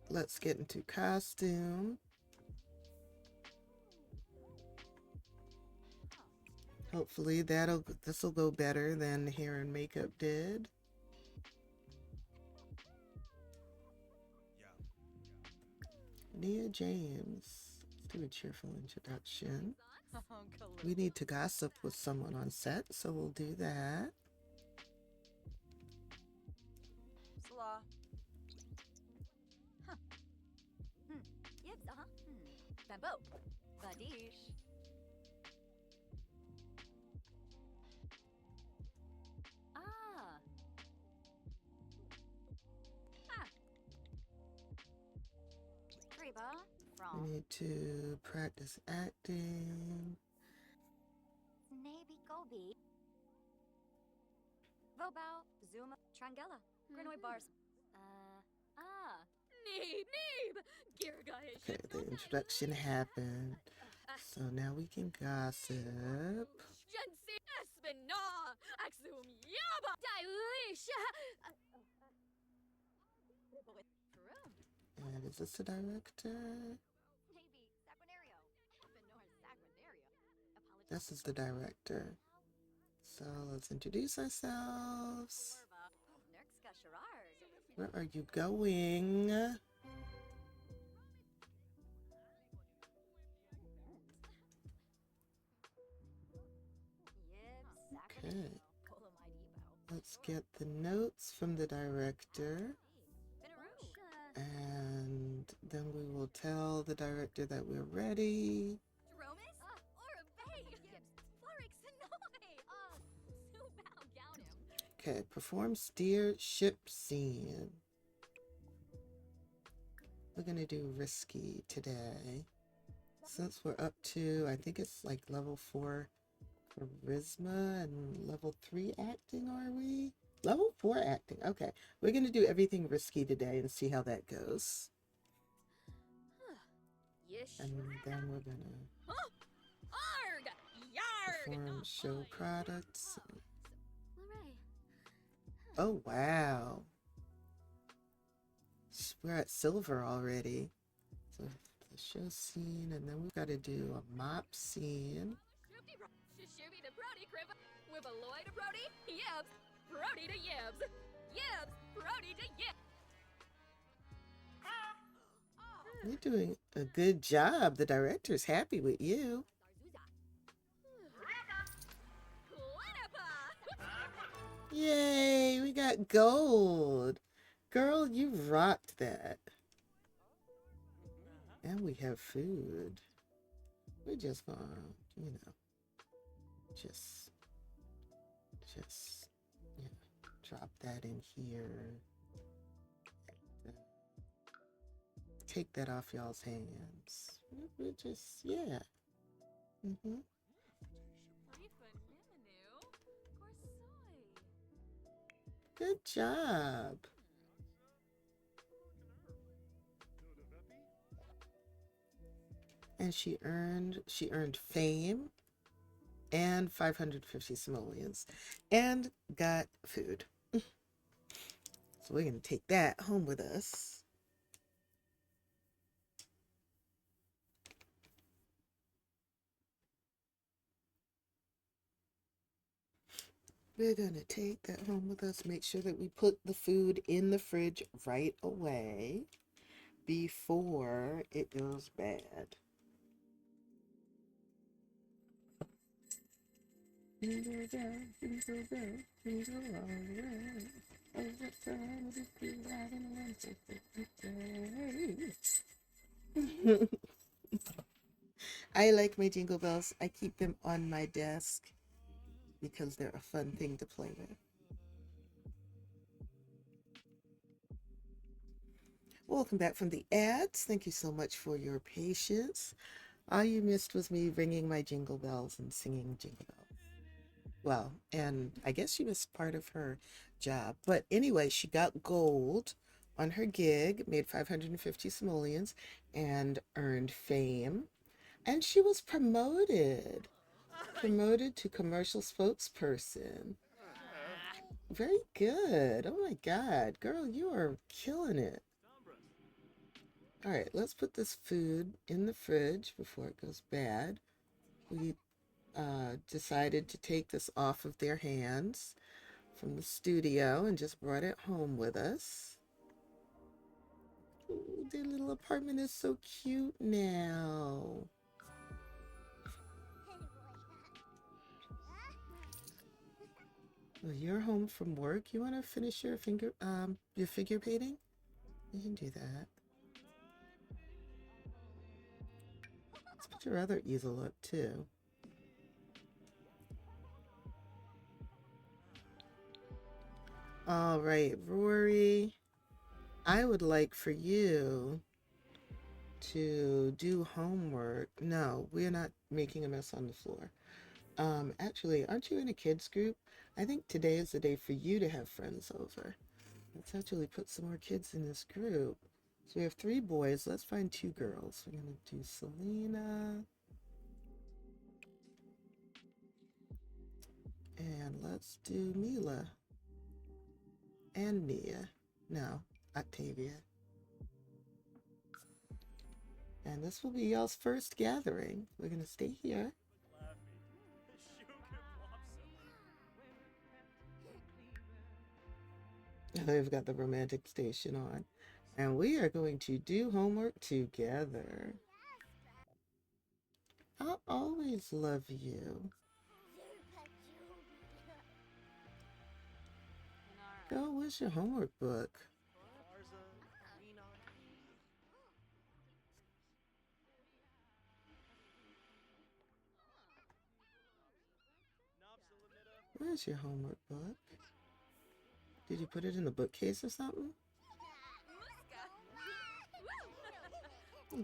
let's get into costume. Hopefully this will go better than hair and makeup did. Nia James. Let's do a cheerful introduction. We need to gossip with someone on set, so we'll do that. Slaw. Yibs, Bamboo. Badish. Ah. Reba. We From. need to practice acting. Nabi Gobi. Vobao. Zuma. Trangella. Grinoy bars. Neeb. Girgahish. Okay, the introduction happened. So now we can gossip. Jensi Espina. Axum Yaba. Dailish. And is this the director? Maybe Saquinario. Benor Saquinario. This is the director. So let's introduce ourselves. Nerkska Sherard. Where are you going? Okay. Let's get the notes from the director. And then we will tell the director that we're ready. Okay, perform steer ship scene. We're gonna do risky today. Since we're up to, I think it's like level 4 charisma and level 3 acting, are we? Level 4 acting. Okay, we're gonna do everything risky today and see how that goes. And then we're gonna perform show products. Oh wow, we're at silver already. So the show scene, and then we've got to do a mop scene. Shishooby the Brody crib with a Lloyd to Brody, Yibs, Brody to Yibs, Yibs, Brody to Yibs. You're doing a good job. The director's happy with you. Yay, we got gold. Girl, you rocked that. And we have food. We're just gonna, you know, just, you know, drop that in here. Take that off y'all's hands. We're just, yeah. Mm-hmm. Good job. And she earned fame and 550 simoleons and got food. So we're going to take that home with us. We're going to take that home with us. Make sure that we put the food in the fridge right away before it goes bad. Jingle bell, jingle bell, jingle all the way. Oh, what fun it is to ride in a one-horse I like my jingle bells. I keep them on my desk because they're a fun thing to play with. Welcome back from the ads. Thank you so much for your patience. All you missed was me ringing my jingle bells and singing jingle bells. Well, and I guess she missed part of her job. But anyway, she got gold on her gig, made 550 simoleons, and earned fame. And she was promoted to commercial spokesperson. Very good. Oh my God. Girl, you are killing it. All right, let's put this food in the fridge before it goes bad. We decided to take this off of their hands from the studio and just brought it home with us. Ooh, their little apartment is so cute now. Well, you're home from work. You want to finish your figure painting? You can do that. Let's put your other easel up too. All right, Rory, I would like for you to do homework. No, we're not making a mess on the floor. Actually, aren't you in a kids group? I think today is the day for you to have friends over. Let's actually put some more kids in this group. So we have 3 boys. Let's find 2 girls. We're going to do Selena. And let's do Mila. And Mia. No, Octavia. And this will be y'all's first gathering. We're going to stay here. They've got the romantic station on. And we are going to do homework together. I'll always love you. Girl, where's your homework book? Where's your homework book? Did you put it in the bookcase or something?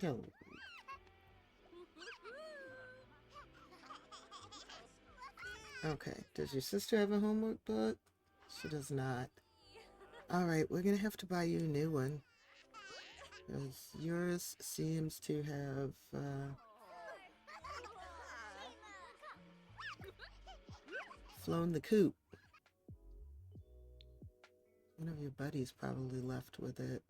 No. Okay, does your sister have a homework book? She does not. Alright, we're gonna have to buy you a new one. Because yours seems to have, flown the coop. One of your buddies probably left with it.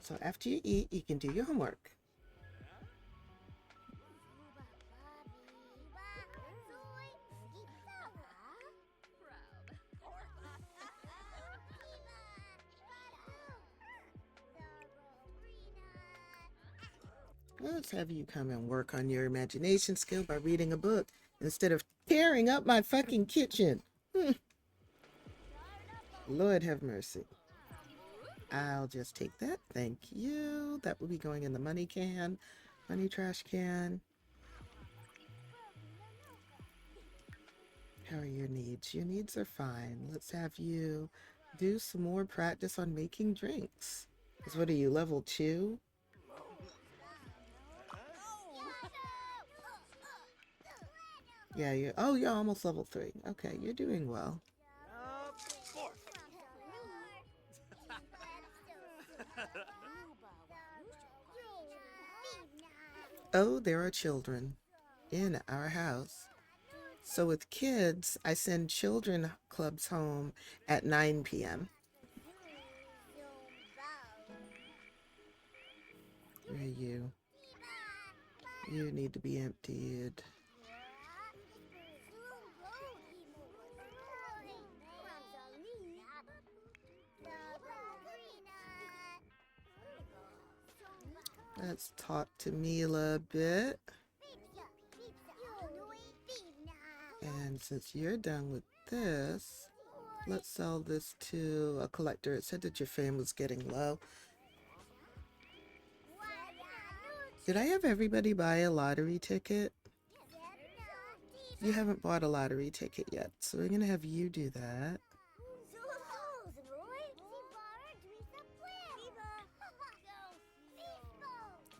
So after you eat, you can do your homework. Let's have you come and work on your imagination skill by reading a book instead of tearing up my fucking kitchen. Lord have mercy. I'll just take that. Thank you. That will be going in the money can, money trash can. How are your needs? Your needs are fine. Let's have you do some more practice on making drinks. Because what are you, level 2? Yeah, you're almost level 3. Okay, you're doing well. Oh, there are children in our house. So with kids, I send children clubs home at 9 p.m. Where are you? You need to be emptied. Let's talk to Mila a bit. And since you're done with this, let's sell this to a collector. It said that your fame was getting low. Did I have everybody buy a lottery ticket? You haven't bought a lottery ticket yet, so we're going to have you do that.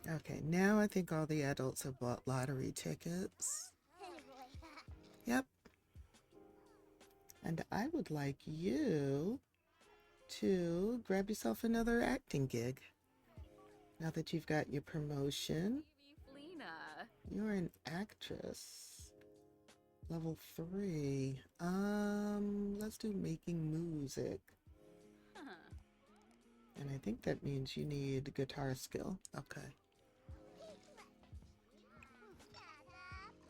Okay, now I think all the adults have bought lottery tickets. Yep. And I would like you to grab yourself another acting gig. Now that you've got your promotion, you're an actress. Level 3. Let's do making music. And I think that means you need guitar skill. Okay.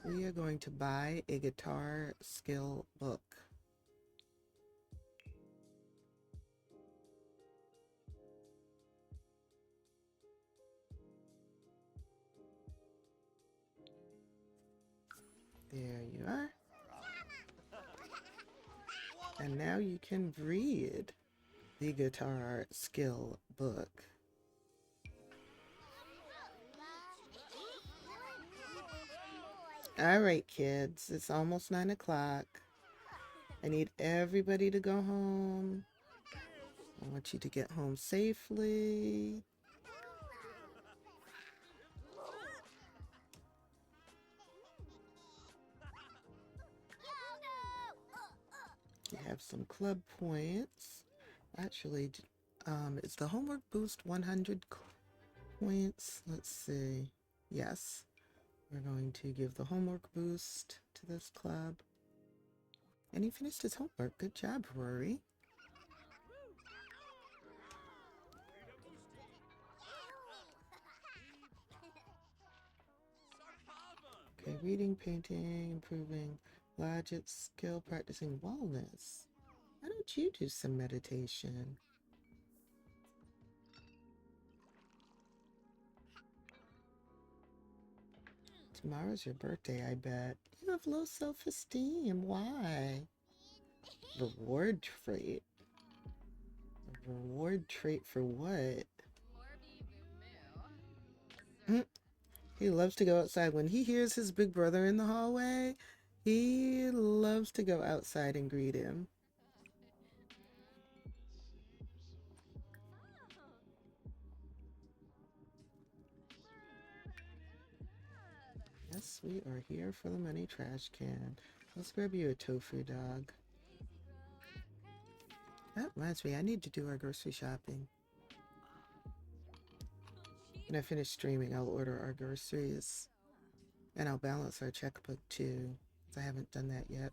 We are going to buy a guitar skill book. There you are. And now you can read the guitar skill book. All right, kids, it's almost 9 o'clock. I need everybody to go home. I want you to get home safely. You have some club points. Actually, is the homework boost 100 points? Let's see. Yes. We're going to give the homework boost to this club. And he finished his homework. Good job, Rory. Okay, reading, painting, improving logic skill, practicing wellness. Why don't you do some meditation? Tomorrow's your birthday, I bet. You have low self-esteem. Why? Reward trait. A reward trait for what? He loves to go outside. When he hears his big brother in the hallway, he loves to go outside and greet him. Yes, we are here for the money trash can. Let's grab you a tofu dog. That reminds me, I need to do our grocery shopping. When I finish streaming, I'll order our groceries. And I'll balance our checkbook too, because I haven't done that yet.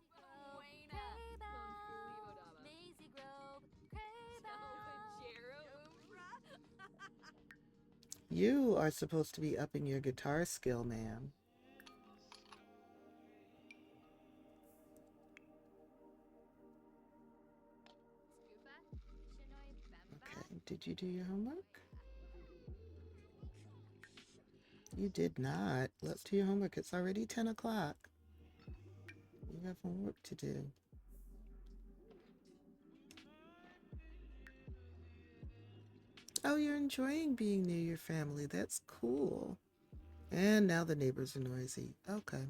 You are supposed to be upping your guitar skill, ma'am. Okay, did you do your homework? You did not. Let's do your homework. It's already 10 o'clock. You have homework to do. Oh, you're enjoying being near your family. That's cool. And now the neighbors are noisy. Okay.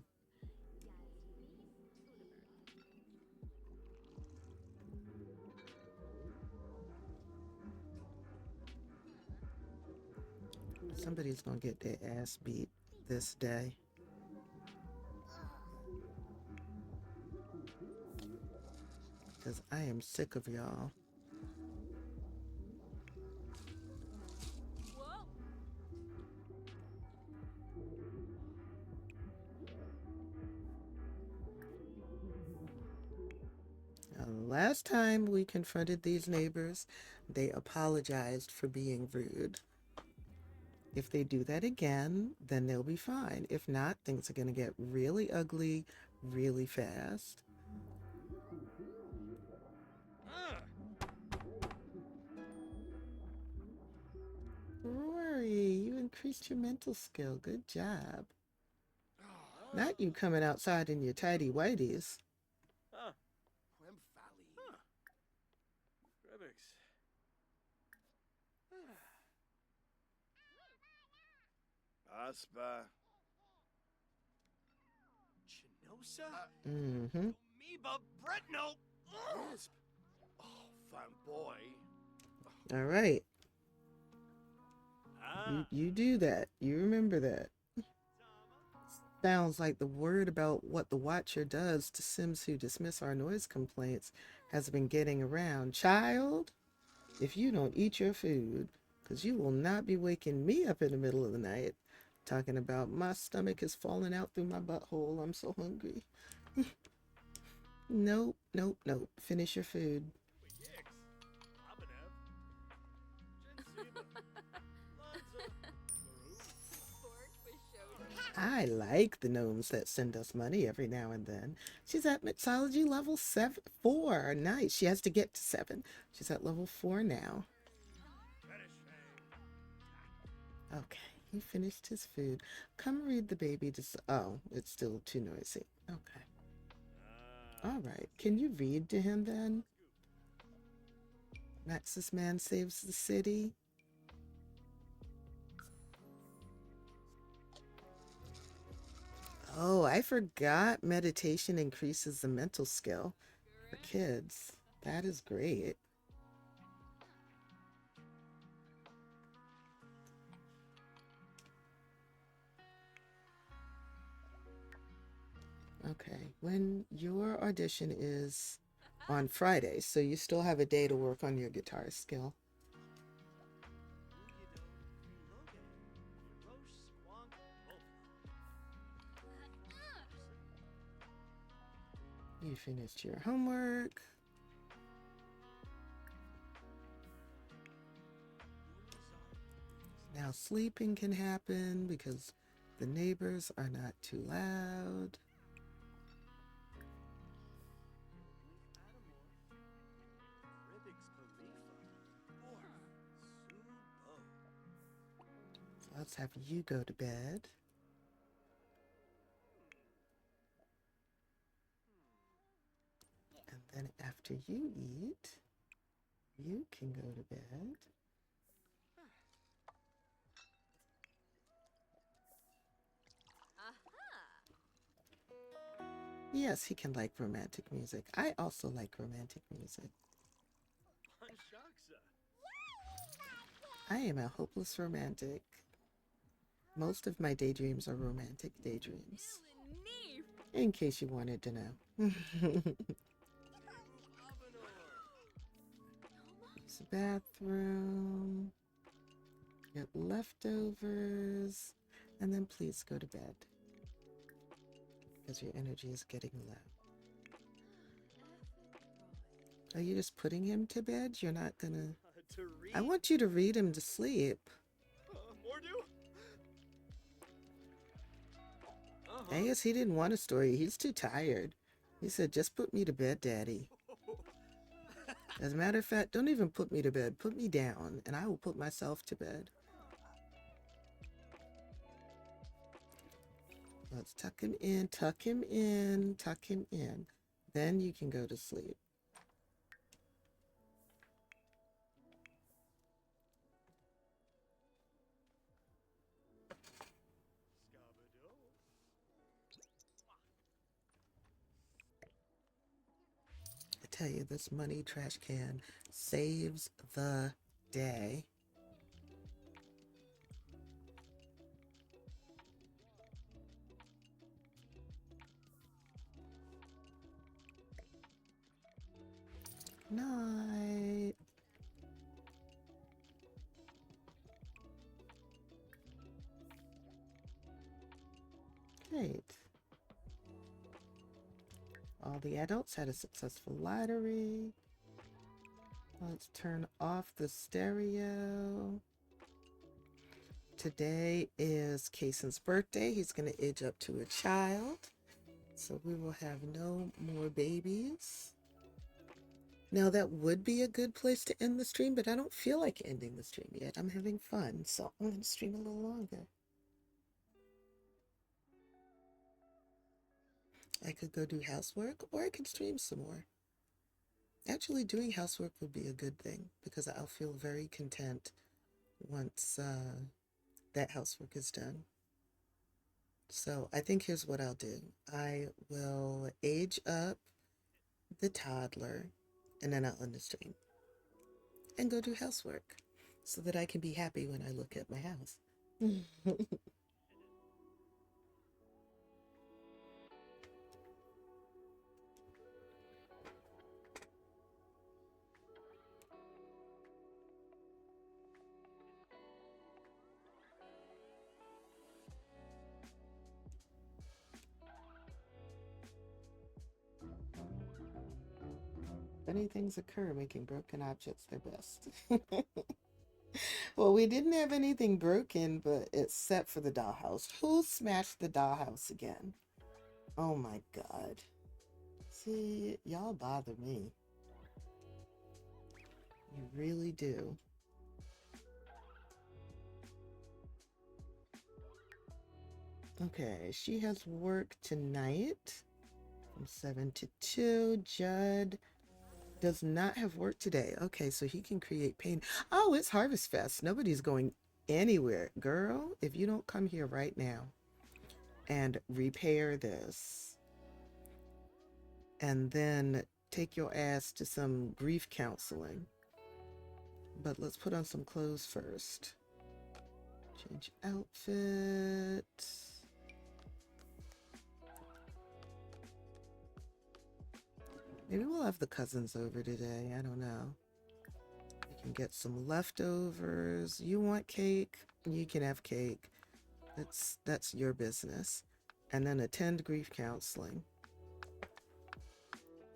Somebody's gonna get their ass beat this day. Because I am sick of y'all. Whoa. Last time we confronted these neighbors, they apologized for being rude. If they do that again, then they'll be fine. If not, things are going to get really ugly really fast. Rory, you increased your mental skill. Good job. Not you coming outside in your tidy whities. Quem Valley. Rebix. Aspa. Chinosa? Mm-hmm. Amoeba Bretno! Wisp! Oh, fine boy. All right. Ah. You do that. You remember that. Sounds like the word about what the Watcher does to Sims who dismiss our noise complaints has been getting around. Child, if you don't eat your food, because you will not be waking me up in the middle of the night talking about my stomach is falling out through my butthole. I'm so hungry. Nope, nope, nope. Finish your food. I like the gnomes that send us money every now and then. She's at mixology level 4. Nice. She has to get to 7. She's at level 4 now. Okay, he finished his food. Come read the baby. Oh, it's still too noisy. Okay. All right. Can you read to him then? Nexus Man saves the city. Oh, I forgot meditation increases the mental skill for kids. That is great. Okay, when your audition is on Friday, so you still have a day to work on your guitar skill. You finished your homework. Now sleeping can happen because the neighbors are not too loud. So let's have you go to bed. And then after you eat, you can go to bed. Yes, he can like romantic music. I also like romantic music. I am a hopeless romantic. Most of my daydreams are romantic daydreams. In case you wanted to know. Use the bathroom. Get leftovers. And then please go to bed. Because your energy is getting low. Are you just putting him to bed? You're not gonna... I want you to read him to sleep. Mordu? I guess he didn't want a story. He's too tired. He said, just put me to bed, Daddy. As a matter of fact, don't even put me to bed. Put me down, and I will put myself to bed. Let's tuck him in, tuck him in, tuck him in. Then you can go to sleep. I tell you, this money trash can saves the day. Night. Great. All the adults had a successful lottery. Let's turn off the stereo. Today is Kaysen's birthday. He's going to age up to a child. So we will have no more babies. Now that would be a good place to end the stream, but I don't feel like ending the stream yet. I'm having fun, so I'm going to stream a little longer. I could go do housework, or I could stream some more. Actually, doing housework would be a good thing, because I'll feel very content once that housework is done. So I think here's what I'll do. I will age up the toddler, and then I'll end the stream and go do housework so that I can be happy when I look at my house. Funny things occur making broken objects their best. Well, we didn't have anything broken, but it's set for the dollhouse. Who smashed the dollhouse again? Oh my God. See, y'all bother me. You really do. Okay, she has work tonight from 7 to 2. Judd does not have work today. Okay, so he can create paint. Oh, it's Harvest Fest. Nobody's going anywhere. Girl, if you don't come here right now and repair this and then take your ass to some grief counseling. But let's put on some clothes first. Change outfit. Maybe we'll have the cousins over today. I don't know. We can get some leftovers. You want cake? You can have cake. That's your business. And then attend grief counseling.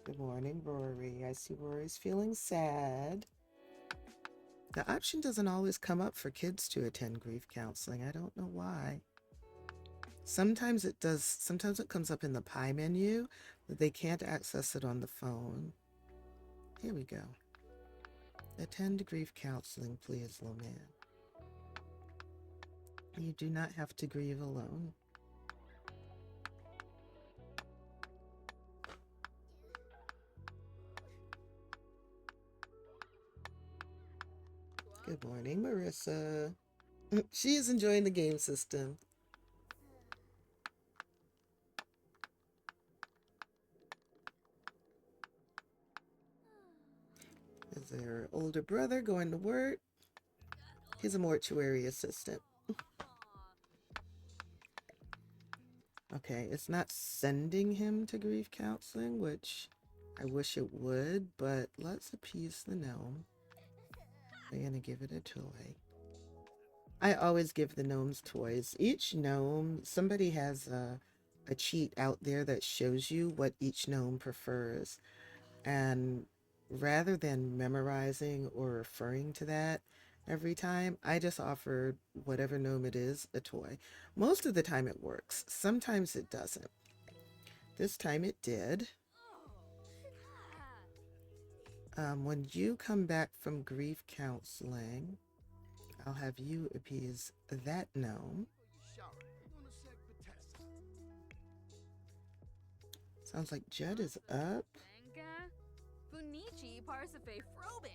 Good morning, Rory. I see Rory's feeling sad. The option doesn't always come up for kids to attend grief counseling. I don't know why. Sometimes it does. Sometimes it comes up in the pie menu, but they can't access it on the phone. Here we go. Attend grief counseling, please, little man. You do not have to grieve alone. Good morning, Marissa. She is enjoying the game system. Is her older brother going to work? He's a mortuary assistant. Okay, it's not sending him to grief counseling, which I wish it would, but let's appease the gnome. We're gonna give it a toy. I always give the gnomes toys. Each gnome, somebody has a cheat out there that shows you what each gnome prefers. And rather than memorizing or referring to that, Every time I just offered whatever gnome it is a toy. Most of the time it works. Sometimes it doesn't. This time it did. When you come back from grief counseling, I'll have you appease that gnome. Sounds like Judd is up. Venga. Funichi Parsife Frobin.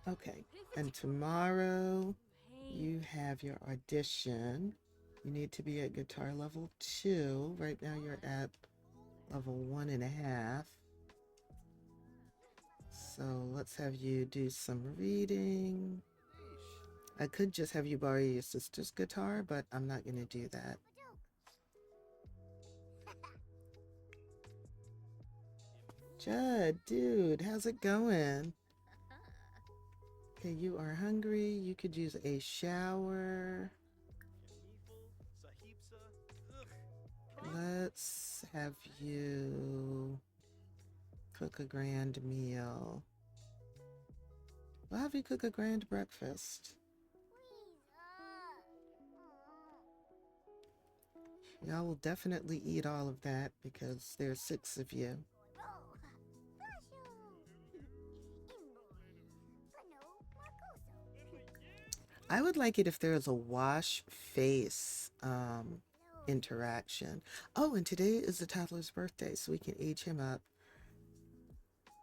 Okay, and tomorrow you have your audition. You need to be at guitar level 2. Right now you're at level 1.5. So let's have you do some reading. I could just have you borrow your sister's guitar, but I'm not going to do that. Judd, dude, how's it going? Okay, you are hungry. You could use a shower. Let's have you cook a grand meal. We'll have you cook a grand breakfast. Y'all will definitely eat all of that because there's 6 of you. I would like it if there was a wash face interaction. Oh, and today is the toddler's birthday, so we can age him up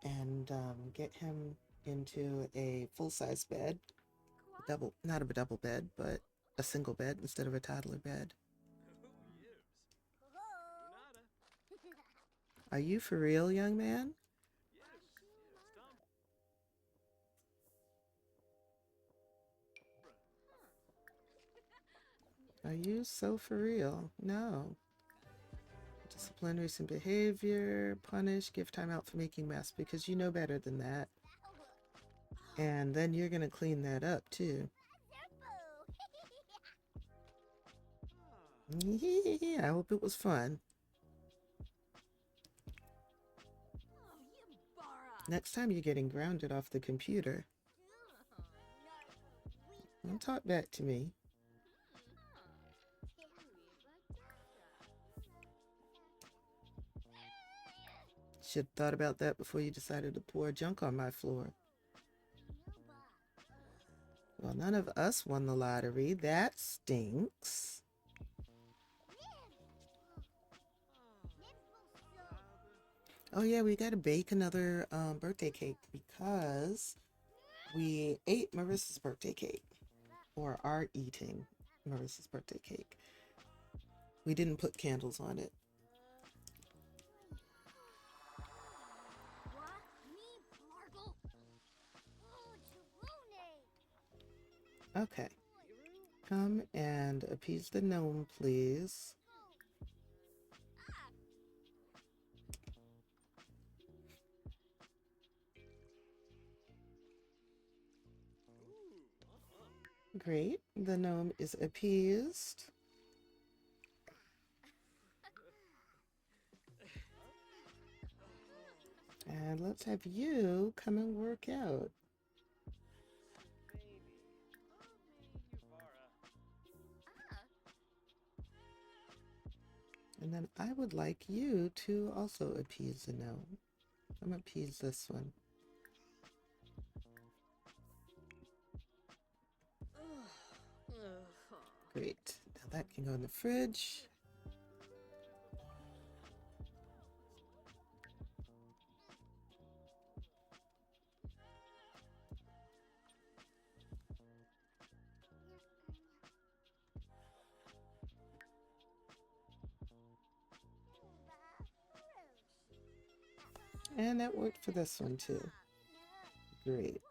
and get him into a full-size bed. Not a double bed, but a single bed instead of a toddler bed. Are you for real, young man? Are you so for real? No. Disciplinary some behavior, punish, give time out for making mess because you know better than that. And then you're gonna clean that up too. I hope it was fun. Next time you're getting grounded off the computer. Don't talk back to me. Should have thought about that before you decided to pour junk on my floor. Well, none of us won the lottery. That stinks. Oh yeah, we gotta bake another birthday cake because we ate Marissa's birthday cake. Or are eating Marissa's birthday cake. We didn't put candles on it. Okay. Come and appease the gnome, please. Great. The gnome is appeased. And let's have you come and work out. And then I would like you to also appease the gnome. I'm gonna appease this one. Great. Now that can go in the fridge. And that worked for this one too. Great.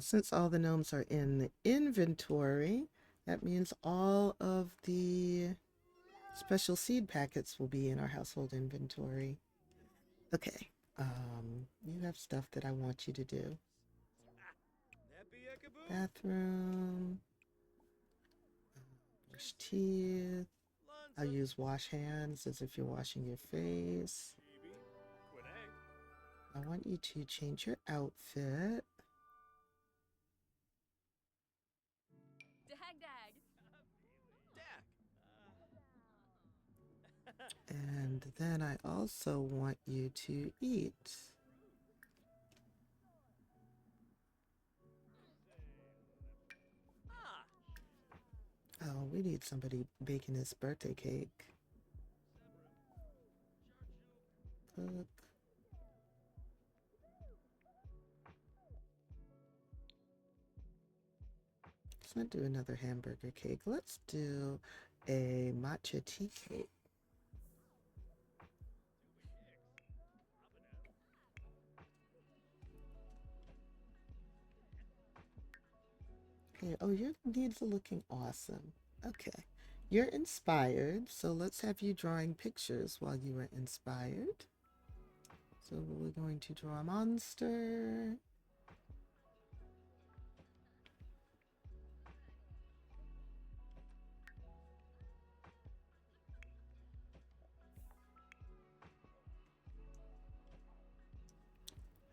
Since all the gnomes are in the inventory, that means all of the special seed packets will be in our household inventory. Okay. You have stuff that I want you to do. Bathroom. Brush teeth. I'll use wash hands as if you're washing your face. I want you to change your outfit. And then I also want you to eat. Oh, we need somebody baking his birthday cake. Cook. Let's not do another hamburger cake. Let's do a matcha tea cake. Okay, oh, your needs are looking awesome. Okay, you're inspired, so let's have you drawing pictures while you are inspired. So we're going to draw a monster.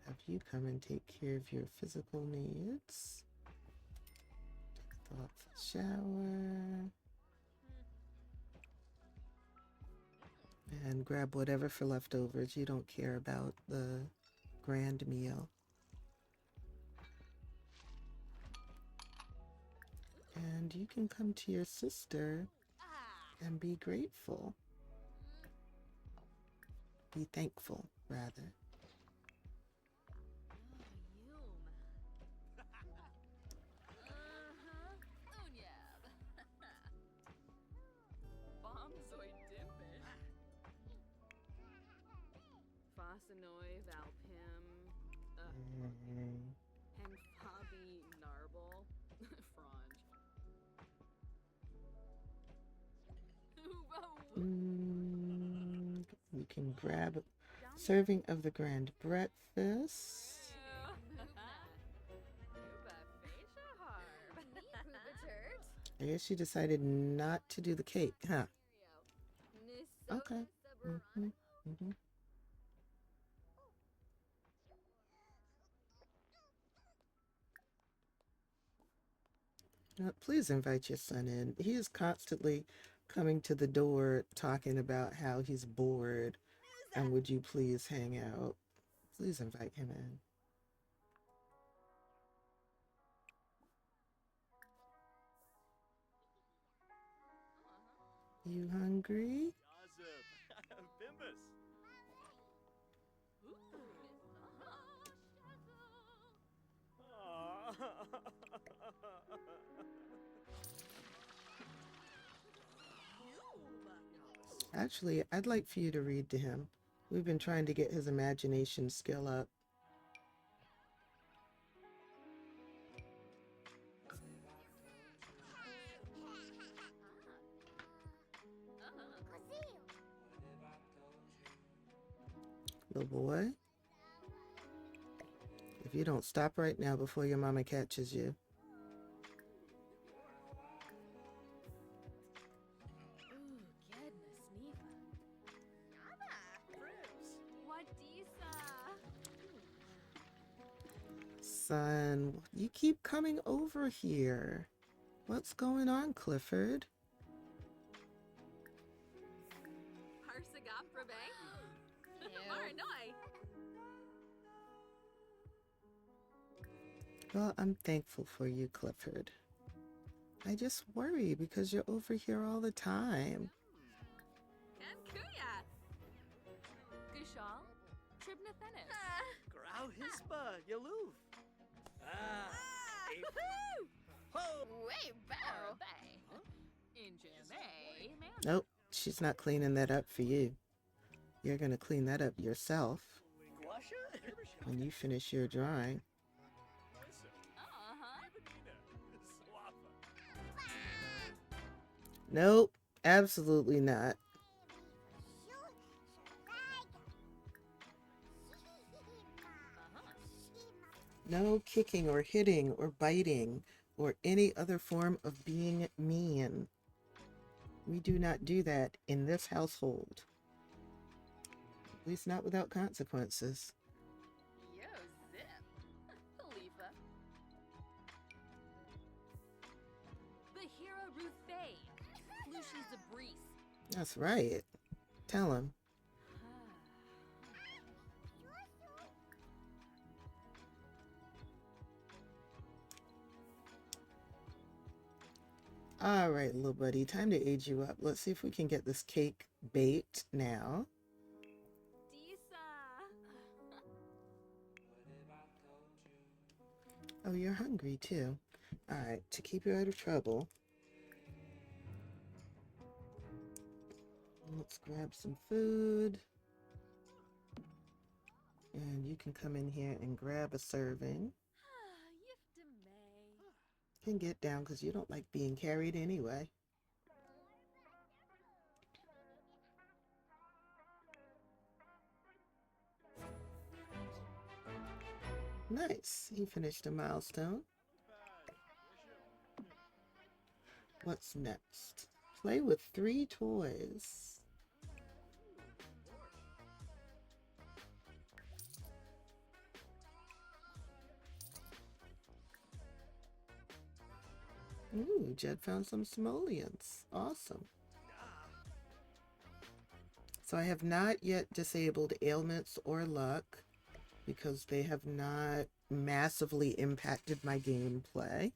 Have you come and take care of your physical needs. Take a thoughtful shower. And grab whatever for leftovers. You don't care about the grand meal. And you can come to your sister and be grateful. Be thankful, rather. Fossanoy Valpim. And Fabi Narble. Frange. You can grab a serving of the grand breakfast. I guess you decided not to do the cake, huh? Okay. Please invite your son in. He is constantly coming to the door talking about how he's bored and would you please hang out. Please invite him in. You hungry? Actually, I'd like for you to read to him. We've been trying to get his imagination skill up. Little boy, if you don't stop right now before your mama catches you. Son, you keep coming over here. What's going on, Clifford? Well, I'm thankful for you, Clifford. I just worry because you're over here all the time. Grau Hispa, Yaloof. Nope, she's not cleaning that up for you. You're gonna clean that up yourself when you finish your drawing. Nope, absolutely not. No kicking or hitting or biting or any other form of being mean. We do not do that in this household. At least not without consequences. That's right. Tell him. All right, little buddy, time to age you up. Let's see if we can get this cake baked now. Disa. Oh, you're hungry too. All right, to keep you out of trouble, let's grab some food. And you can come in here and grab a serving. Yifta May. You can get down because you don't like being carried anyway. Nice. He finished a milestone. What's next? Play with 3 toys. Ooh, Jed found some simoleons. Awesome. So I have not yet disabled ailments or luck because they have not massively impacted my gameplay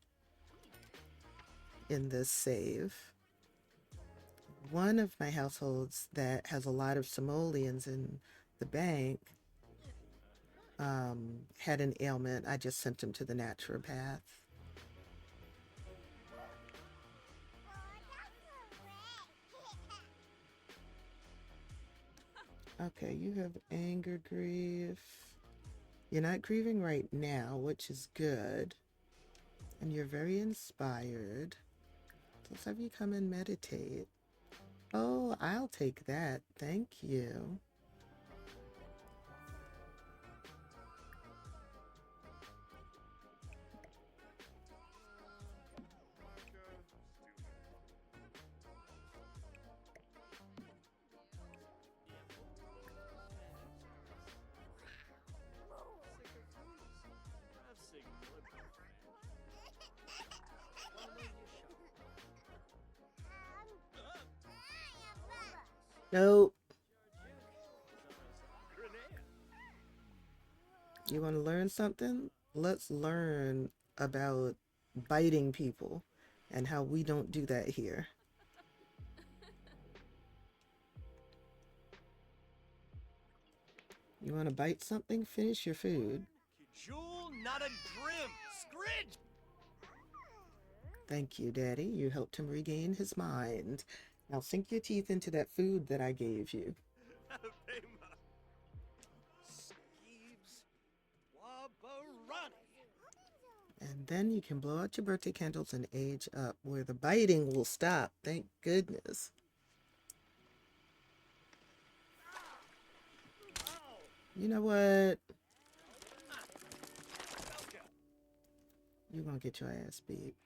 in this save. One of my households that has a lot of simoleons in the bank had an ailment. I just sent him to the naturopath. Okay, you have anger, grief. You're not grieving right now, which is good. And you're very inspired. Let's have you come and meditate. Oh, I'll take that. Thank you. Nope. You want to learn something? Let's learn about biting people and how we don't do that here. You want to bite something? Finish your food. Jewel, not a grim. Scridge! Thank you, Daddy. You helped him regain his mind. Now sink your teeth into that food that I gave you. Skeeves. Wabarani. And then you can blow out your birthday candles and age up, where the biting will stop. Thank goodness. You know what? You're gonna get your ass beat.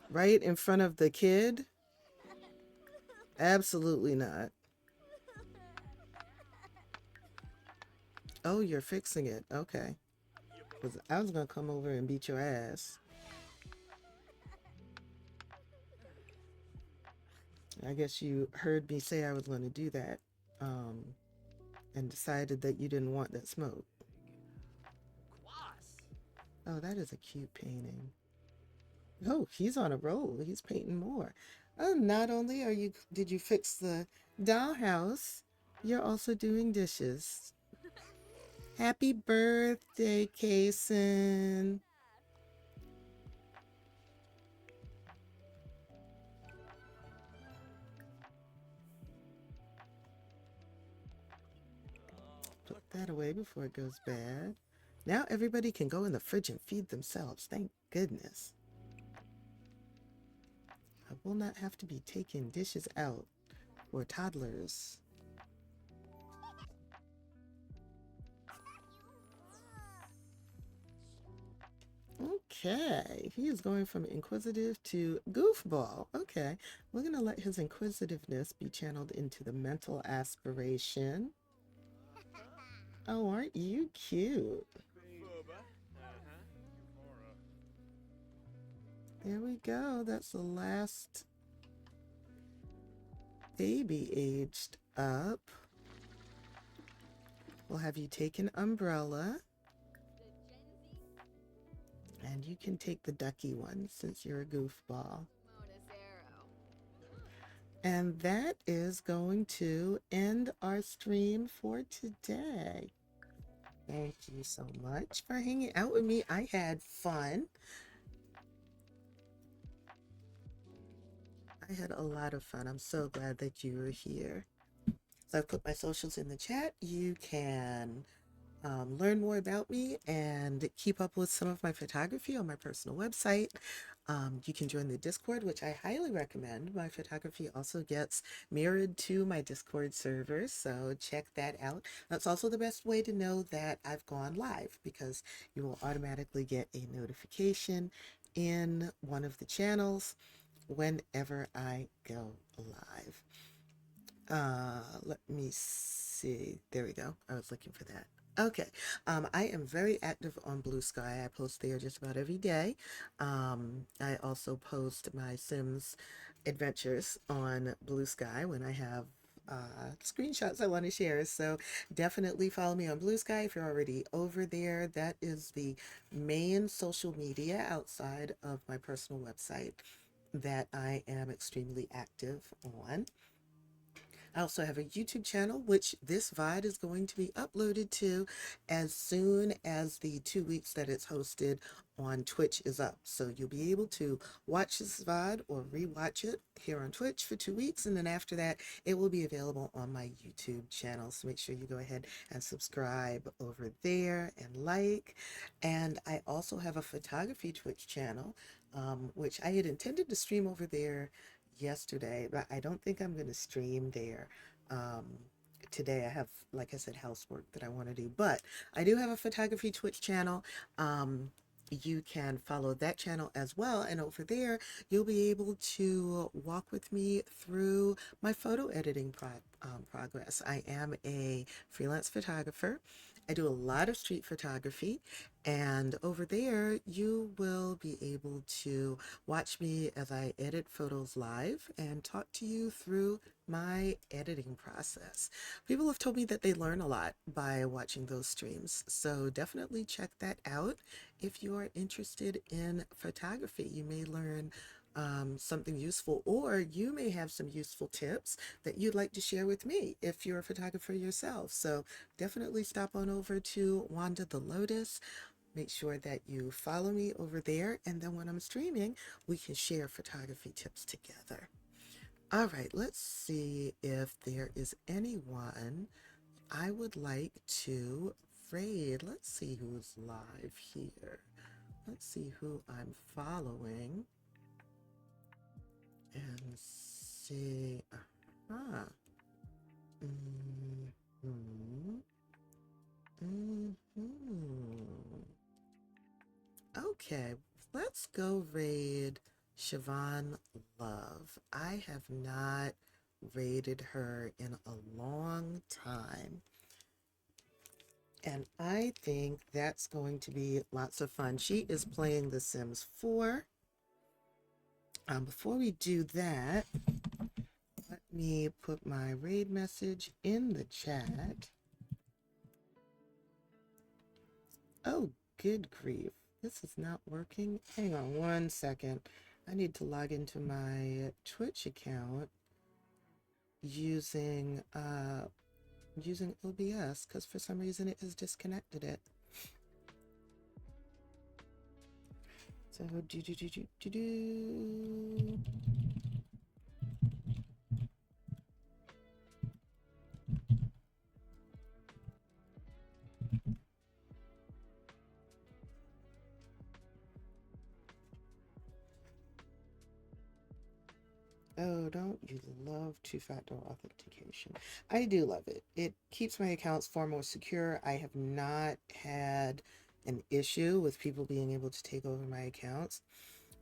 Right in front of the kid? Absolutely not. Oh, you're fixing it. Okay. Because I was going to come over and beat your ass. I guess you heard me say I was going to do that. And decided that you didn't want that smoke. Oh, that is a cute painting. Oh, he's on a roll. He's painting more. Not only did you fix the dollhouse, you're also doing dishes. Happy birthday, Kason. Put that away before it goes bad. Now everybody can go in the fridge and feed themselves. Thank goodness. I will not have to be taking dishes out for toddlers. Okay, he is going from inquisitive to goofball. Okay, we're going to let his inquisitiveness be channeled into the mental aspiration. Oh, aren't you cute? There we go. That's the last baby aged up. We'll have you take an umbrella. And you can take the ducky one since you're a goofball. Monacero. And that is going to end our stream for today. Thank you so much for hanging out with me. I had fun. I had a lot of fun. I'm so glad that you were here. So I've put my socials in the chat. You can learn more about me and keep up with some of my photography on my personal website. You can join the Discord, which I highly recommend. My photography also gets mirrored to my Discord server, so check that out. That's also the best way to know that I've gone live because you will automatically get a notification in one of the channels whenever I go live. Let me see. There we go. I was looking for that. Okay. I am very active on Blue Sky. I post there just about every day. I also post my Sims adventures on Blue Sky when I have screenshots I want to share. So definitely follow me on Blue Sky if you're already over there. That is the main social media outside of my personal website that I am extremely active on. I also have a YouTube channel, which this VOD is going to be uploaded to as soon as the 2 weeks that it's hosted on Twitch is up. So you'll be able to watch this VOD or rewatch it here on Twitch for 2 weeks. And then after that, it will be available on my YouTube channel. So make sure you go ahead and subscribe over there and like. And I also have a photography Twitch channel, which I had intended to stream over there yesterday, but I don't think I'm going to stream there today. I have, like I said, housework that I want to do, but I do have a photography Twitch channel. You can follow that channel as well, and over there you'll be able to walk with me through my photo editing progress. I am a freelance photographer. I do a lot of street photography, and over there you will be able to watch me as I edit photos live and talk to you through my editing process. People have told me that they learn a lot by watching those streams, so definitely check that out. If you are interested in photography, you may learn something useful, or you may have some useful tips that you'd like to share with me if you're a photographer yourself. So definitely stop on over to Wanda the Lotus. Make sure that you follow me over there, and then when I'm streaming, we can share photography tips together. All right, let's see if there is anyone I would like to raid. Let's see who's live here. Let's see who I'm following and see. Uh-huh. Mm-hmm. Mm-hmm. Okay, let's go raid Siobhan Love. I have not raided her in a long time, and I think that's going to be lots of fun. She is playing The Sims 4. Before we do that, let me put my raid message in the chat. Oh, good grief. This is not working. Hang on one second. I need to log into my Twitch account using OBS because for some reason it has disconnected it. So do. Oh, don't you love two-factor authentication? I do love it. It keeps my accounts far more secure. I have not had an issue with people being able to take over my accounts.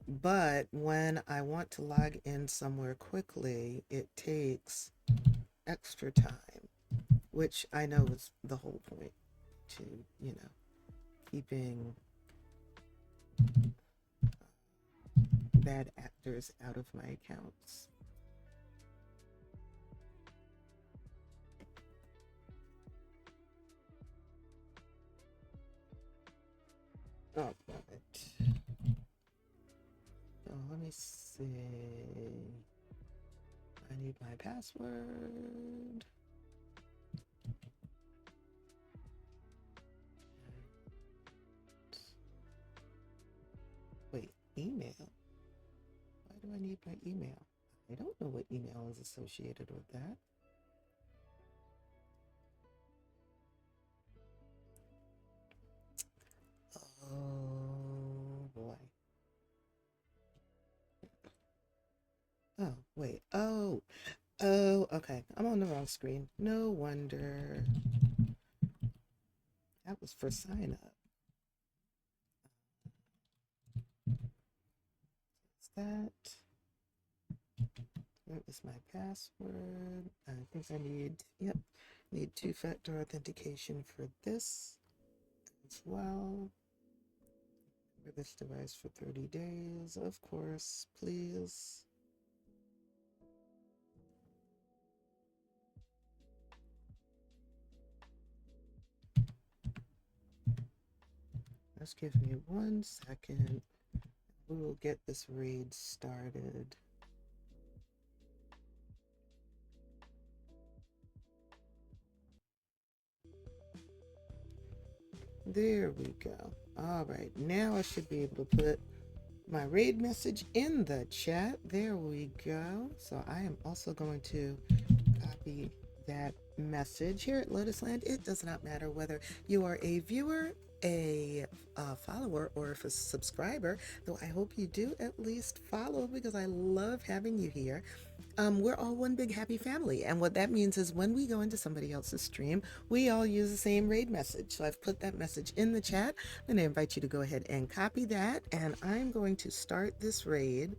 But when I want to log in somewhere quickly, it takes extra time, which I know is the whole point to, keeping bad actors out of my accounts. All right. So let me see. I need my password. Wait, email? Why do I need my email? I don't know what email is associated with that. Oh boy. Oh, wait. Oh, okay. I'm on the wrong screen. No wonder. That was for sign up. Is that? What is my password? I think I need two-factor authentication for this as well. For this device for 30 days, of course, please. Just give me 1 second. We will get this raid started. There we go. All right, now I should be able to put my raid message in the chat. There we go. So I am also going to copy that message. Here at Lotusland, it does not matter whether you are a viewer, a follower, or if a subscriber, though I hope you do at least follow because I love having you here. We're all one big happy family, and what that means is when we go into somebody else's stream, we all use the same raid message. So I've put that message in the chat. I'm going to invite you to go ahead and copy that, and I'm going to start this raid.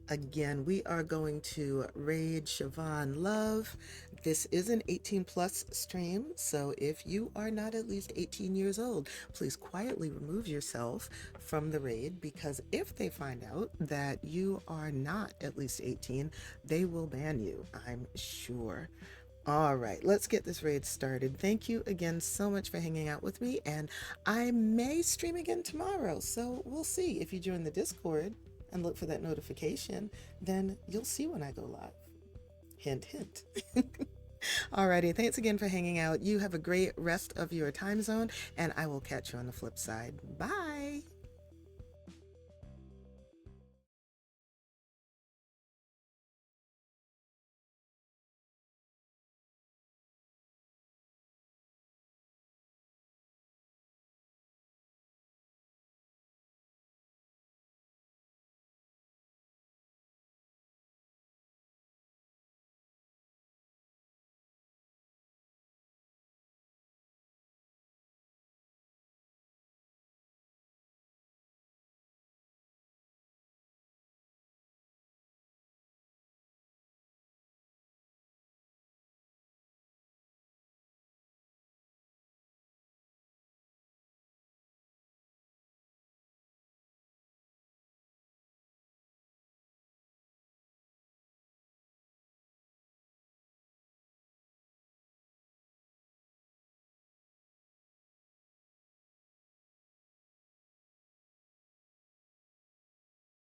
Again, we are going to raid Siobhan Love. This is an 18 plus stream, so if you are not at least 18 years old, please quietly remove yourself from the raid, because if they find out that you are not at least 18, they will ban you, I'm sure. All right, let's get this raid started. Thank you again so much for hanging out with me, and I may stream again tomorrow, so we'll see. If you join the Discord and look for that notification, then you'll see when I go live. Hint, hint. Alrighty, thanks again for hanging out. You have a great rest of your time zone, and I will catch you on the flip side. Bye.